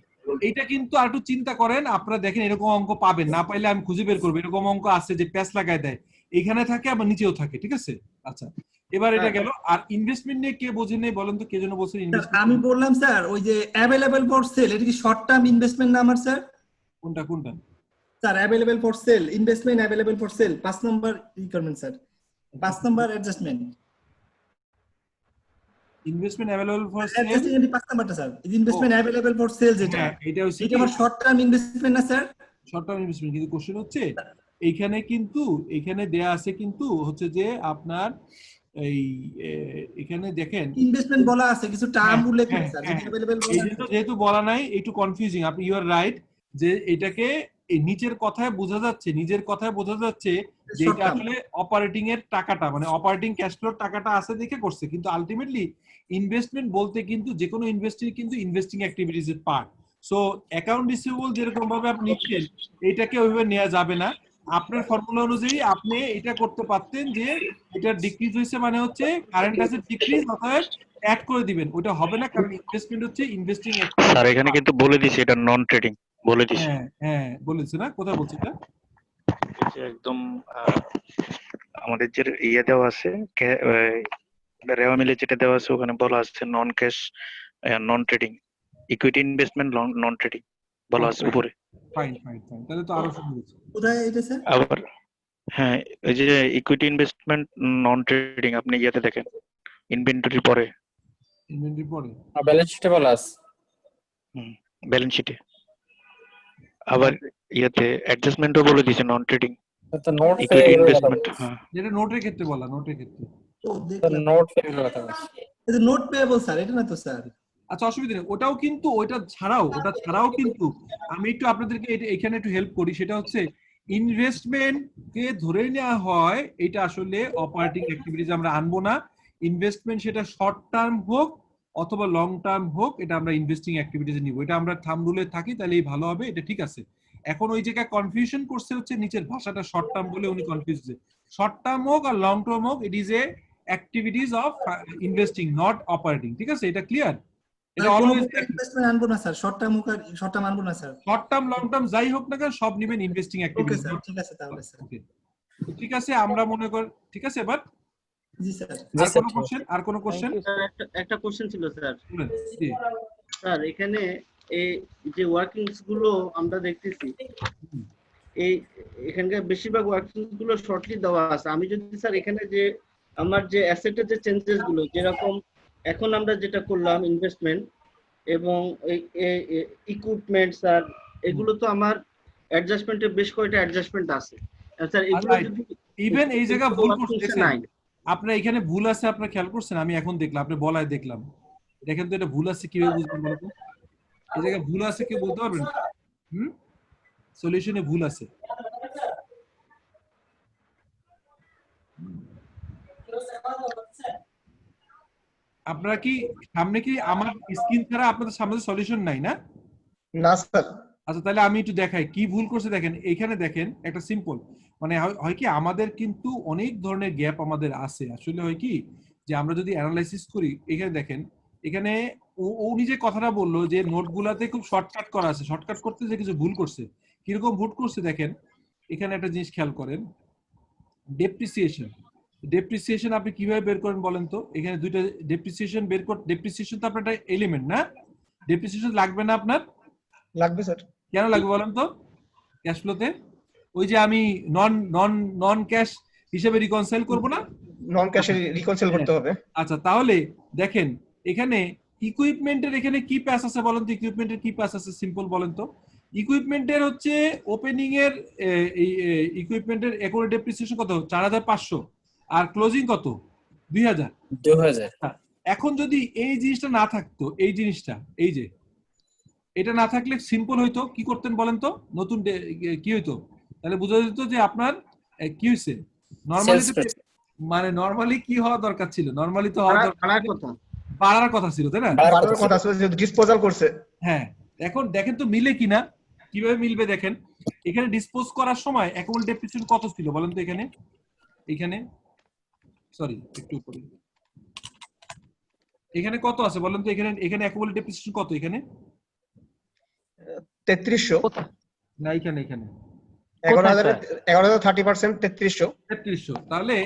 এইটা কিন্তু আর একটু চিন্তা করেন, আপনারা দেখেন এরকম অঙ্ক পাবেন, না পাইলে আমি খুঁজে বের করবো, এরকম অঙ্ক আছে যে প্যাচ লাগায় দেয়, এখানে থাকে আবার নিচেও থাকে, ঠিক আছে? আচ্ছা এবার এটা গেল। আর ইনভেস্টমেন্ট নিয়ে কে বোঝেন নাই বলেন তো, কে যেন বলছেন ইনভেস্টমেন্ট? আমি বললাম স্যার ওই যে অ্যাভেলেবল ফর সেল, এটা কি শর্ট টার্ম ইনভেস্টমেন্ট না আমার স্যার? কোনটা sir available for sell, investment available for sell 5 number requirement sir, 5 number adjustment. Investment available for sale, adjustment 5 নাম্বারটা sir, investment available for sell যেটা, এটা হচ্ছে এটা আমার শর্ট টার্ম ইনভেস্টমেন্ট না স্যার? শর্ট টার্ম ইনভেস্টমেন্ট, কিন্তু question হচ্ছে এইখানে কিন্তু এখানে দেয়া আছে কিন্তু হচ্ছে যে আপনার এই এখানে দেখেন ইনভেস্টমেন্ট বলা আছে, কিছু টার্ম হ্যাঁ, উল্লেখ হ্যাঁ, নেই স্যার, হ্যাঁ। যেটা अवेलेबल এই বলা জন্য যেহেতু বলা নাই একটু কনফিউজিং, আপনি ইউ আর রাইট যে এটাকে এই নিচের কথায় বোঝা যাচ্ছে, নিজের কথায় বোঝা যাচ্ছে যে Short এটা term। আসলে অপারেটিং এর টাকাটা মানে অপারেটিং ক্যাশ ফ্লোর টাকাটা আছে দেখে করছে, কিন্তু আলটিমেটলি ইনভেস্টমেন্ট বলতে কিন্তু যে কোনো ইনভেস্টিং কিন্তু ইনভেস্টিং অ্যাক্টিভিটিজ এর পার্ট। সো অ্যাকাউন্ট রিসিভেবল যেরকম ভাবে আপনি নিচ্ছেন এটাকে ওইভাবে নেওয়া যাবে না। আপনার ফর্মুলা অনুযায়ী আপনি এটা করতে পারতেন যে এটা ডিক্রিজ হয়েছে মানে হচ্ছে কারেন্ট অ্যাসেট ডিক্রিজ, অতএব অ্যাড করে দিবেন, ওটা হবে না কারণ ইনভেস্টমেন্ট হচ্ছে ইনভেস্টিং স্যার এখানে কিন্তু বলে দিছি এটা নন ট্রেডিং বলে দিছি। হ্যাঁ হ্যাঁ বলেছে না, কোথায় বলছে এটা? এই যে একদম আমাদের যে ইয়ে দেওয়া আছে রেওয়া মিলে যেটা দেওয়া আছে ওখানে বলা আছে non cash non trading equity investment non trading বলা আছে উপরে। ফাইন ফাইন ফাইন, তাহলে তো আরো সুন্দর হয়েছে। কোথায় এটা স্যার? আবার হ্যাঁ এই যে ইকুইটি ইনভেস্টমেন্ট নন ট্রেডিং আপনি ইয়াতে দেখেন ইনভেন্টরি পরে ইনভেন্টরি পরে ব্যালেন্স শিটে বলা আছে। ব্যালেন্স শিটে আবার ইয়াতে অ্যাডজাস্টমেন্টও বলে দিয়েছে নন ট্রেডিং তো নোট ইকুইটি ইনভেস্টমেন্ট। হ্যাঁ যেটা নোটের ক্ষেত্রে বলা, নোটের ক্ষেত্রে। ও দেখলাম, নোট ফেভারের কথা বলছি। এটা নোট পেয়েবল স্যার, এটা না তো স্যার? আচ্ছা অসুবিধা নেই, ওটাও কিন্তু ওটা ছাড়াও কিন্তু আমি একটু আপনাদেরকে এখানে একটু হেল্প করি, সেটা হচ্ছে ইনভেস্টমেন্ট কে ধরে নেওয়া হয় এটা আসলে অপারেটিং অ্যাক্টিভিটিজ আমরা আনবো না। ইনভেস্টমেন্ট সেটা শর্ট টার্ম হোক অথবা লং টার্ম হোক, এটা আমরা ইনভেস্টিং অ্যাক্টিভিটিজ নিব, এটা আমরা থাম্ব রুলে থাকি তাহলেই ভালো হবে, এটা ঠিক আছে। এখন ওই জায়গায় কনফিউশন করছে হচ্ছে নিচের ভাষাটা শর্ট টার্ম বলে উনি কনফিউজ, শর্ট টার্ম হোক আর লং টার্ম হোক it is a activities of investing not operating, ঠিক আছে? এটা ক্লিয়ার? এটা অলওয়েজ ইনভেস্টমেন্ট আনবো না স্যার, শর্ট টার্ম হোক আর শর্ট টার্ম আনবো না sir. Short term long term যাই হোক না কেন সব নেবেন ইনভেস্টিং ওকে অ্যাক্টিভিটিজ। স্যার, ঠিক আছে তাহলে স্যার। ওকে ঠিক আছে, আমরা মনে কর ঠিক আছে। এবার জি স্যার। আর কোনো কোশ্চেন? স্যার একটা কোশ্চেন ছিল স্যার। জি স্যার এখানে এই যে ওয়ার্কিংস গুলো আমরা দেখতেছি, এই এখানকার বেশিরভাগ ওয়ার্কিংস গুলো শর্টলি দেওয়া আছে। আমি যদি স্যার এখানে যে আমার যে অ্যাসেটের যে চেঞ্জেস গুলো, যেরকম এখন আমরা যেটা করলাম ইনভেস্টমেন্ট এবং ইকুইপমেন্ট স্যার, এগুলো তো আমার অ্যাডজাস্টমেন্টে বেশ কয়েকটা অ্যাডজাস্টমেন্ট আছে স্যার। এগুলো যদি ইভেন এই জায়গা ভুল করতেছেন নাই, আপনার এখানে ভুল আছে, আপনার খেয়াল করছেন? আমি এখন দেখলাম, আপনি বলায় দেখলাম, দেখেন তো এটা ভুল আছে কিভাবে বুঝবেন বলতো? এই জায়গায় ভুল আছে কেউ বলতে পারবেন? সলিউশনে ভুল আছে। আপনারা কি সামনে কি আমার স্ক্রিন ছাড়া আপনাদের সামনে সলিউশন নাই না? না স্যার। আচ্ছা তাহলে আমি একটু দেখাই কি ভুল করছে। দেখেন এখানে দেখেন একটা সিম্পল মানে হয় কি আমাদের কিন্তু অনেক ধরনের গ্যাপ আমাদের আছে। আসলে হয় কি যে আমরা যদি অ্যানালাইসিস করি, এখানে দেখেন এখানে ও নিজে কথাটা বললো যে নোটগুলাতে খুব শর্টকাট করা আছে, শর্টকাট করতে যে কিছু ভুল করছে। কিরকম ভুল করছে দেখেন, এখানে একটা জিনিস খেয়াল করেন, ডেপ্রিসিয়েশন আপনি কিভাবে বের করেন বলেন তো? এখানে দুইটা ডেপ্রিসিয়েশন বের করতে, ডেপ্রিসিয়েশন তো আপনার একটা এলিমেন্ট না? ডেপ্রিসিয়েশন লাগবে না আপনার? লাগবে স্যার। কেন লাগবে বলেন তো ক্যাশ ফ্লোতে? ওই যে আমি নন ক্যাশ হিসেবে রিকনসাইল করব না, নন ক্যাশে রিকনসাইল করতে হবে। আচ্ছা তাহলে দেখেন এখানে ইকুইপমেন্টের এখানে কি প্যাস আছে বলেন তো? ইকুইপমেন্টের কি প্যাস আছে সিম্পল বলেন তো? ইকুইপমেন্টের হচ্ছে ওপেনিং এর ইকুইপমেন্টের একুরেট ডেপ্রিসিয়েশন কত? 4500 আর ক্লোজিং কত? 2000। এখন যদি এই জিনিসটা না থাকতো, এই জিনিসটা এই যে এটা না থাকলে সিম্পল হইতো, কি করতেন বলেন তো? নতুন কি হইতো? তাহলে বোঝা যেত যে আপনার কি হইছে নরমালি, মানে নরমালি কি হওয়া দরকার ছিল? নরমালি তো বাড়ার কথা ছিল, তাই না? বাড়ার কথা ছিল যে ডিসপোজাল করছে। হ্যাঁ এখন দেখেন তো মিলে কিনা, কিভাবে মিলবে দেখেন। এখানে ডিসপোজ করার সময় অ্যাকুমুলেটেড ডেপ্রিসিয়েশন কত ছিল বলেন তো? এখানে সরি একটু উপরে, এখানে কত আছে বলেন তো? এখানে অ্যাকুমুলেটেড ডেপ্রিসিয়েশন কত? এখানে 3300 না, এখানে 11,000 30% 3300। তাহলে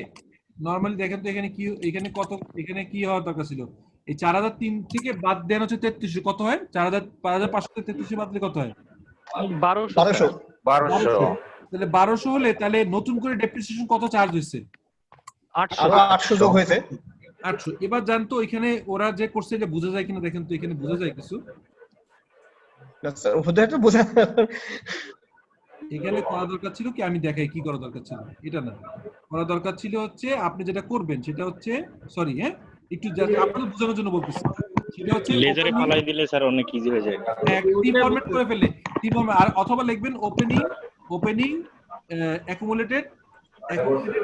নরমালি দেখেন তো এখানে কত? এখানে কি হওয়া দরকার ছিল? এই 4003 থেকে বাদ দেন হচ্ছে 3300, কত হয়? 4500 থেকে 3300 বাদ দিলে কত হয়? 1200 তাহলে 1200 হলে তাহলে নতুন করে ডেপ্রিসিয়েশন কত চার্জ হয়েছে? 800 যোগ হয়েছে। 800। এবার জানতো এখানে ওরা যে করছে এটা বোঝা যায় কিনা দেখেন তো? এখানে বোঝা যায় কিছু? এখানে করা দরকার ছিল কি, আমি দেখাই কি করা দরকার ছিল, এটা না করা দরকার ছিল হচ্ছে আপনি যেটা করবেন সেটা হচ্ছে, সরি হ্যাঁ একটু আপনাদের বোঝানোর জন্য বলতেছি, সেটা হচ্ছে লেজারে ফালাই দিলে স্যার অনেক ইজি হয়ে যায়। টি ফরম্যাট করে ফেললে টি ফরম্যাট, আর অথবা লিখবেন ওপেনিং অ্যাকুমুলেটেড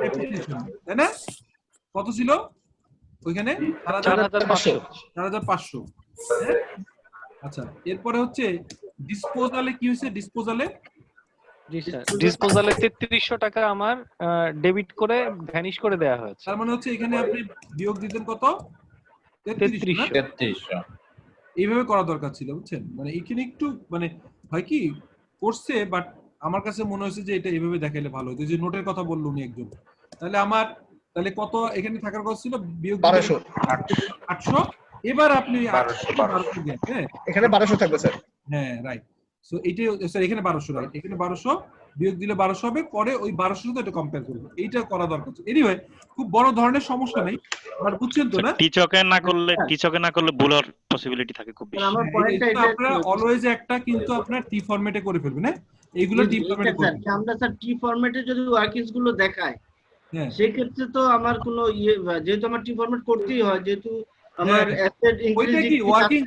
অ্যাপ্লিকেশন, তাই না? কত ছিল ওইখানে? 4500। হ্যাঁ? আচ্ছা, এরপরে হচ্ছে ডিসপোজালে কি হয়েছে? ডিসপোজালে ডিসপোজালে 3300 টাকা আমার ডেবিট করে ভ্যানিশ করে দেয়া হয়েছে। তার মানে হচ্ছে এখানে আপনি বিয়োগ দিতেন কত? 3300। এইভাবে করা দরকার ছিল, বুঝছেন? মানে এখানে একটু মানে হয় কি করছে, বাট আমার কাছে মনে হয়েছে যে এটা এইভাবে দেখাইলে ভালো হতো। যে নোটের কথা বললো উনি একজন, তাহলে কত এখানে থাকার কথা ছিল? বিয়োগ 800। এবার আপনি 1200 দেন, হ্যাঁ এখানে 1200 থাকবে স্যার। হ্যাঁ রাইট। সো এইটাই স্যার, এখানে 1200 রাইট, এখানে 1200 বিয়োগ দিলে 1200 হবে, পরে ওই 1200 সাথে এটা কম্পেয়ার করব, এইটা করা দরকার। এনিওয়ে খুব বড় ধরনের সমস্যা নেই, আর বুঝছেন তো না? টিচকে না করলে ভুল হওয়ার পসিবিলিটি থাকে খুব বেশি। আমার পয়েন্টটা এটা আপনারা অলওয়েজ একটা কিন্তু আপনার টি ফরম্যাটে করে ফেলবেন, হ্যাঁ এইগুলো টি ফরম্যাটে করবেন। আমরা স্যার টি ফরম্যাটে যদি ওয়ার্কিংস গুলো দেখায়, হ্যাঁ সেই ক্ষেত্রে তো আমার কোনো যেহেতু আমার টি ফরম্যাট করতেই হয়, যেহেতু আমার অ্যাসেট ওইটা কি ওয়ার্কিং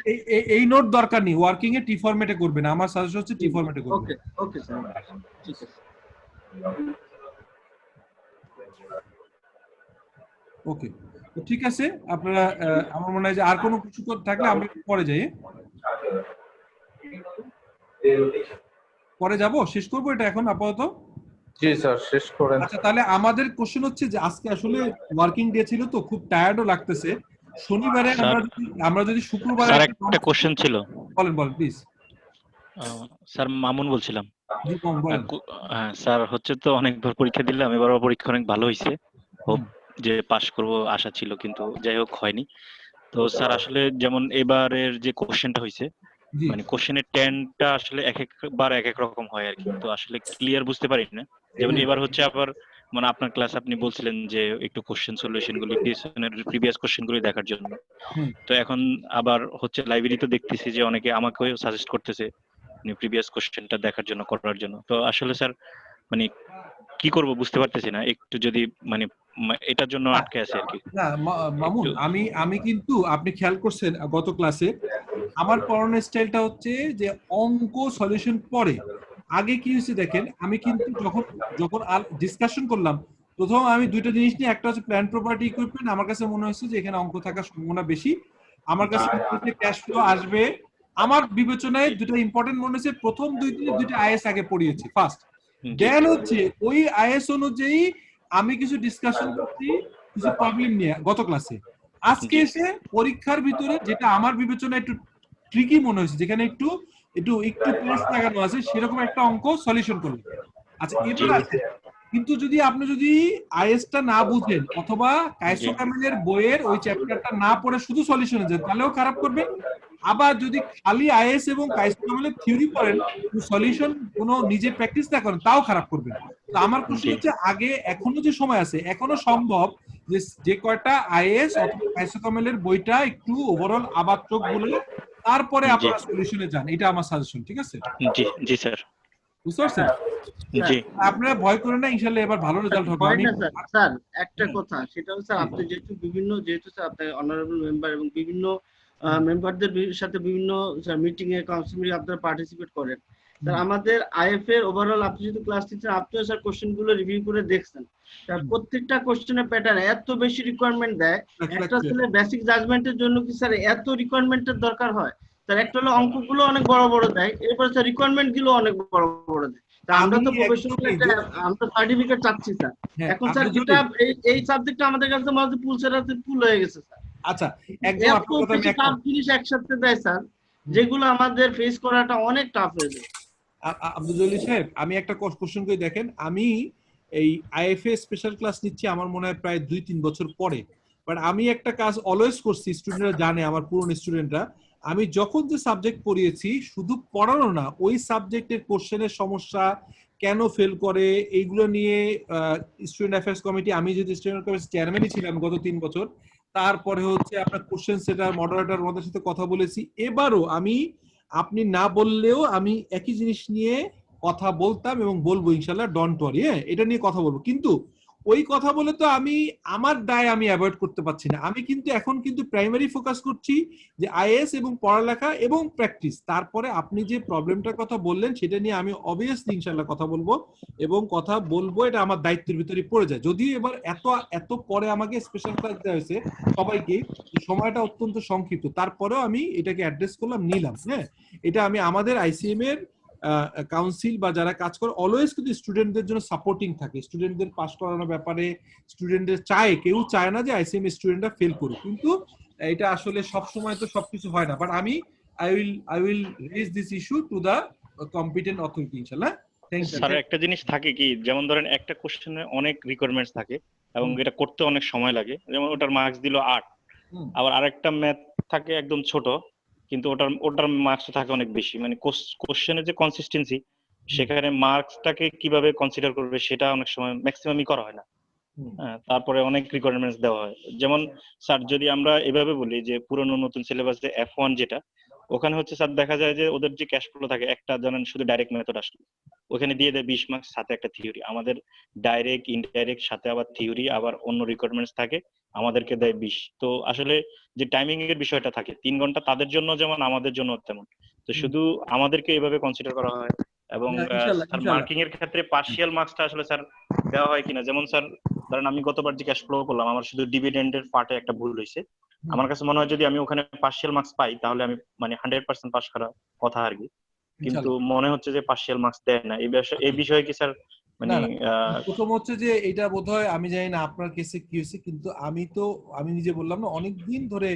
এই নোট দরকার নেই, ওয়ার্কিং এ টি ফরম্যাটে করবেন, আমার সাজেশন হচ্ছে টি ফরম্যাটে করবেন। ওকে ওকে স্যার, ঠিক আছে। ওকে, তো ঠিক আছে আপনারা, আমার মনে হয় যে আর কোনো কিছু থাকলে আমরা পরে যাই, পরে যাব, শেষ করবো এটা এখন আপাতত। জি স্যার, শেষ করেন। আচ্ছা, তাহলে আমাদের কোশ্চেন হচ্ছে যে আজকে আসলে ওয়ার্কিং ডে ছিল তো খুব টায়ার্ডও লাগতেছে। শনিবারে আমরা যদি শুক্রবারে স্যার একটা কোশ্চেন ছিল। বলেন প্লিজ। স্যার মামুন বলছিলাম। জি বলেন। হ্যাঁ স্যার, হচ্ছে তো অনেকবার পরীক্ষা দিলাম, এবারও পরীক্ষা অনেক ভালো হয়েছে, হোপ যে পাশ করব আশা ছিল, কিন্তু যাই হোক হয়নি। তো স্যার আসলে যেমন এবারের যে কোশ্চেনটা হয়েছে, মানে কোশ্চেনের টেনটা আসলে এক একবার এক এক রকম হয় আর কি, তো আসলে ক্লিয়ার বুঝতে পারি না। যেমন এবার হচ্ছে আবার মানে আপনার ক্লাস আপনি বলছিলেন যে একটু কোশ্চেন সলিউশন গুলো প্রিভিয়াস কোশ্চেন গুলো দেখার জন্য, তো এখন আবার হচ্ছে লাইব্রেরিতে দেখতেছি যে অনেকে আমাকেও সাজেস্ট করতেছে প্রিভিয়াস কোশ্চেনটা দেখার জন্য, করার জন্য। তো আসলে স্যার মানে কি করব বুঝতে পারতেছি না, একটু যদি মানে এটার জন্য আটকে আছে আর কি। না মামুন, আমি কিন্তু আপনি খেয়াল করছেন গত ক্লাসে আমার পড়ানোর স্টাইলটা হচ্ছে যে অঙ্ক সলিউশন পরে, আগে কি হয়েছে দেখেন, আমি কিন্তু যখন ডিসকাশন করলাম প্রথম আমি দুইটা জিনিস নিয়ে, একটা হচ্ছে প্ল্যান প্রপার্টি ইকুইপমেন্ট, আমার কাছে মনে হয়েছে যে এখানে অঙ্ক থাকার সম্ভাবনা বেশি, আমার কাছে ক্যাশ ফ্লো আসবে, আমার বিবেচনায় দুটো ইম্পর্টেন্ট মনে হয়েছে। প্রথম দুইটা আইএস আগে পড়িয়েছি ফার্স্ট, দেন হচ্ছে ওই আইএস অনুযায়ী আমি কিছু ডিসকাশন করছি কিছু প্রবলেম নিয়ে গত ক্লাসে। আজকে এসে পরীক্ষার ভিতরে যেটা আমার বিবেচনায় একটু ট্রিকি মনে হয়েছে, যেখানে একটু প্লেস লাগানো আছে, সেরকম একটা অঙ্ক সলিউশন করবে। আচ্ছা এবার আছে, কিন্তু আপনি যদি আইএসটা না বুঝেন অথবা কাইসো কামেলের বইয়ের ওই চ্যাপ্টারটা না পড়ে শুধু সলিউশনে যান, তাহলেও খারাপ করবে। আবার যদি খালি আইএস এবং কাইসো কামেলের থিওরি পড়েন, সলিউশন কোনো নিজে প্র্যাকটিস না করেন, তাও খারাপ করবে। তো আমার প্রশ্ন হচ্ছে, আগে এখনো যে সময় আছে, এখনো সম্ভব যে কয়টা আইএস অথবা কাইসো কামেলের বইটা একটু ওভারঅল আবার চোখ বলে তারপরে আপনারা সলিউশনে যান, এটা আমার সাজেশন, ঠিক আছে? জি জি স্যার, বুঝতে পারছেন? জি, আপনারা ভয় করেন না, ইনশাআল্লাহ এবার ভালো রেজাল্ট হবে। স্যার একটা কথা, সেটা হচ্ছে আপনি যেহেতু স্যার আপনি অনারেবল মেম্বার এবং বিভিন্ন মেম্বারদের সাথে বিভিন্ন মিটিং এ কাউন্সিল আপনারা পার্টিসিপেট করেন স্যার। আমাদের আইএফ এর ওভারঅল আপনি যদি ক্লাস টিচার, আপনিও স্যার কোশ্চেন গুলো রিভিউ করে দেখছেন, প্রত্যেকটা কোশ্চেনের প্যাটার্ন এত বেশি রিকোয়ারমেন্ট দেয়। একটা ছেলে বেসিক জাজমেন্টের জন্য কি স্যার এত রিকোয়ারমেন্টের দরকার হয় স্যার? একটা হলো অঙ্কগুলো অনেক বড় বড় দেয়, এরপর স্যার রিকোয়ারমেন্ট গুলো অনেক বড় বড় দেয়। আমরা তো প্রফেশনাল একটা আমরা সার্টিফিকেট চাচ্ছি স্যার। এখন স্যার যেটা এই সাবজেক্টটা আমাদের কাছে মনে পুল হয়ে গেছে স্যার। আচ্ছা, একদম আপনার কথা আমি টাফ জিনিস একসাথে দেয় স্যার, যেগুলো আমাদের ফেস করাটা অনেক টাফ হয়ে যায়। আব্দুল জলিল সাহেব, আমি একটা কোশ্চেন করে দেখেন, আমি এই আইএফএ স্পেশাল ক্লাস নিচ্ছি আমার মনে হয় প্রায় 2-3 বছর পরে, বাট আমি একটা কাজ অলওয়েজ করছি, স্টুডেন্টরা জানে, আমার পুরনো স্টুডেন্টরা, আমি যখন যে সাবজেক্ট পড়িয়েছি শুধু পড়ানো না, ওই সাবজেক্টের কোশ্চেনের সমস্যা কেন ফেল করে এইগুলো নিয়ে স্টুডেন্ট অ্যাফেয়ার্স কমিটি, আমি যদি স্টুডেন্ট অ্যাফেয়ার্স চেয়ারম্যানই ছিলাম গত 3 বছর, তারপরে হচ্ছে আপনার কোশ্চেন সেটার মডারেটর ওদের সাথে কথা বলেছি। এবারও আপনি না বললেও আমি একই জিনিস নিয়ে কথা বলতাম এবং বলবো ইনশাল্লাহ, ডোন্ট ওয়ারি। হ্যাঁ, এটা নিয়ে কথা বলবো, কিন্তু ওই কথা বলে তো আমি আমার দায় আমি অ্যাভয়েড করতে পারছি না। আমি কিন্তু এখন কিন্তু প্রাইমারি ফোকাস করছি যে আইএএস এবং পড়ালেখা এবং প্র্যাকটিস। তারপরে আপনি যে প্রবলেমটার কথা বললেন সেটা নিয়ে আমি অবভিয়াসলি ইনশাল্লাহ কথা বলবো, এবং কথা বলবো, এটা আমার দায়িত্বের ভিতরে পড়ে যায়। যদিও এবার এত পরে আমাকে স্পেশাল ক্লাস দেওয়া হয়েছে সবাইকে, সময়টা অত্যন্ত সংক্ষিপ্ত, তারপরেও আমি এটাকে অ্যাড্রেস করলাম, নিলাম। হ্যাঁ, এটা আমি আমাদের আইসিএম এর কাউন্সিল বা যারা কাজ করে অলওয়েজ কিন্তু স্টুডেন্টদের জন্য সাপোর্টিং থাকে, স্টুডেন্টদের পাস করানোর ব্যাপারে। স্টুডেন্টদের কেউ চায় না যে আইসিএম স্টুডেন্টরা ফেল করুক, কিন্তু এটা আসলে সব সময় তো সবকিছু হয় না। বাট আমি I will raise this issue to the competent authority ইনশাআল্লাহ। থ্যাংক ইউ স্যার একটা জিনিস থাকে কি, যেমন ধরেন একটা কোশ্চেনে অনেক রিকোয়ারমেন্টস থাকে এবং এটা করতে অনেক সময় লাগে, যেমন ওটার মার্কস দিল 8, আবার আরেকটা ম্যাথ থাকে একদম ছোট কিন্তু ওটার মার্কস থাকে অনেক বেশি। মানে কোশ্চেনের যে কনসিস্টেন্সি, সেখানে মার্কসটাকে কিভাবে কনসিডার করবে সেটা অনেক সময় ম্যাক্সিমামই করা হয় না। হ্যাঁ, তারপরে অনেক রিকোয়ারমেন্টস দেওয়া হয়। যেমন স্যার যদি আমরা এভাবে বলি যে পুরনো নতুন সিলেবাসে F1 যেটা, ওখানে হচ্ছে স্যার দেখা যায় যে ওদের যে ক্যাশ ফ্লো থাকে, একটা জানেন শুধু ডাইরেক্ট মেথড আসলো, ওখানে দিয়ে দেয় 20 মার্কস, সাথে একটা থিওরি। আমাদের ডাইরেক্ট ইনডাইরেক্ট সাথে আবার থিওরি, আবার অন্য রিকোয়ারমেন্টস থাকে, আমাদেরকে দেয় 20। তো আসলে যে টাইমিং এর বিষয়টা থাকে 3 ঘন্টা, তাদের জন্য যেমন আমাদের জন্য তেমন। তো শুধু আমাদেরকে এইভাবে কনসিডার করা হয়। এবং স্যার মার্কিং এর ক্ষেত্রে পার্শিয়াল মার্কসটা আসলে স্যার দেওয়া হয় কিনা, যেমন স্যার ধরেন আমি গতবার যে ক্যাশ ফ্লো করলাম, আমার শুধু ডিভিডেন্ডের পার্টে একটা ভুল হয়েছে। আমার কাছে মনে হয় যদি আমি ওখানে পার্শিয়াল মার্কস পাই তাহলে আমি মানে 100% পাস করার কথা আর কি, কিন্তু মনে হচ্ছে যে পার্শিয়াল মার্কস দেয় না। এই বিষয়ে কি স্যার মানে প্রথম হচ্ছে যে এটা বোধহয় আমি জানি না আপনার কেসে কি হয়েছে, কিন্তু আমি নিজে বললাম না, অনেক দিন ধরে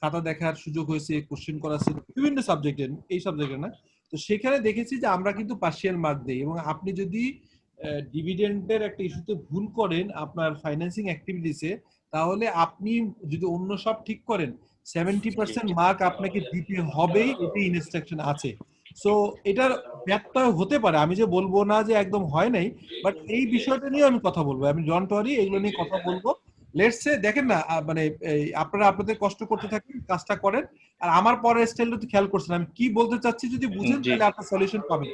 খাতা দেখার সুযোগ হয়েছে, কোশ্চেন করা ছিল বিভিন্ন সাবজেক্টের, এই সাবজেক্টে না। তো সেখানে দেখেছি যে আমরা কিন্তু পার্শিয়াল মার্ক দেই, এবং আপনি যদি ডিভিডেন্ডের একটা ইস্যুতে ভুল করেন আপনার ফাইন্যান্সিং অ্যাক্টিভিটিসে, তাহলে আপনি যদি অন্য সব ঠিক করেন 70% মার্ক আপনাকে দিতে হবেই, এটি ইনস্ট্রাকশন আছে। সো এটার ব্যত্যয় হতে পারে, আমি যে বলবো না যে একদম হয় নাই, বাট এই বিষয়টা নিয়ে আমি কথা বলবো। আমি ডোন্ট ওয়ারি, এগুলো নিয়ে কথা বলবো। লেটস সে দেখেন না, মানে আপনারা আপনাদের কষ্ট করতে থাকেন, কাজটা করেন, আর আমার পরের স্টাইলটা তো খেয়াল করছেন আমি কি বলতে চাচ্ছি, যদি বুঝেন তাহলে আপনার সলিউশন পাবেন।